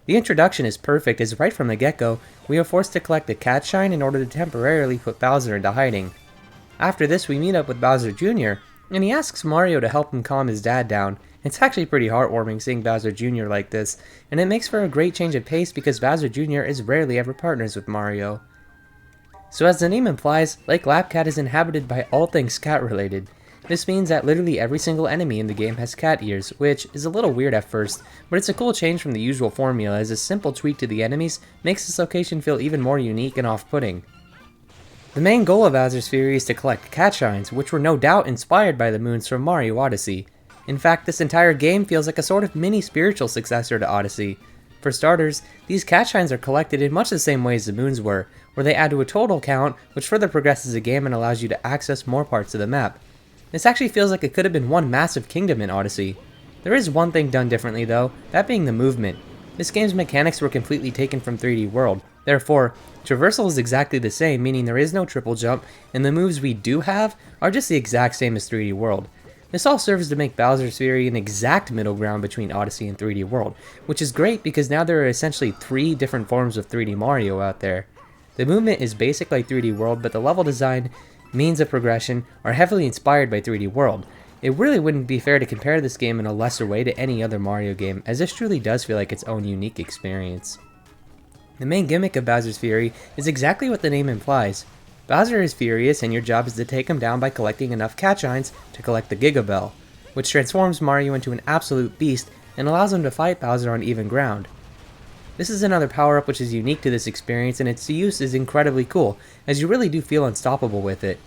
The introduction is perfect as right from the get-go, we are forced to collect the cat shine in order to temporarily put Bowser into hiding. After this we meet up with Bowser Jr., and he asks Mario to help him calm his dad down. It's actually pretty heartwarming seeing Bowser Jr. like this, and it makes for a great change of pace because Bowser Jr. is rarely ever partners with Mario. So as the name implies, Lake Lapcat is inhabited by all things cat related. This means that literally every single enemy in the game has cat ears, which is a little weird at first, but it's a cool change from the usual formula as a simple tweak to the enemies makes this location feel even more unique and off-putting. The main goal of Bowser's Fury is to collect cat shines, which were no doubt inspired by the moons from Mario Odyssey. In fact, this entire game feels like a sort of mini spiritual successor to Odyssey. For starters, these cat shines are collected in much the same way as the moons were, where they add to a total count, which further progresses the game and allows you to access more parts of the map. This actually feels like it could have been one massive kingdom in Odyssey. There is one thing done differently though, that being the movement. This game's mechanics were completely taken from 3D World. Therefore, traversal is exactly the same, meaning there is no triple jump, and the moves we do have are just the exact same as 3D World. This all serves to make Bowser's Fury an exact middle ground between Odyssey and 3D World, which is great because now there are essentially 3 different forms of 3D Mario out there. The movement is basic like 3D World, but the level design, means of progression, are heavily inspired by 3D World. It really wouldn't be fair to compare this game in a lesser way to any other Mario game, as this truly does feel like its own unique experience. The main gimmick of Bowser's Fury is exactly what the name implies. Bowser is furious and your job is to take him down by collecting enough cat shines to collect the Giga Bell, which transforms Mario into an absolute beast and allows him to fight Bowser on even ground. This is another power-up which is unique to this experience, and its use is incredibly cool, as you really do feel unstoppable with it.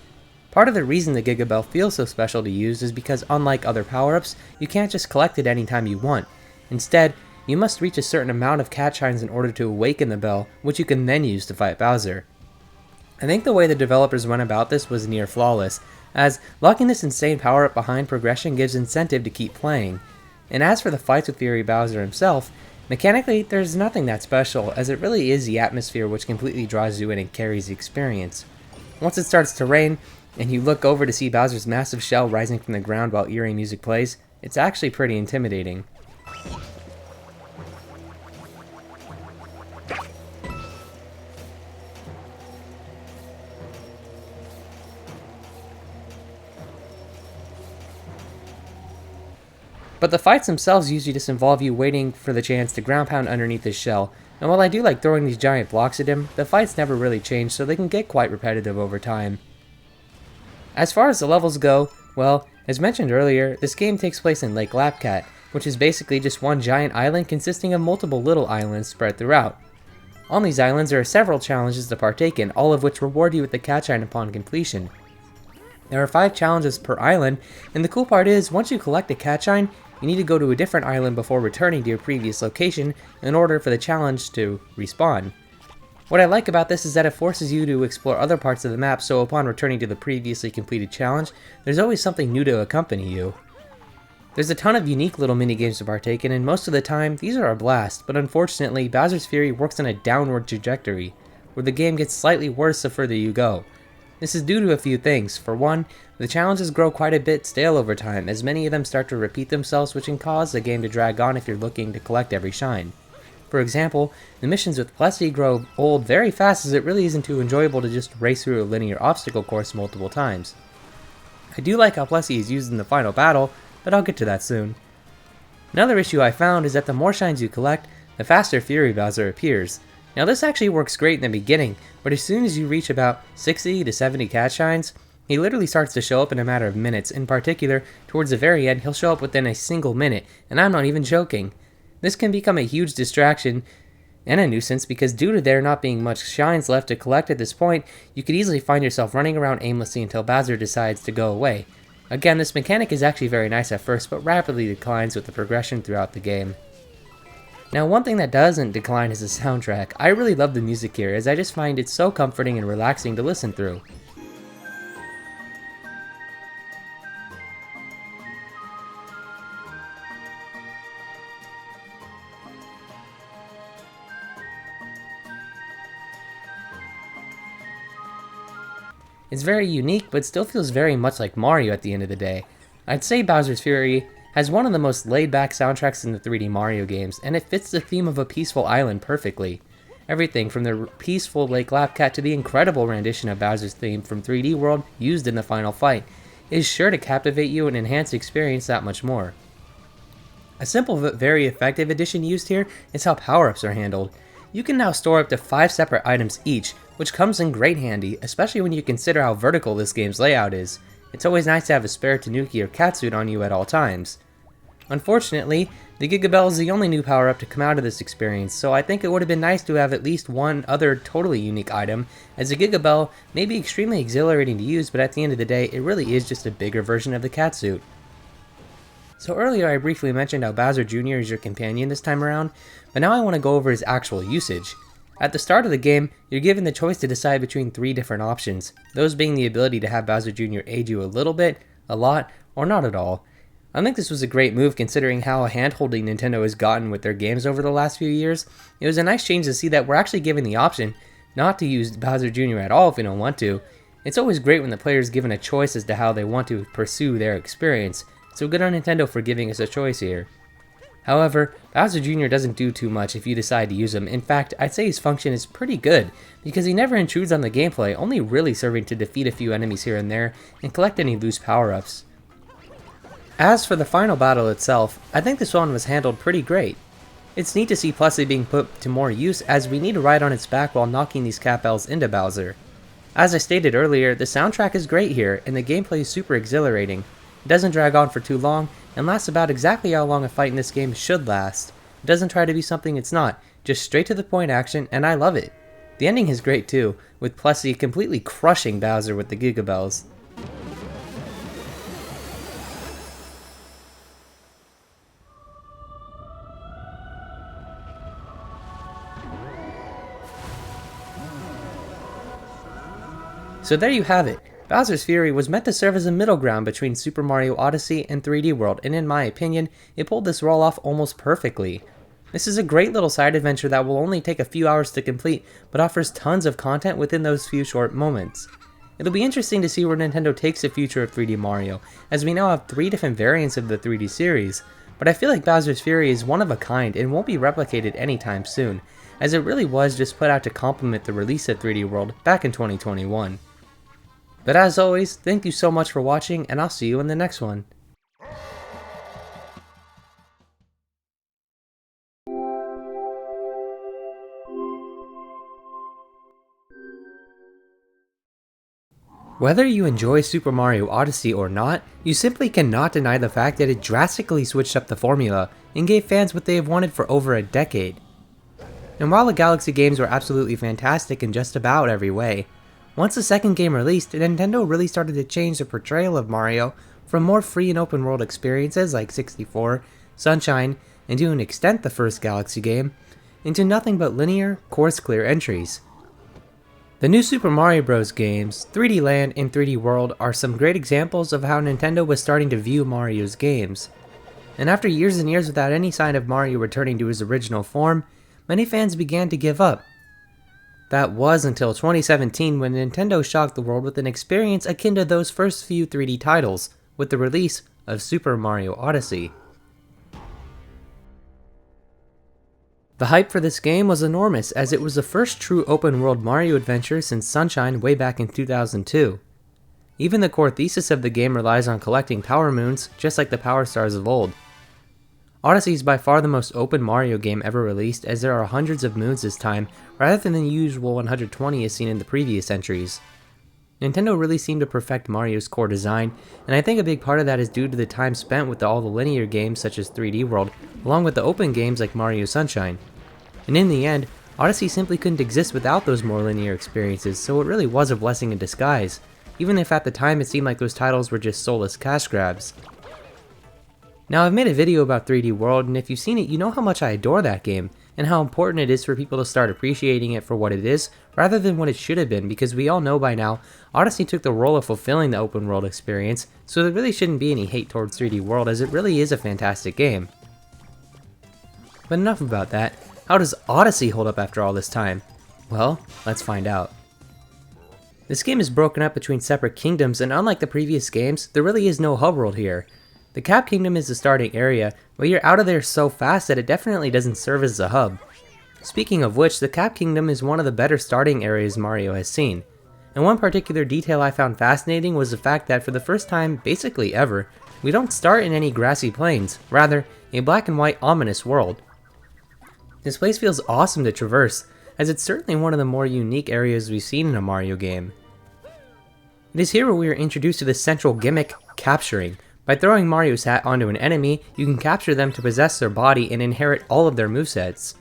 Part of the reason the Giga Bell feels so special to use is because unlike other power-ups, you can't just collect it anytime you want. Instead, you must reach a certain amount of cat shines in order to awaken the bell, which you can then use to fight Bowser. I think the way the developers went about this was near flawless, as locking this insane power-up behind progression gives incentive to keep playing. And as for the fights with Fury Bowser himself, mechanically, there's nothing that special, as it really is the atmosphere which completely draws you in and carries the experience. Once it starts to rain, and you look over to see Bowser's massive shell rising from the ground while eerie music plays, it's actually pretty intimidating. But the fights themselves usually just involve you waiting for the chance to ground pound underneath his shell, and while I do like throwing these giant blocks at him, the fights never really change, so they can get quite repetitive over time. As far as the levels go, well, as mentioned earlier, this game takes place in Lake Lapcat, which is basically just one giant island consisting of multiple little islands spread throughout. On these islands there are several challenges to partake in, all of which reward you with the cat shine upon completion. There are 5 challenges per island, and the cool part is, once you collect a cat shine, you need to go to a different island before returning to your previous location in order for the challenge to respawn. What I like about this is that it forces you to explore other parts of the map, so upon returning to the previously completed challenge, there's always something new to accompany you. There's a ton of unique little minigames to partake in, and most of the time, these are a blast, but unfortunately, Bowser's Fury works on a downward trajectory, where the game gets slightly worse the further you go. This is due to a few things. For one, the challenges grow quite a bit stale over time, as many of them start to repeat themselves, which can cause the game to drag on if you're looking to collect every shine. For example, the missions with Plessy grow old very fast, as it really isn't too enjoyable to just race through a linear obstacle course multiple times. I do like how Plessy is used in the final battle, but I'll get to that soon. Another issue I found is that the more shines you collect, the faster Fury Bowser appears. Now this actually works great in the beginning, but as soon as you reach about 60 to 70 cat shines, he literally starts to show up in a matter of minutes. In particular, towards the very end, he'll show up within a single minute, and I'm not even joking. This can become a huge distraction and a nuisance because due to there not being much shines left to collect at this point, you could easily find yourself running around aimlessly until Bowser decides to go away. Again, this mechanic is actually very nice at first, but rapidly declines with the progression throughout the game. Now, one thing that doesn't decline is the soundtrack. I really love the music here, as I just find it so comforting and relaxing to listen through. It's very unique, but still feels very much like Mario at the end of the day. I'd say Bowser's Fury has one of the most laid-back soundtracks in the 3D Mario games, and it fits the theme of a peaceful island perfectly. Everything from the peaceful Lake Lapcat to the incredible rendition of Bowser's theme from 3D World used in the final fight is sure to captivate you and enhance the experience that much more. A simple but very effective addition used here is how power-ups are handled. You can now store up to 5 separate items each, which comes in great handy, especially when you consider how vertical this game's layout is. It's always nice to have a spare Tanuki or catsuit on you at all times. Unfortunately, the Gigabell is the only new power-up to come out of this experience, so I think it would have been nice to have at least one other totally unique item, as the Gigabell may be extremely exhilarating to use, but at the end of the day, it really is just a bigger version of the catsuit. So earlier I briefly mentioned how Bowser Jr. is your companion this time around, but now I want to go over his actual usage. At the start of the game, you're given the choice to decide between 3 different options, those being the ability to have Bowser Jr. aid you a little bit, a lot, or not at all. I think this was a great move considering how hand-holding Nintendo has gotten with their games over the last few years. It was a nice change to see that we're actually given the option not to use Bowser Jr. at all if we don't want to. It's always great when the player is given a choice as to how they want to pursue their experience, so good on Nintendo for giving us a choice here. However, Bowser Jr. doesn't do too much if you decide to use him. In fact, I'd say his function is pretty good, because he never intrudes on the gameplay, only really serving to defeat a few enemies here and there, and collect any loose power-ups. As for the final battle itself, I think this one was handled pretty great. It's neat to see Plessie being put to more use as we need to ride on its back while knocking these Cap-Bells into Bowser. As I stated earlier, the soundtrack is great here, and the gameplay is super exhilarating. It doesn't drag on for too long, and lasts about exactly how long a fight in this game should last. It doesn't try to be something it's not, just straight to the point action, and I love it. The ending is great too, with Plessie completely crushing Bowser with the Gigabells. So there you have it. Bowser's Fury was meant to serve as a middle ground between Super Mario Odyssey and 3D World, and in my opinion, it pulled this role off almost perfectly. This is a great little side adventure that will only take a few hours to complete, but offers tons of content within those few short moments. It'll be interesting to see where Nintendo takes the future of 3D Mario, as we now have 3 different variants of the 3D series, but I feel like Bowser's Fury is one of a kind and won't be replicated anytime soon, as it really was just put out to complement the release of 3D World back in 2021. But as always, thank you so much for watching, and I'll see you in the next one. Whether you enjoy Super Mario Odyssey or not, you simply cannot deny the fact that it drastically switched up the formula and gave fans what they have wanted for over a decade. And while the Galaxy games were absolutely fantastic in just about every way, once the second game released, Nintendo really started to change the portrayal of Mario from more free and open world experiences like 64, Sunshine, and to an extent the first Galaxy game, into nothing but linear, course-clear entries. The new Super Mario Bros. Games, 3D Land and 3D World are some great examples of how Nintendo was starting to view Mario's games. And after years and years without any sign of Mario returning to his original form, many fans began to give up. That was until 2017 when Nintendo shocked the world with an experience akin to those first few 3D titles, with the release of Super Mario Odyssey. The hype for this game was enormous, as it was the first true open-world Mario adventure since Sunshine way back in 2002. Even the core thesis of the game relies on collecting Power Moons, just like the Power Stars of old. Odyssey is by far the most open Mario game ever released, as there are hundreds of moons this time, rather than the usual 120 as seen in the previous entries. Nintendo really seemed to perfect Mario's core design, and I think a big part of that is due to the time spent with all the linear games such as 3D World, along with the open games like Mario Sunshine. And in the end, Odyssey simply couldn't exist without those more linear experiences, so it really was a blessing in disguise, even if at the time it seemed like those titles were just soulless cash grabs. Now, I've made a video about 3D World, and if you've seen it, you know how much I adore that game, and how important it is for people to start appreciating it for what it is, rather than what it should have been, because we all know by now, Odyssey took the role of fulfilling the open world experience, so there really shouldn't be any hate towards 3D World, as it really is a fantastic game. But enough about that. How does Odyssey hold up after all this time? Well, let's find out. This game is broken up between separate kingdoms, and unlike the previous games, there really is no hub world here. The Cap Kingdom is the starting area, but you're out of there so fast that it definitely doesn't serve as a hub. Speaking of which, the Cap Kingdom is one of the better starting areas Mario has seen. And one particular detail I found fascinating was the fact that for the first time, basically ever, we don't start in any grassy plains, rather, a black and white ominous world. This place feels awesome to traverse, as it's certainly one of the more unique areas we've seen in a Mario game. It is here where we are introduced to the central gimmick, capturing. By throwing Mario's hat onto an enemy, you can capture them to possess their body and inherit all of their movesets.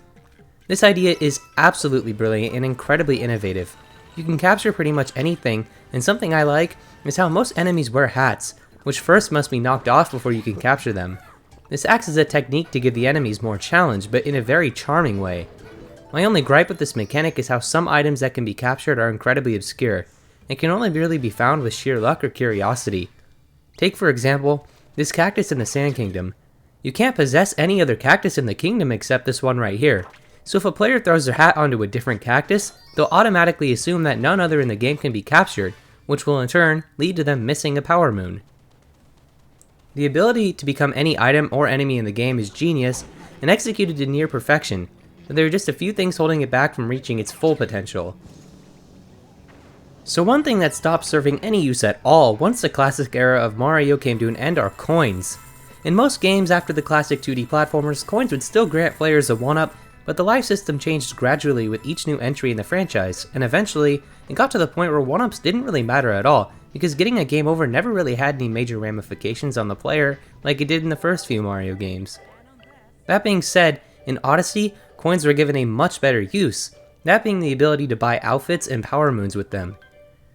This idea is absolutely brilliant and incredibly innovative. You can capture pretty much anything, and something I like is how most enemies wear hats, which first must be knocked off before you can capture them. This acts as a technique to give the enemies more challenge, but in a very charming way. My only gripe with this mechanic is how some items that can be captured are incredibly obscure, and can only really be found with sheer luck or curiosity. Take for example, this cactus in the Sand Kingdom. You can't possess any other cactus in the kingdom except this one right here, so if a player throws their hat onto a different cactus, they'll automatically assume that none other in the game can be captured, which will in turn lead to them missing a power moon. The ability to become any item or enemy in the game is genius and executed to near perfection, but there are just a few things holding it back from reaching its full potential. So one thing that stopped serving any use at all once the classic era of Mario came to an end are coins. In most games after the classic 2D platformers, coins would still grant players a 1-up, but the life system changed gradually with each new entry in the franchise, and eventually, it got to the point where 1-ups didn't really matter at all, because getting a game over never really had any major ramifications on the player like it did in the first few Mario games. That being said, in Odyssey, coins were given a much better use, that being the ability to buy outfits and power moons with them.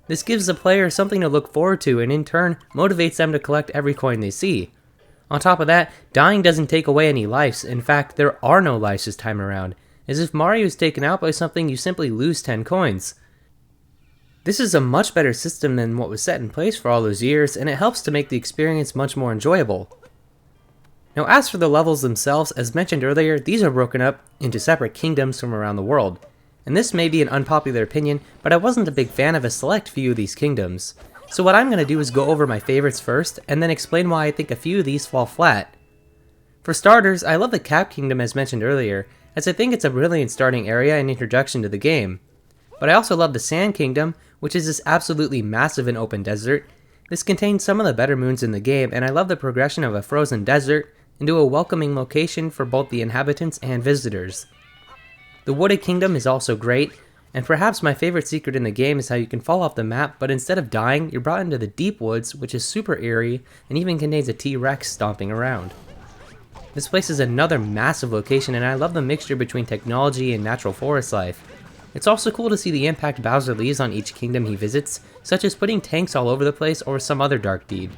This gives the player something to look forward to and in turn motivates them to collect every coin they see. On top of that, dying doesn't take away any lives. In fact, there are no lives this time around, as if Mario is taken out by something you simply lose 10 coins. This is a much better system than what was set in place for all those years, and it helps to make the experience much more enjoyable. Now as for the levels themselves, as mentioned earlier, these are broken up into separate kingdoms from around the world. And this may be an unpopular opinion, but I wasn't a big fan of a select few of these kingdoms. So what I'm going to do is go over my favorites first, and then explain why I think a few of these fall flat. For starters, I love the Cap Kingdom as mentioned earlier, as I think it's a brilliant starting area and introduction to the game. But I also love the Sand Kingdom, which is this absolutely massive and open desert. This contains some of the better moons in the game, and I love the progression of a frozen desert into a welcoming location for both the inhabitants and visitors. The Wooded Kingdom is also great, and perhaps my favorite secret in the game is how you can fall off the map, but instead of dying, you're brought into the deep woods, which is super eerie, and even contains a T-Rex stomping around. This place is another massive location, and I love the mixture between technology and natural forest life. It's also cool to see the impact Bowser leaves on each kingdom he visits, such as putting tanks all over the place or some other dark deed.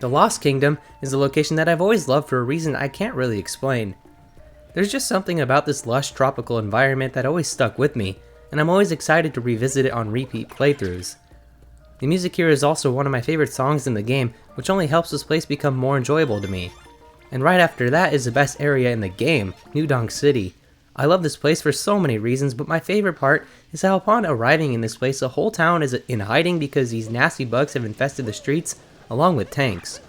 The Lost Kingdom is a location that I've always loved for a reason I can't really explain. There's just something about this lush tropical environment that always stuck with me, and I'm always excited to revisit it on repeat playthroughs. The music here is also one of my favorite songs in the game, which only helps this place become more enjoyable to me. And right after that is the best area in the game, New Donk City. I love this place for so many reasons, but my favorite part is how upon arriving in this place, the whole town is in hiding because these nasty bugs have infested the streets, along with tanks.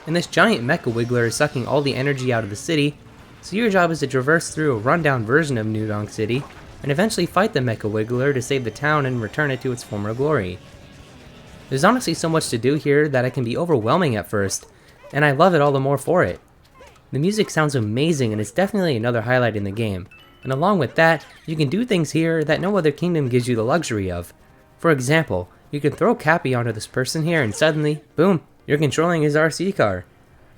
And this giant Mecha Wiggler is sucking all the energy out of the city, so your job is to traverse through a rundown version of New Donk City, and eventually fight the Mecha Wiggler to save the town and return it to its former glory. There's honestly so much to do here that it can be overwhelming at first, and I love it all the more for it. The music sounds amazing and it's definitely another highlight in the game, and along with that, you can do things here that no other kingdom gives you the luxury of. For example, you can throw Cappy onto this person here and suddenly, boom, you're controlling his RC car.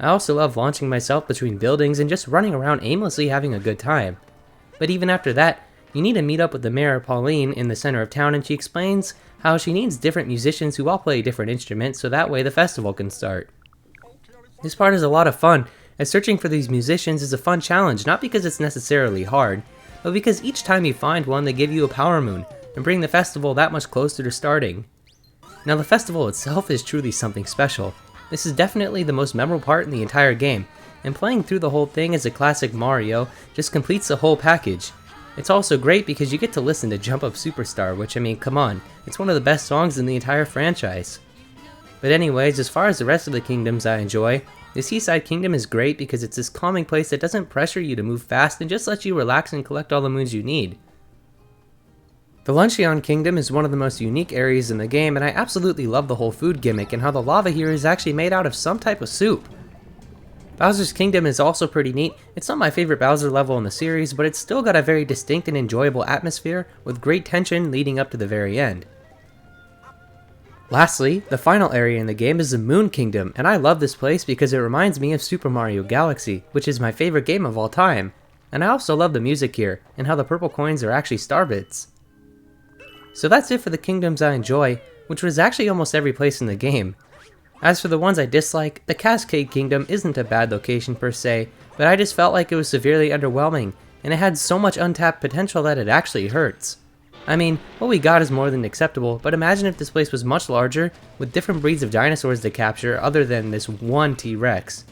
I also love launching myself between buildings and just running around aimlessly having a good time. But even after that, you need to meet up with the mayor Pauline in the center of town, and she explains how she needs different musicians who all play different instruments so that way the festival can start. This part is a lot of fun, as searching for these musicians is a fun challenge, not because it's necessarily hard, but because each time you find one they give you a power moon, and bring the festival that much closer to starting. Now the festival itself is truly something special. This is definitely the most memorable part in the entire game, and playing through the whole thing as a classic Mario just completes the whole package. It's also great because you get to listen to Jump Up Superstar, which I mean, come on, it's one of the best songs in the entire franchise. But anyways, as far as the rest of the kingdoms I enjoy, the Seaside Kingdom is great because it's this calming place that doesn't pressure you to move fast and just lets you relax and collect all the moons you need. The Luncheon Kingdom is one of the most unique areas in the game, and I absolutely love the whole food gimmick and how the lava here is actually made out of some type of soup. Bowser's Kingdom is also pretty neat. It's not my favorite Bowser level in the series, but it's still got a very distinct and enjoyable atmosphere with great tension leading up to the very end. Lastly, the final area in the game is the Moon Kingdom, and I love this place because it reminds me of Super Mario Galaxy, which is my favorite game of all time. And I also love the music here, and how the purple coins are actually star bits. So that's it for the kingdoms I enjoy, which was actually almost every place in the game. As for the ones I dislike, the Cascade Kingdom isn't a bad location per se, but I just felt like it was severely underwhelming, and it had so much untapped potential that it actually hurts. I mean, what we got is more than acceptable, but imagine if this place was much larger, with different breeds of dinosaurs to capture other than this one T-Rex.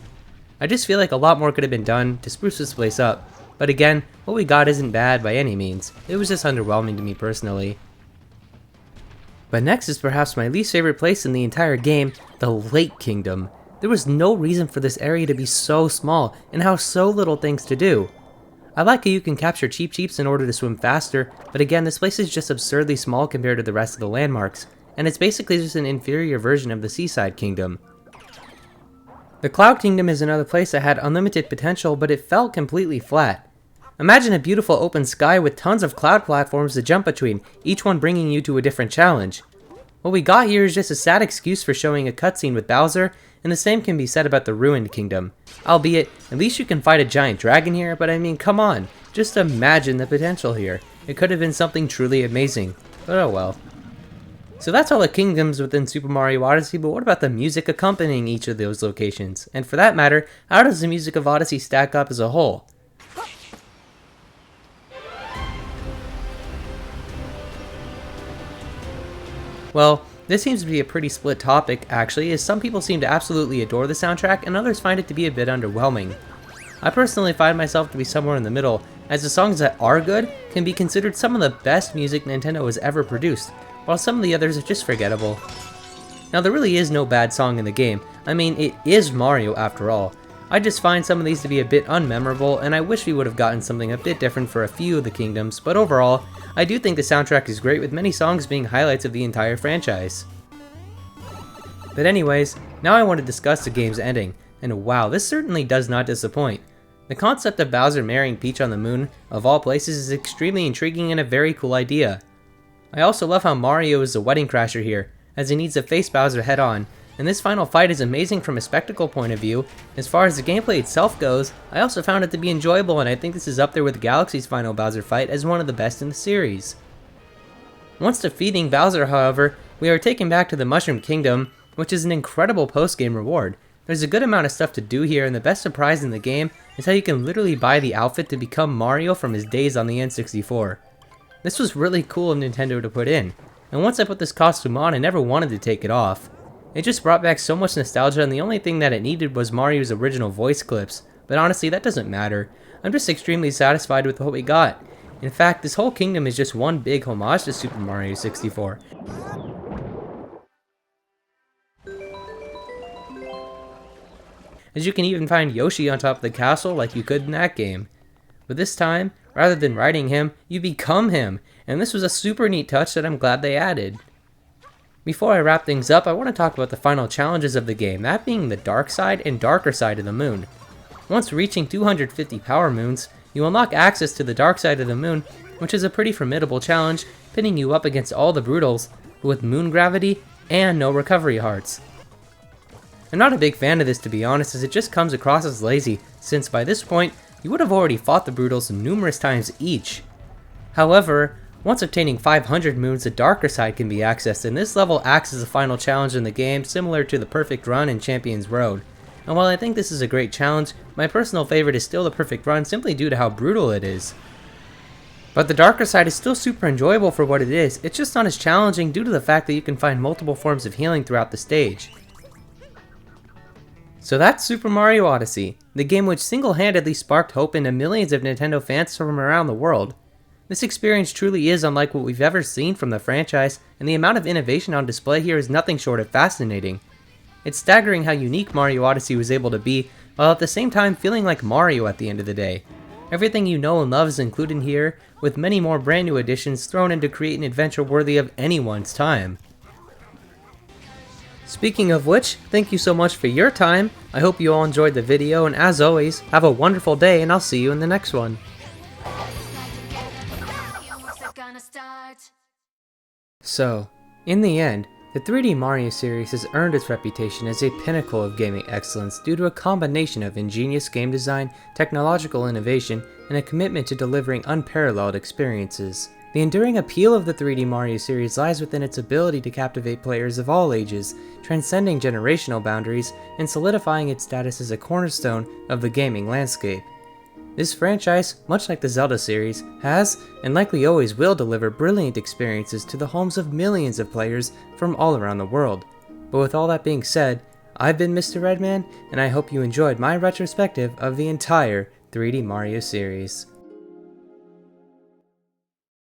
I just feel like a lot more could have been done to spruce this place up, but again, what we got isn't bad by any means. It was just underwhelming to me personally. But next is perhaps my least favorite place in the entire game, the Lake Kingdom. There was no reason for this area to be so small, and have so little things to do. I like how you can capture Cheep Cheeps in order to swim faster, but again, this place is just absurdly small compared to the rest of the landmarks, and it's basically just an inferior version of the Seaside Kingdom. The Cloud Kingdom is another place that had unlimited potential, but it felt completely flat. Imagine a beautiful open sky with tons of cloud platforms to jump between, each one bringing you to a different challenge. What we got here is just a sad excuse for showing a cutscene with Bowser, and the same can be said about the Ruined Kingdom. Albeit, at least you can fight a giant dragon here, but I mean, come on, just imagine the potential here. It could have been something truly amazing, but oh well. So that's all the kingdoms within Super Mario Odyssey, but what about the music accompanying each of those locations? And for that matter, how does the music of Odyssey stack up as a whole? Well, this seems to be a pretty split topic, actually, as some people seem to absolutely adore the soundtrack and others find it to be a bit underwhelming. I personally find myself to be somewhere in the middle, as the songs that are good can be considered some of the best music Nintendo has ever produced, while some of the others are just forgettable. Now, there really is no bad song in the game. I mean, it is Mario after all. I just find some of these to be a bit unmemorable, and I wish we would have gotten something a bit different for a few of the kingdoms, but overall, I do think the soundtrack is great, with many songs being highlights of the entire franchise. But anyways, now I want to discuss the game's ending, and wow, this certainly does not disappoint. The concept of Bowser marrying Peach on the moon, of all places, is extremely intriguing and a very cool idea. I also love how Mario is the wedding crasher here, as he needs to face Bowser head on, and this final fight is amazing from a spectacle point of view. As far as the gameplay itself goes, I also found it to be enjoyable, and I think this is up there with Galaxy's final Bowser fight as one of the best in the series. Once defeating Bowser, however, we are taken back to the Mushroom Kingdom, which is an incredible post-game reward. There's a good amount of stuff to do here, and the best surprise in the game is how you can literally buy the outfit to become Mario from his days on the N64. This was really cool of Nintendo to put in, and once I put this costume on, I never wanted to take it off. It just brought back so much nostalgia, and the only thing that it needed was Mario's original voice clips, but honestly that doesn't matter. I'm just extremely satisfied with what we got. In fact, this whole kingdom is just one big homage to Super Mario 64. As you can even find Yoshi on top of the castle like you could in that game. But this time, rather than riding him, you become him, and this was a super neat touch that I'm glad they added. Before I wrap things up, I want to talk about the final challenges of the game, that being the dark side and darker side of the moon. Once reaching 250 power moons, you unlock access to the dark side of the moon, which is a pretty formidable challenge, pitting you up against all the brutals, with moon gravity and no recovery hearts. I'm not a big fan of this, to be honest, as it just comes across as lazy, since by this point, you would have already fought the brutals numerous times each. However, once obtaining 500 moons, the darker side can be accessed, and this level acts as the final challenge in the game, similar to the Perfect Run in Champion's Road. And while I think this is a great challenge, my personal favorite is still the Perfect Run, simply due to how brutal it is. But the darker side is still super enjoyable for what it is. It's just not as challenging due to the fact that you can find multiple forms of healing throughout the stage. So that's Super Mario Odyssey, the game which single-handedly sparked hope into millions of Nintendo fans from around the world. This experience truly is unlike what we've ever seen from the franchise, and the amount of innovation on display here is nothing short of fascinating. It's staggering how unique Mario Odyssey was able to be, while at the same time feeling like Mario at the end of the day. Everything you know and love is included here, with many more brand new additions thrown in to create an adventure worthy of anyone's time. Speaking of which, thank you so much for your time. I hope you all enjoyed the video, and as always, have a wonderful day, and I'll see you in the next one. So, in the end, the 3D Mario series has earned its reputation as a pinnacle of gaming excellence due to a combination of ingenious game design, technological innovation, and a commitment to delivering unparalleled experiences. The enduring appeal of the 3D Mario series lies within its ability to captivate players of all ages, transcending generational boundaries and solidifying its status as a cornerstone of the gaming landscape. This franchise, much like the Zelda series, has, and likely always will deliver brilliant experiences to the homes of millions of players from all around the world. But with all that being said, I've been Mr. Redman, and I hope you enjoyed my retrospective of the entire 3D Mario series.